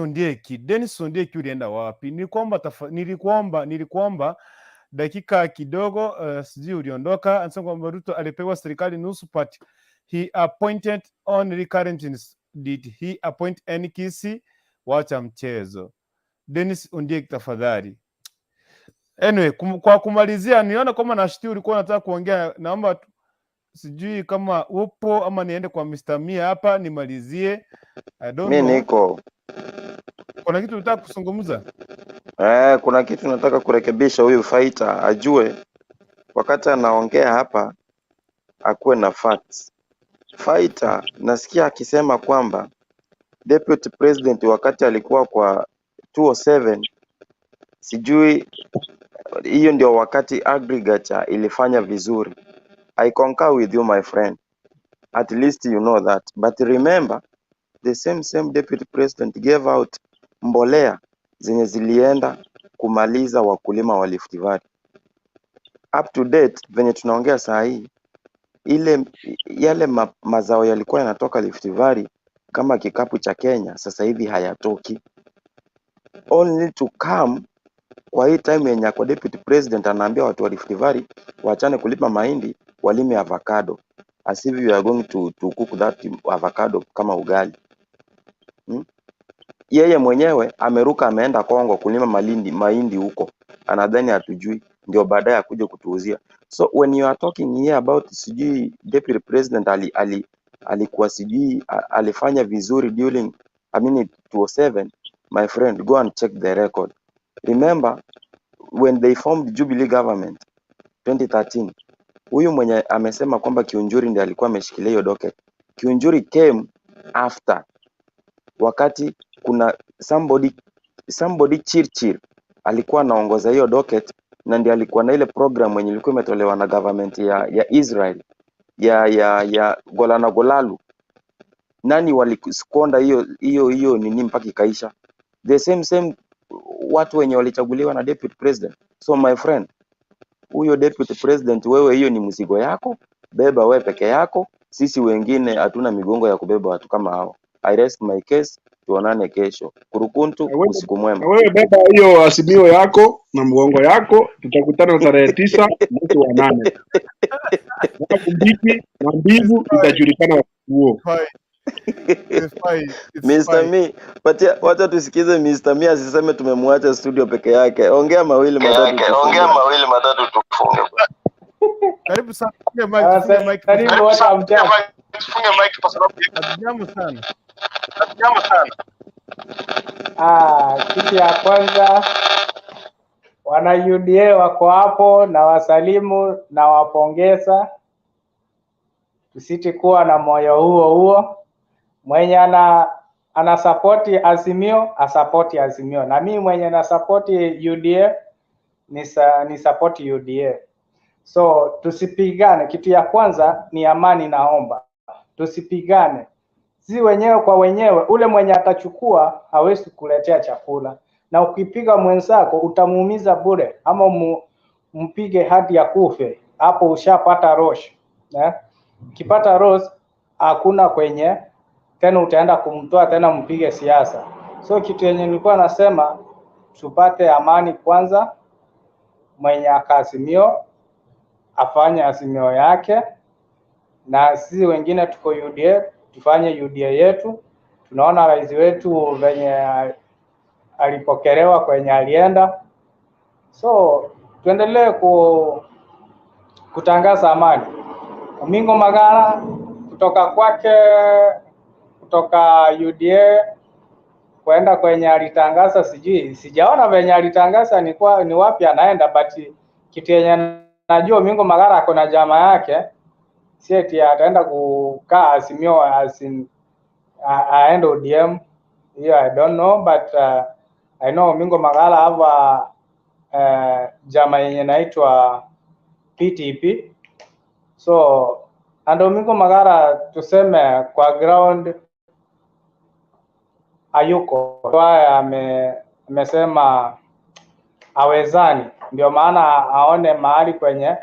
Sondieki ulienda wapi? Nilikuomba dakika kidogo, sijui uliondoka. Anasema kwamba Ruto alipewa serikali nusu part. He appointed only current. Did he appoint any kisi? Wacha mchezo. Dennis Ondieki tafadhali. Anyway, kwa kumalizia, niona kama nashiti ulikuwa unataka kuongea, naomba sijui kama upo ama niende kwa Mr. Mia hapa nimalizie. I don't know. Mimi niko. Kuna kitu unataka kuzungumza? Kuna kitu nataka kurekebisha huyu fighter ajue wakati anaongea hapa akuwe na facts. Fighter nasikia akisema kwamba deputy president wakati alikuwa kwa 207 sijui hiyo ndio wakati Agrigacha ilifanya vizuri. I concur with you my friend. At least you know that. But remember the same deputy president gave out mbolea zenye zilienda kumaliza wakulima wa Rift Valley. Up to date venye tunaongea saa hii yale mazao yalikuwa yanatoka Rift Valley kama kikapu cha Kenya sasa hivi hayatoki. Only to come kwa hii time yenye kwa deputy president anaambia watu wa Rift Valley waachane kulipa mahindi walime avocado, as if you are going to cook that avocado kama ugali. Yeye mwenyewe ameruka ameenda Kongo kulima mahindi huko, anadhani hatujui, ndio baadaye akuje kutuuzia. So when you are talking here about sijui deputy president alikuwa sijui alifanya vizuri during 207, my friend, go and check the record. Remember when they formed Jubilee government 2013, huyu mwenye amesema kwamba Kiunjuri ndiye alikuwa ameshikilia hiyo docket. Kiunjuri came after, wakati kuna somebody Chirchir alikuwa anaongoza hiyo docket na ndiye alikuwa na ile program yenye ilikuwa imetolewa na government ya Israel ya Golana Golalu. Nani walikonda hiyo nini mpaka ikaisha? The same watu wenye walichaguliwa na deputy president. So my friend, huyo deputy president wewe, hiyo ni mzigo yako, beba wewe peke yako, sisi wengine hatuna migongo ya kubeba watu kama hao. I rest my case, tuonane kesho. Kurukuntu, usiku mwema. Wewe beba hiyo Azimio yako na mgongo yako, tutakutana tarehe 9 mwezi wa 8. Na kumbiki na mbivu itajulikana huo. Mr. Mi, wacha tusikize Mr. Mi asiseme tumemwacha studio peke yake. Ongea mawili matatu tufunge. Karibu sana. Karibu wote amjambo. Funge mic kwa sababu jambo sana. Kitu ya kwanza, wana UDA wako hapo na wasalimu na wapongeza. Tusiti kuwa na moyo huo. Mwenye ana support Azimio, support Azimio. Na mimi mwenye na support UDA ni support UDA. So tusipigane. Kitu ya kwanza ni amani, naomba. Tusipigane. Si wenyewe kwa wenyewe, ule mwenye atachukua hawezi kuletea chakula. Na ukipiga mwenzako utamuumiza bure, ama mpige hadi ya kufe. Hapo ushapata rosh. Ukipata rosh hakuna kwenye tena utaenda kumtoa tena mpige siasa. So kitu yenye nilikuwa nasema tupate amani kwanza, mwenye akaazimio afanye azimio yake, na sisi wengine tuko UDA tufanye UDA yetu. Tunaona rais wetu venye alipokelewa kwenye alienda, so tuendelee kutangaza amani. Omingo Magara kutoka kwake, kutoka UDA kwenda kwenye alitangaza, sijaona venye alitangaza ni wapi anaenda, but kitu yenye najua Omingo Magara ako na jama yake, si eti ataenda kukaa Azimio aende ODM. Yeah, I don't know, but I know Omingo Magara have jama yenye naitwa PTP. So and Omingo Magara tuseme kwa ground hayuko, kwa amesema hawezani, ndio maana aone mahali kwenye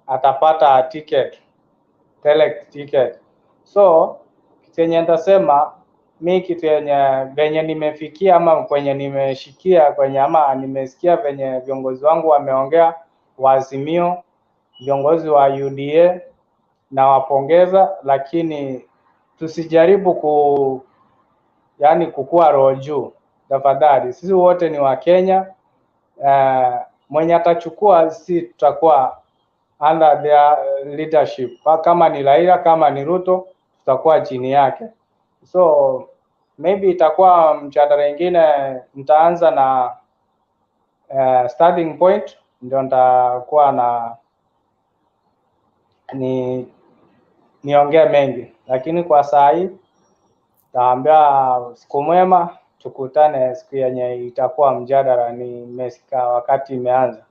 atapata ticket, select ticket. So kitu yenye nitasema mi, kitu yenye venye nimefikia ama kwenye nimeshikia kwenye ama nimesikia venye viongozi wangu wameongea wa Azimio, viongozi wa UDA, na wapongeza, lakini tusijaribu kukua roho juu tafadhali. Sisi wote ni wa Kenya. Mwenye atachukua si tutakuwa under their leadership. Kama ni Raila, kama ni Ruto, tutakuwa chini yake. So maybe itakuwa mjadala ingine, nitaanza na starting point, ndio nitakuwa na niongee mengi, lakini kwa saa hii taambia siku mwema, tukutane siku yenye itakuwa mjadala. Nimesikia wakati imeanza,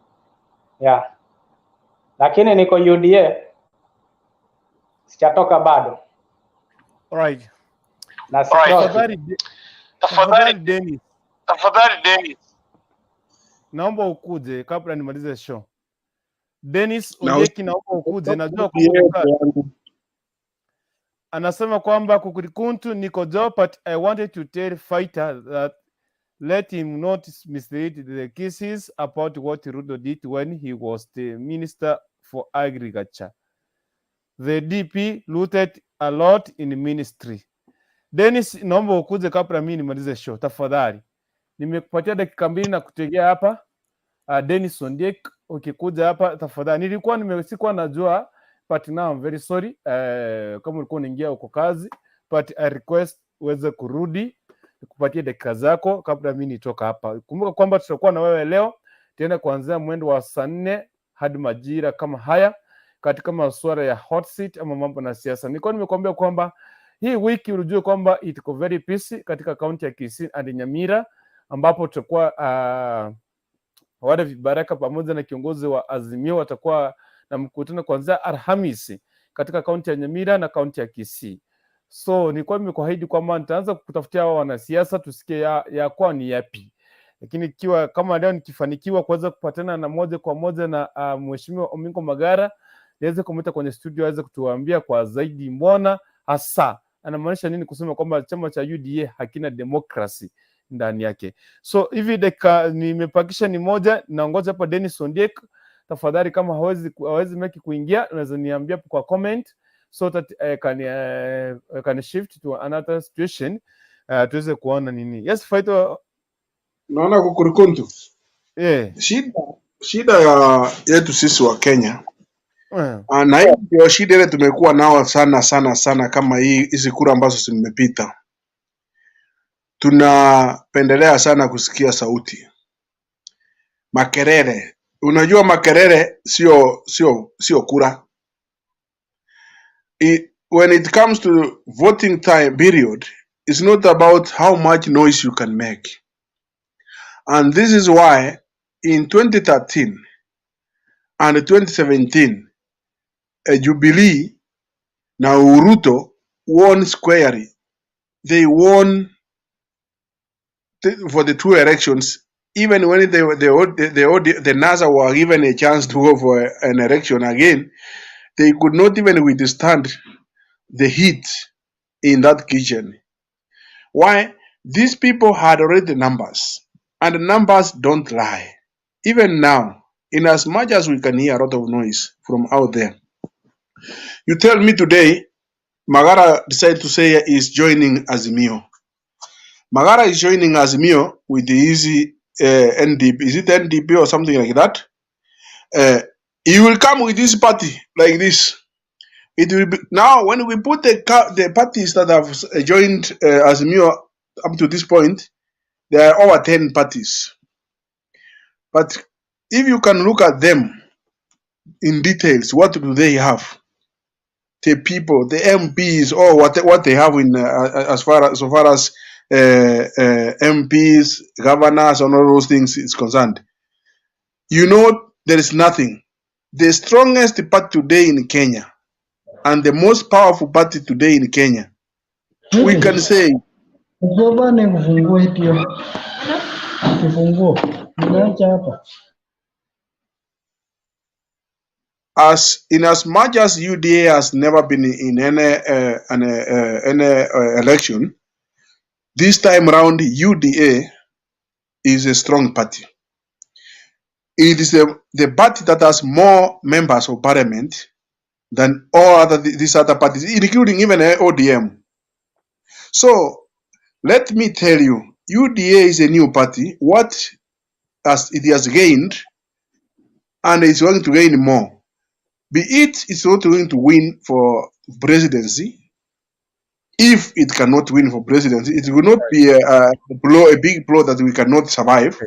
yeah, lakini niko UDA, sijatoka bado. Alright. Na tafadhali Dennis, naomba ukuje kabla nimalize show. Dennis Onyeki, naomba ukuje. Najua anasema kwamba kukurikuntu niko job, but I wanted to tell fighter that let him not mislead the cases about what Ruto did when he was the Minister for Agriculture. The DP looted a lot in ministry. Dennis, naomba ukuje kabla mimi nimalize show tafadhali. Nimekupatia dakika 2 na kutegea hapa. Dennis Ondiek, ukikuja hapa tafadhali. Sikuwa najua, but now I'm very sorry. Kama ulikuwa unaingia uko kazi, but I request uweze kurudi kupatia dakika zako kabla mimi nitoka hapa. Kumbuka kwamba tutakuwa na wewe leo tena kuanzia mwendo wa saa 4 hadi majira kama haya katika masuala ya hot seat ama mambo na siasa. Nilikuwa nimekuambia kwamba hii wiki unajua kwamba iko very busy katika kaunti ya Kisii and Nyamira, ambapo tutakuwa wale vibaraka pamoja na kiongozi wa Azimio watakuwa na mkutano kuanzia Alhamisi katika kaunti ya Nyamira na kaunti ya Kisii. So nilikuwa nimekuahidi kwamba nitaanza kutafutia hao wanasiasa tusikie ya kwa ni yapi. Lakini kama leo nikifanikiwa kuweza kupatana na moja kwa moja na Mheshimiwa Omingo Magara, niweze kumwita kwenye studio aweze kutuambia kwa zaidi mbona hasa anamaanisha nini kusema kwamba chama cha UDA hakina demokrasi ndani yake. So hivi dakika nimepakisha ni moja, naongoza hapa Dennis Ondiek. Tafadhali kama hawezi make kuingia, unaweza niambia kwa comment so that can shift to another situation, tuweze kuona nini. Yes, fighter. Naona kukurikuntu. Shida yetu sisi wa Kenya. Na hiyo ndio shida ile tumekuwa nao sana kama hizi kura ambazo zimepita. Tunapendelea sana kusikia sauti. Makelele. Unajua makelele sio kura. When it comes to voting time period, it's not about how much noise you can make. And this is why in 2013 and 2017, Jubilee na Ruto won squarely. They won for the 2 elections, even when the NASA were given a chance to go for an election again. They could not even withstand the heat in that kitchen. Why? These people had already the numbers, and the numbers don't lie. Even now, in as much as we can hear a lot of noise from out there, you tell me today, Magara decided to say is joining Azimio. Magara is joining Azimio with the easy NDP. Is it NDP or something like that? He will come with this party like this. It will be now when we put the parties that have joined Azimio up to this point, there are over 10 parties. But if you can look at them in details, what do they have? The people, the MPs, or what they have in as far as MPs, governors, and all those things is concerned. You know, there is nothing. The strongest party today in Kenya and the most powerful party today in Kenya, we can say, as much as UDA has never been in any election, this time around UDA is a strong party. It is the party that has more members of parliament than all these other parties, including even ODM. So let me tell you, UDA is a new party. What it has gained, and it's going to gain more. Be it's not going to win for presidency. If it cannot win for presidency, it will not be a big blow that we cannot survive.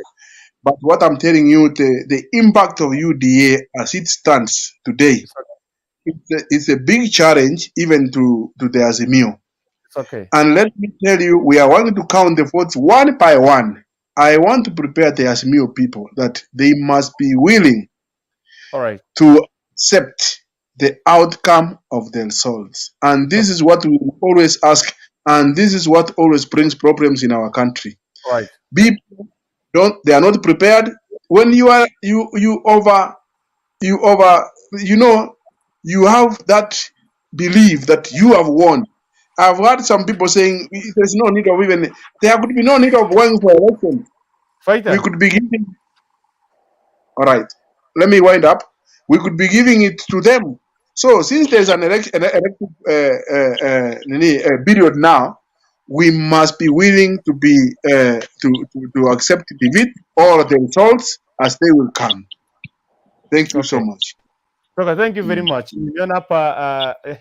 But what I'm telling you, the impact of UDA as it stands today, it's a big challenge even to the Azimio. Okay. And let me tell you, we are going to count the votes one by one. I want to prepare the Azimio people that they must be willing to accept the outcome of their souls. And this is what we always ask, and this is what always brings problems in our country. Right. People they are not prepared. When you have that belief that you have won. I've heard some people saying there's no need of there could be no need of going for election. We could be giving. All right, let me wind up. We could be giving it to them. So since there's an election period now, we must be willing to be to accept defeat or the results as they will come. Thank you so much. Okay, thank you very much.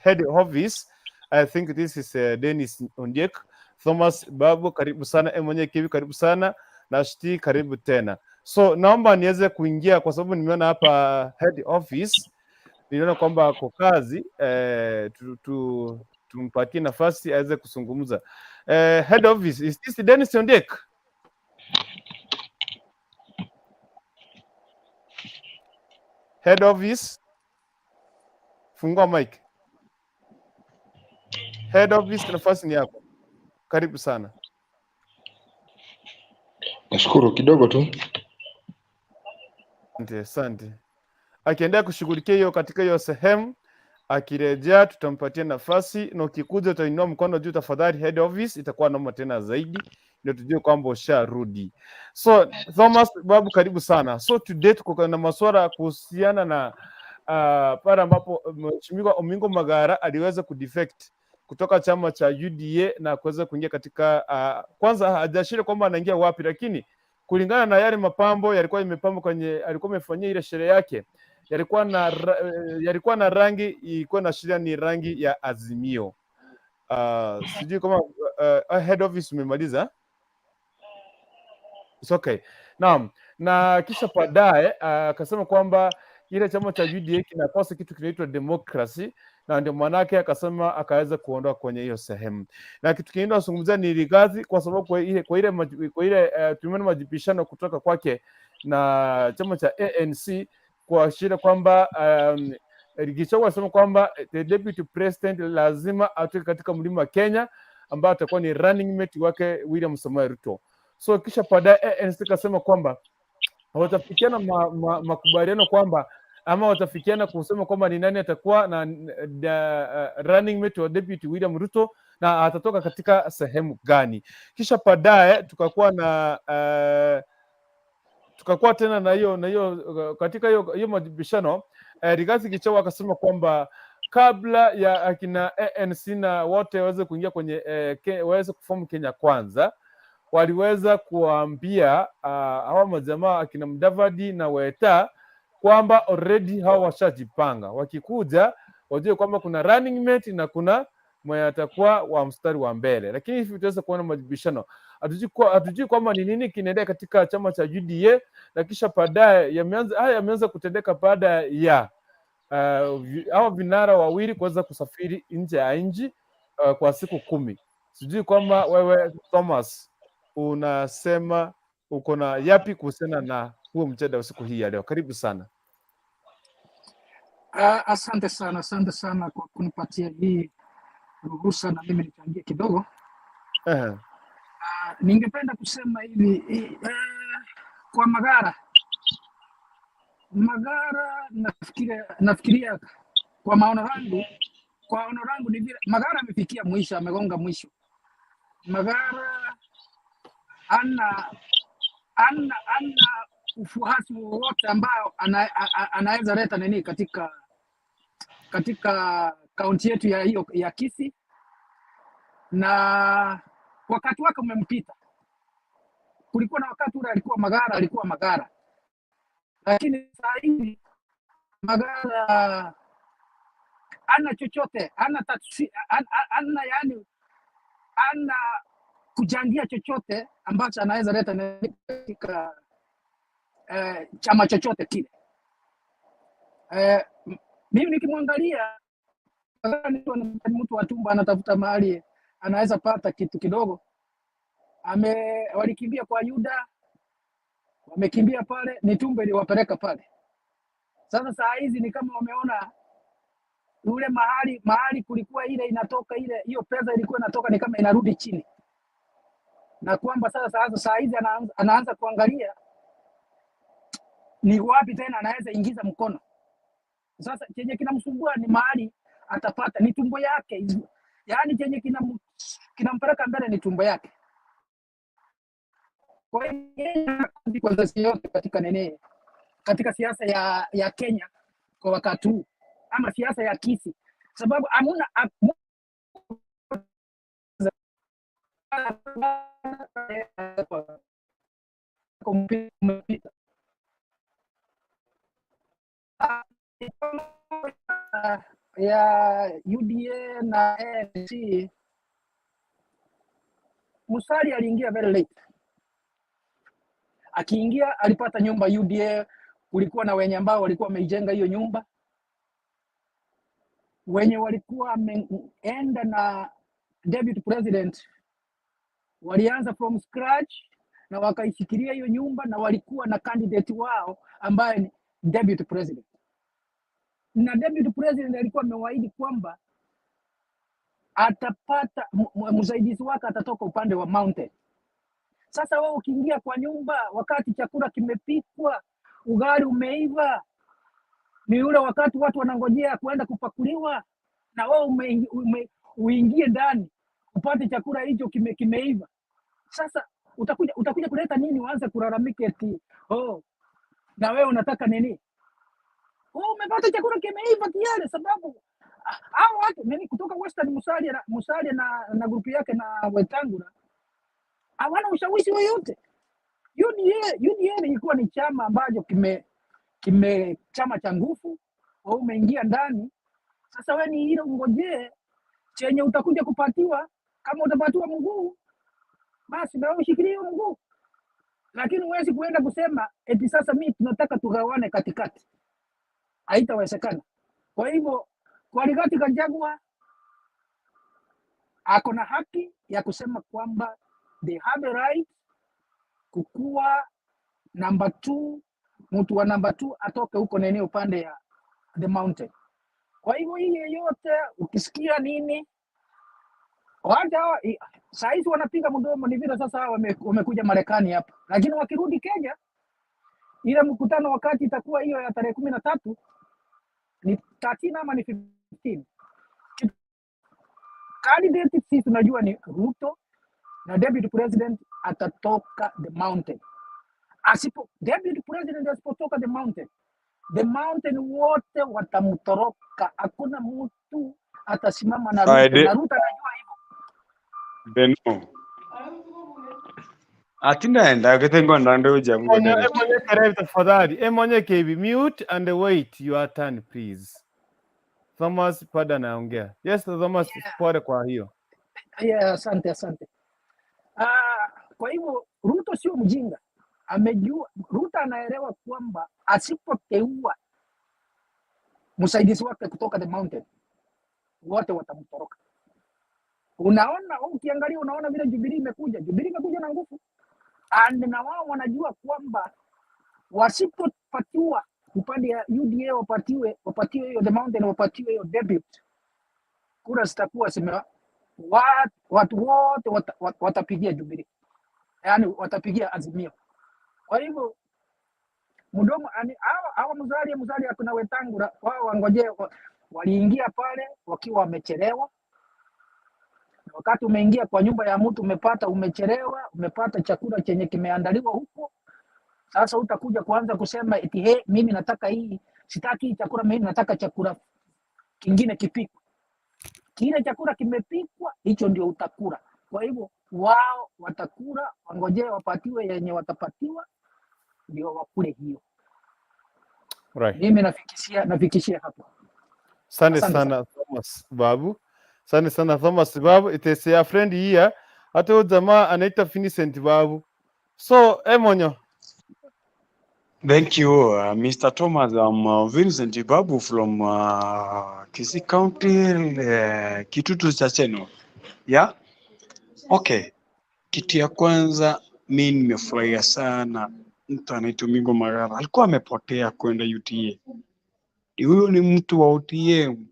Head office, I think this is Dennis Ondiek. Thomas Babu, karibu sana. Mwenye Kivi, karibu sana. Na Shti, karibu tena. So naomba niweze kuingia kwa sababu nimeona hapa head office, niliona kwamba kwa kazi tumpatie nafasi aweze kuzungumza. Head office, is this Dennis Ondiek? Head office, fungua mic. Head office, nafasi ni yako. Karibu sana. Nashukuru kidogo tu. Asante. Akiendelea kushughulikia hiyo katika hiyo sehemu, akirejea tutampatia nafasi, na ukikuja utainua mkono juu tafadhali head office, itakuwa noma tena zaidi ndio tujue kwamba usharudi. So Thomas Babu, karibu sana. So today tuko na masuala kuhusiana na pale ambapo Mheshimiwa Omingo Magara aliweza kudefect kutoka chama cha UDA na kuweza kuingia katika kwanza hajashire kwamba anaingia wapi, lakini kulingana na yale mapambo yalikuwa imepambwa kwenye alikuwa amefanyia ile sherehe yake, yalikuwa na rangi ilikuwa na sheria ni rangi ya Azimio. Sijui kama head office umemaliza. It's okay. Naam, na kisha baadaye akasema kwamba ile chama cha UDA kinakosa kitu kinaitwa democracy, na ndio manake akasema akaweza kuondoa kwenye hiyo sehemu. Na kitu kingine tunazungumzia ni Rigathi, kwa sababu kwa ile tumeona majibishano kutoka kwake na chama cha ANC kuashiria kwamba Gachagua anasema kwamba the deputy president lazima atoke katika mlima wa Kenya ambao atakuwa ni running mate wake William Samoei Ruto. So kisha baadaye ANC kasema kwamba watafikiana makubaliano kwamba ama watafikiana kusema kwamba ni nani atakuwa na running mate wa Deputy William Ruto na atatoka katika sehemu gani. Kisha baadaye tukakuwa tena na hiyo katika hiyo majibishano Rigath Gachagua akasema kwamba kabla ya akina ANC na wote waweze kuingia kwenye waweze kuform Kenya Kwanza, waliweza kuambia hawa majamaa akina Mudavadi na Weta kwamba already hawa washajipanga, wakikuja wajue kwamba kuna running mate na kuna mwenye atakuwa wa mstari wa mbele. Lakini hivi tutaweza kuona majibishano, hatujui kwamba ni nini kinaendelea katika chama cha UDA, na kisha baadaye yameanza kutendeka baada ya hawa vinara wawili kuweza kusafiri nje ya nchi kwa siku 10. Sijui kwamba wewe Thomas unasema uko na yapi kuhusiana na huo mjadala usiku hii ya leo. Karibu sana. Asante sana kwa kunipatia hii ruhusa na mimi nichangie kidogo. Ningependa kusema hivi kwa Magara nafikiria kwa maono yangu ni vile Magara amefikia mwisho, amegonga mwisho. Magara ana ufuasi wowote ambao anaweza leta nini katika kaunti yetu ya Kisii, na wakati wake umempita. Kulikuwa na wakati ule alikuwa Magara, lakini sasa hivi Magara ana chochote, ana kujangia chochote ambacho anaweza leta katika chama chochote kile. Mimi nikimwangalia ni mtu wa tumba, anatafuta mahali anaweza pata kitu kidogo. Walikimbia kwa Uda, wamekimbia pale, ni tumba iliwapeleka pale. Sasa saa hizi ni kama wameona ule mahali kulikuwa ile inatoka hiyo pesa ilikuwa inatoka ni kama inarudi chini, na kwamba sasa saa hizi anaanza kuangalia ni wapi tena anaweza ingiza mkono. Sasa chenye kinamsumbua ni mahali atapata, ni tumbo yake, yaani chenye kinampeleka mbele ni tumbo yake. Kwa hiyo kwa yote katika siasa ya Kenya kwa wakati huu, ama siasa ya Kisii, sababu hamuna ya UDA na ANC. Musali aliingia very late. Akiingia alipata nyumba UDA, kulikuwa na wenye ambao walikuwa wameijenga hiyo nyumba, wenye walikuwa wameenda na deputy president walianza from scratch na wakaishikilia hiyo nyumba, na walikuwa na candidate wao ambaye ni deputy president, na deputy president alikuwa amewaahidi kwamba atapata msaidizi wake atatoka upande wa mountain. Sasa wao ukiingia kwa nyumba wakati chakula kimepikwa, ugali umeiva, ni ule wakati watu wanangojea kuenda kupakuliwa, na wao uingie ndani upate chakula hicho kimeiva. Sasa utakuja kuleta nini? Uanze kulalamika eti na wewe unataka nini? Umepata chakula kimeiva tayari, sababu hao watu mimi kutoka Western Musalia na grupu yake na Wetangula hawana ushawishi wowote. UDA ilikuwa ni chama ambacho chama cha nguvu, wewe umeingia ndani. Sasa wewe ni ile ungojee chenye utakuja kupatiwa. Kama utapatiwa mguu, basi na wewe ushikilie mguu, lakini huwezi kuenda kusema eti sasa mimi tunataka tugawane katikati. Haitawezekana. Kwa hivyo kwa Rigath Gachagua ako na haki ya kusema kwamba they have a right kukuwa number 2, mtu wa number 2 atoke huko nene upande ya the mountain. Kwa hivyo hii yote ukisikia nini waja saizi wanapiga mdomo, ni vile sasa wamekuja Marekani hapa, lakini wakirudi Kenya ile mkutano wakati itakuwa hiyo ya tarehe 13 ni 13 ama ni 15. Candidate sisi tunajua ni Ruto na deputy president atatoka the mountain. Deputy president asipotoka the mountain wote watamtoroka. Hakuna mtu atasimama na Ruto, na Ruto anajua hivyo. Beno. Atinaenda ketengo ndando jamu Emonye kare tafadhali. Emonye KB, mute and wait your turn please. Thomas Pada naongea. Yes, Thomas pole kwa hiyo. Yeah, asante. Kwa hivyo Ruto sio mjinga. Amejua, Ruto anaelewa kwamba asipoteua msaidizi wake kutoka the mountain wote watamtoroka. Unaona, ukiangalia unaona vile Jubilee imekuja na nguvu. Na wao wanajua kwamba wasipopatiwa upande ya UDA wapatiwe hiyo the mountain, wapatiwe hiyo debut, kura zitakuwa watu wote watapigia Jubilee, yani watapigia Azimio. Kwa hivyo mdomo hawa Musalia kuna Wetangula wao wangoje, waliingia pale wakiwa wamechelewa. Wakati umeingia kwa nyumba ya mtu umechelewa, umepata chakula chenye kimeandaliwa huko. Sasa utakuja kuanza kusema eti mimi nataka hii, sitaki chakula, mimi nataka chakula kingine kipikwe. Kile chakula kimepikwa, hicho ndio utakula. Kwa hivyo wao watakula, wangojee wapatiwe yenye watapatiwa ndio wakule hiyo. Right. Mimi nafikishia hapo. Asante sana Thomas Babu. Asante sana Thomas Babu. It is your friend here. Hata huyo jamaa anaita Vincent Babu. So, Emonyo. Thank you, Mr. Thomas. I'm Vincent Babu from Kisii County, Kitutu Chacheno. Yeah? Okay. Kitu ya kwanza mimi nimefurahia sana mtu anaitwa Omingo Magara. Alikuwa amepotea kwenda UTA. Huyo ni mtu wa ODM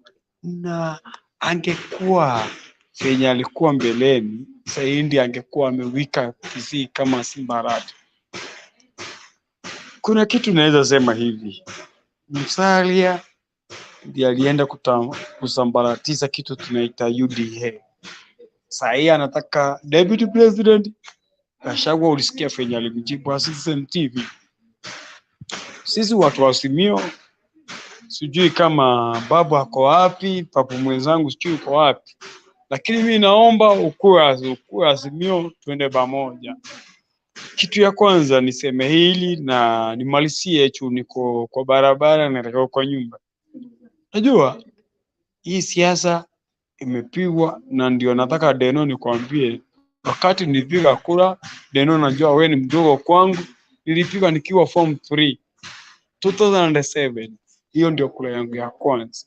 na angekuwa penye alikuwa mbeleni, sasa angekuwa amewika Kisii kama Simbarati. Kuna kitu naweza sema hivi. Musalia ndiye alienda kusambaratisha kitu tunaita UDA. Sasa anataka deputy president. Gachagua ulisikia fenya alimjibu Citizen TV. Sisi watu wa Azimio, sijui kama babu ako wapi, papu mwenzangu sijui uko wapi. Lakini mimi naomba ukue Azimio tuende pamoja. Kitu ya kwanza niseme hili na nimalizie niko kwa barabara na nataka kwa nyumba. Najua hii siasa imepigwa na ndio nataka Deno nikwambie, wakati nilipiga kura, Deno najua wewe ni mdogo kwangu, nilipiga nikiwa form 3 2007. Hiyo ndio kura yangu ya kwanza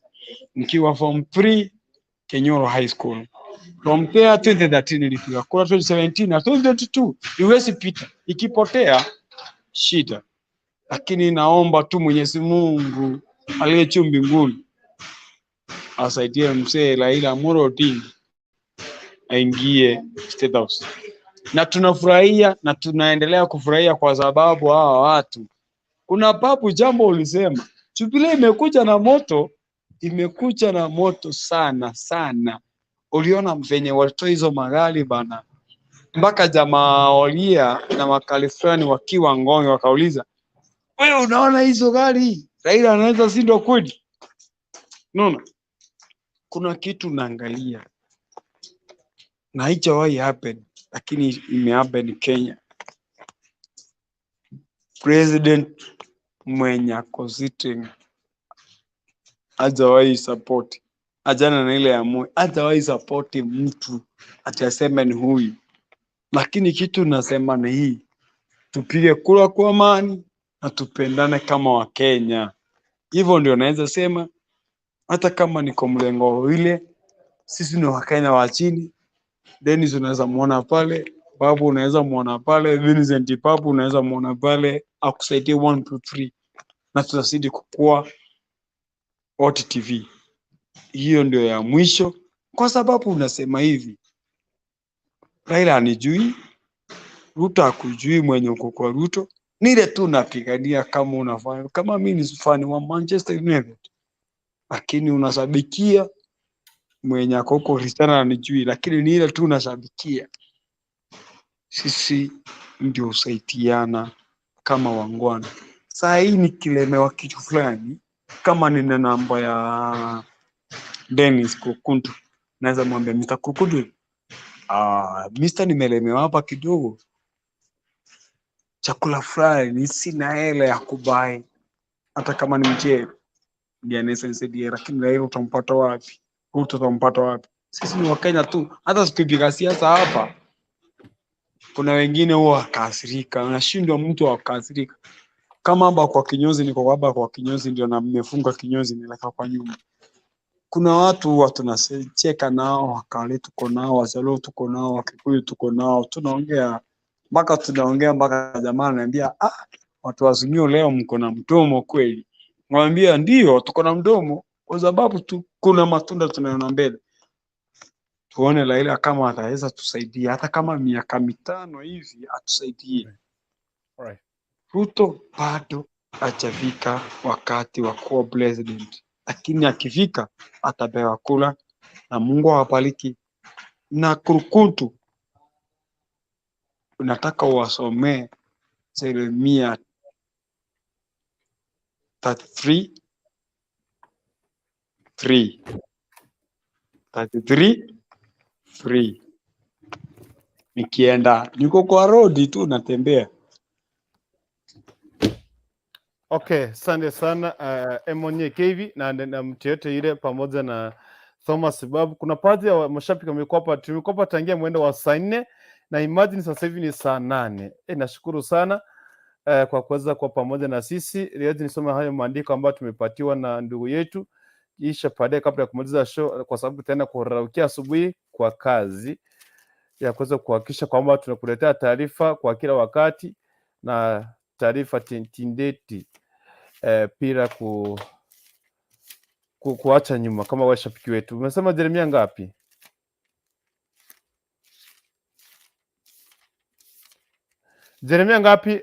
nikiwa form 3 Kenyoro High School. From there 2013 nilipiga kura, 2017 na 2022 iwezi pita, ikipotea shida. Lakini naomba tu Mwenyezi Mungu aliye juu mbinguni asaidie mzee Raila Amolo Odinga aingie State House. Na tunafurahia na tunaendelea kufurahia kwa sababu hawa watu, kuna babu jambo ulisema, Jubilee imekuja na moto sana. Uliona mvenye walitoa hizo magari bana, mpaka jamaa walia na makalifani wakiwa Ngong wakauliza, wewe unaona hizo gari Raila anaweza shindwa kweli? Unaona, kuna kitu naangalia na haijawahi happen, lakini imehappen Kenya. President mwenye ako sitting hajawahi support, ajana na ile ya Moi, hajawahi support mtu atasema ni huyu. Lakini kitu nasema ni hii, tupige kura kwa amani na tupendane kama Wakenya. Hivyo ndio naweza sema, hata kama niko mlengo ile, sisi ni Wakenya wa chini. Dennis unaweza muona pale, Babu unaweza muona pale, Vincent Babu unaweza muona pale, akusaidie 1 2 3 na tutazidi kukua OTTV. Hiyo ndio ya mwisho, kwa sababu unasema hivi, Raila anijui, Ruto hakujui, mwenye uko kwa Ruto ni ile tu napigania kama unafanya. Kama mimi ni fan wa Manchester United, lakini unashabikia mwenye ako huko Kristiana anijui, lakini ni ile tu unashabikia. Sisi ndio usaidiana kama wangwana. Saa hii nikilemewa kitu fulani, kama nina namba ya Dennis Kukundu, naweza mwambia Mr. Kukundu, Mr. nimelemewa hapa kidogo, chakula fulani sina hela ya kubai, hata kama ni mchele ndiye anasaidia, lakini leo utampata wapi? Utampata wapi? Sisi ni Wakenya tu. Hata tukipiga siasa hapa, kuna wengine huwa wakasirika, unashindwa mtu akasirika. Kama hapa kwa kinyozi, niko hapa kwa kinyozi ndio na mmefunga kinyozi nileka kwa nyumba. Kuna watu huwa tunacheka nao, Wakale tuko nao, Wazalo tuko nao, Wakikuyu tuko nao, tunaongea mpaka jamaa ananiambia, watu wa Azimio leo mko na mdomo kweli. Mwambia ndio tuko na mdomo kwa sababu tu kuna matunda tunayoona mbele. Tuone Raila kama ataweza tusaidia, hata kama miaka 5 hivi atusaidie. Right. Ruto bado hajafika wakati wa kuwa president, lakini akifika atapewa kula na Mungu awabariki. Na Kurukuntu, unataka uwasomee Jeremia 33:3. Nikienda niko kwa road tu natembea. Okay, asante sana Emonye KV na mtu yote ile pamoja na Thomas Babu. Kuna baadhi ya mashabiki wamekuwa tumekuwa tangia mwendo wa saa 4 na imagine sasa hivi ni saa 8. Nashukuru sana kwa kuweza kwa pamoja na sisi. Leo nisome hayo maandiko ambayo tumepatiwa na ndugu yetu kisha baadaye kabla ya kumaliza show, kwa sababu tena kuraukia asubuhi kwa kazi ya kuweza kuhakikisha kwamba tunakuletea taarifa kwa kila wakati na taarifa tindeti bila kuacha nyuma kama washabiki wetu. Umesema Jeremia ngapi? Jeremia ngapi?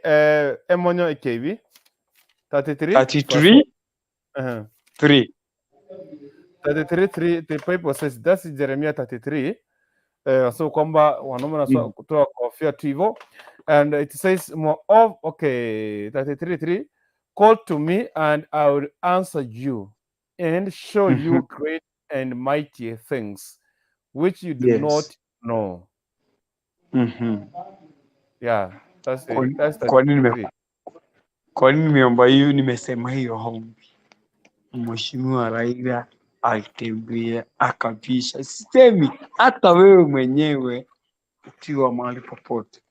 Emonyo EKV 33 3. 33 the Bible says that's Jeremia 33. So kwamba wanaume na kutoa kofia tu hivyo, and it says more of 33:3, call to me and I will answer you and show you great and mighty things which you do not know. Yeah, that's it. That's 33. Kwa nini nimeomba hiyo? Nimesema hiyo hombi Mheshimiwa Raila alitembea akapisha. Sisemi hata wewe mwenyewe ukiwa mahali popote,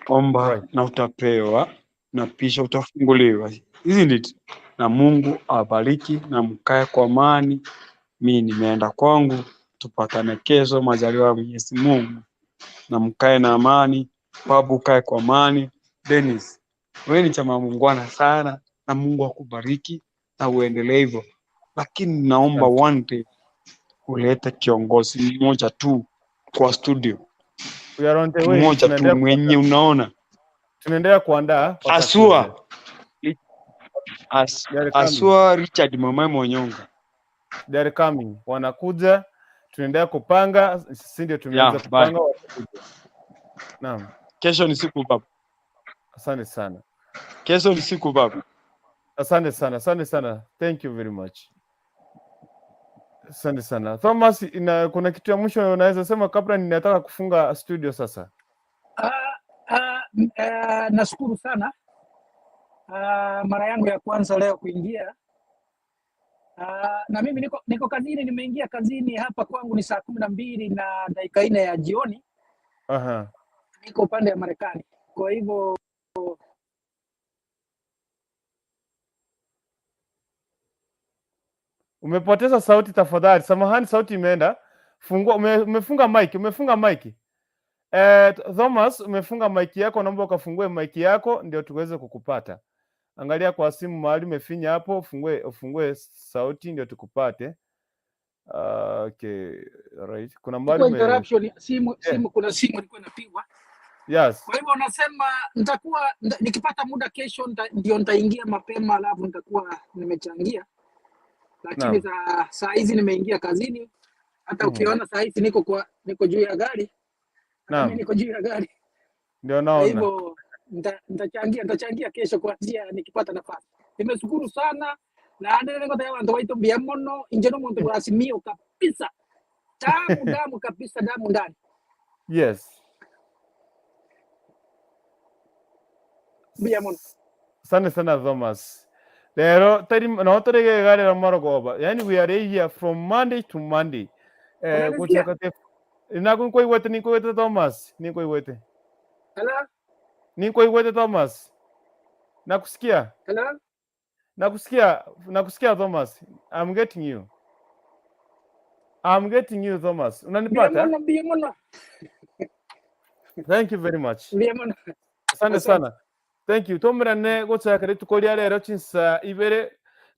omba na utapewa, na pisha utafunguliwa. Isn't it? Na Mungu awabariki na mkae kwa amani. Mimi nimeenda kwangu, tupatane kesho majaliwa ya Mwenyezi Mungu, na mkae na amani. Babu, kae kwa amani. Dennis, wewe ni chama muungwana sana na Mungu akubariki na uendelee hivyo, lakini naomba one day ulete kiongozi mmoja tu kwa studio, mmoja tu mwenye unaona tunaendelea kuandaa asua Richard Mama Monyonga, they are coming, wanakuja, tunaendelea kupanga, sisi ndio tumeanza kupanga. Naam, kesho ni siku baba. Asante sana. Kesho ni siku baba. Asante sana, asante sana. Thank you very much. Asante sana. Thomas, kuna kitu ya mwisho unaweza sema kabla ninataka kufunga studio sasa? Nashukuru sana. Mara yangu ya kwanza leo kuingia. Na mimi niko kazini, nimeingia kazini hapa kwangu ni saa 12:04 ya jioni. Niko upande ya Marekani. Kwa hivyo umepoteza sauti tafadhali. Samahani, sauti imeenda. Fungua, umefunga mic. Thomas, umefunga mic yako, naomba ukafungue mic yako ndio tuweze kukupata. Angalia kwa simu mahali umefinya hapo, ufungue sauti ndio tukupate. Okay, right. Kuna mahali interruption simu kuna simu ilikuwa inapigwa. Yes. Kwa hivyo nasema nitakuwa nikipata muda kesho ndio nitaingia mapema, alafu nitakuwa nimechangia, lakini saa hizi nimeingia kazini. Hata ukiona saa hizi niko juu ya gari. Mimi niko juu ya gari. Ndio naona. Kwa hivyo nitachangia kesho kwa njia nikipata nafasi. Nimeshukuru sana na ndio ngoja watu waito biamono injeno mtu kwa asimio kabisa. Damu kabisa, damu ndani. Yes. Biamono. Sana Thomas. Lero tari no torege gare la marogoba. Yani we are here from Monday to Monday. Kuchakate. Inakun koi wete ni koi wete Thomas. Ni koi wete. Hello? Ni koi wete Thomas. Nakusikia? Hello? Nakusikia Thomas. I'm getting you. Thomas. Unanipata? Biamono. Thank you very much. Biamono. Asante sana. Thank you. Tomrane gochakare tukolia lero chinsa ibere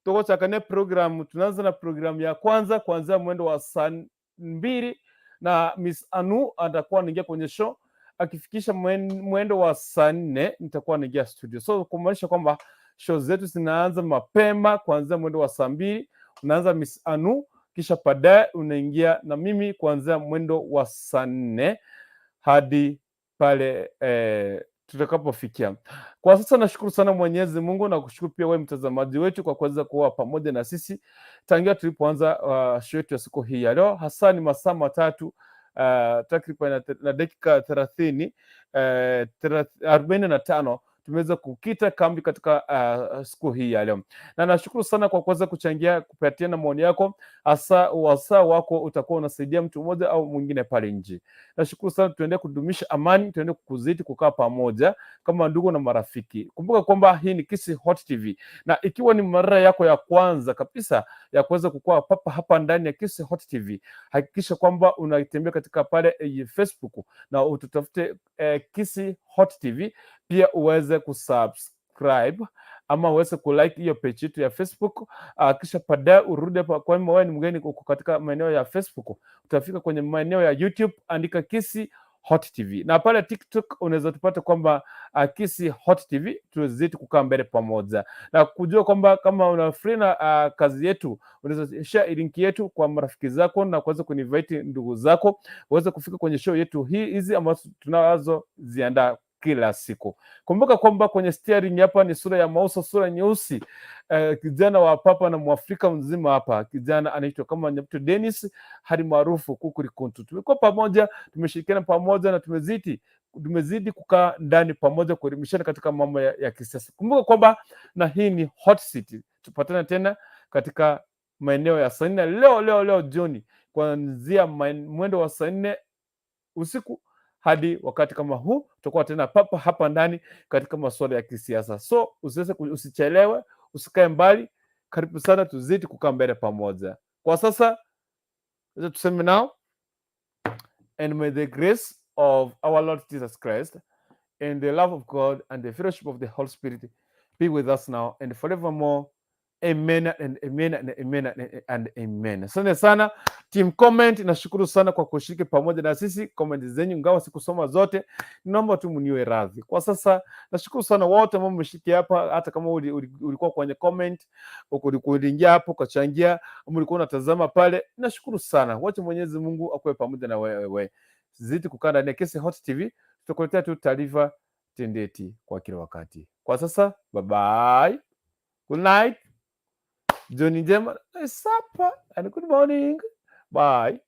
tugochakane program. Tunaanza na program ya kwanza mwendo wa saa 2 na Miss Anu atakuwa anaingia kwenye show. Akifikisha mwendo wa saa 4 nitakuwa naingia studio. So kumaanisha kwamba show zetu zinaanza mapema kuanzia mwendo wa saa 2. Unaanza Miss Anu, kisha baadaye unaingia na mimi kuanzia mwendo wa saa 4 hadi pale tutakapofikia. Kwa sasa nashukuru sana Mwenyezi Mungu na kushukuru pia wewe mtazamaji wetu kwa kuweza kuwa pamoja na sisi tangia tulipoanza show yetu ya siku hii ya leo. Hasa ni masaa 3 takriban na dakika 45 tumeweza kukita kambi katika siku hii ya leo. Na nashukuru sana kwa kuweza kuchangia kupatiana maoni yako. Hasa wasaa wako utakuwa unasaidia mtu mmoja au mwingine pale nje. Nashukuru sana, tuendelee kudumisha amani, tuendelee kukuzidi kukaa pamoja kama ndugu na marafiki. Kumbuka kwamba hii ni Kisi Hot TV. Na ikiwa ni mara yako ya kwanza kabisa ya kuweza kukua papa hapa ndani ya Kisi Hot TV, hakikisha kwamba unatembea katika pale Facebook na ututafute Kisi Hot TV, pia uweze kusubscribe ama uweze kulike hiyo page yetu ya Facebook. Kisha baadaye urudi hapa, kwa hiyo wewe ni mgeni uko katika maeneo ya Facebook, utafika kwenye maeneo ya YouTube, andika Kisi Hot TV, na pale TikTok unaweza tupata kwamba Kisi Hot TV. Tuzidi kukaa mbele pamoja na kujua kwamba kama una free na kazi yetu, unaweza share link yetu kwa marafiki zako na kuweza kuinvite ndugu zako waweze kufika kwenye show yetu hizi ambazo tunazo ziandaa kila siku. Kumbuka kwamba kwenye steering hapa ni sura ya Mauso, sura nyeusi, kijana wa papa na Mwafrika mzima hapa, kijana anaitwa kama Nyapto Dennis, hadi maarufu Kukurikuntu. Tumekuwa pamoja, tumeshirikiana pamoja na tumezidi kukaa ndani pamoja kuelimishana katika mambo ya kisiasa. Kumbuka kwamba na hii ni Hot City. Tupatane tena katika maeneo ya saa 4 leo jioni, kuanzia mwendo wa saa 4 usiku hadi wakati kama huu. Tutakuwa tena papa hapa ndani katika masuala ya kisiasa. So usichelewe, usikae mbali. Karibu sana, tuzidi kukaa mbele pamoja. Kwa sasa tuseme now, and may the grace of our Lord Jesus Christ and the love of God and the fellowship of the Holy Spirit be with us now and forevermore. Amen and amen and amen and amen. Asante sana team comment, nashukuru sana kwa kushiriki pamoja na sisi. Comment zenyu ingawa sikusoma zote, naomba tu mniwe radhi. Kwa sasa nashukuru sana wote ambao mmeshiriki hapa, hata kama ulikuwa kwenye comment, ulikuingia hapo ukachangia, ulikuwa unatazama pale, nashukuru sana. Wacha Mwenyezi Mungu akuwe pamoja na wewe. Zidi kukaa ndani ya Kisi Hot TV, tutakuletea tu taarifa tendeti kwa kila wakati. Kwa sasa bye bye. Good night. Johnny Jema, supper and good morning. Bye.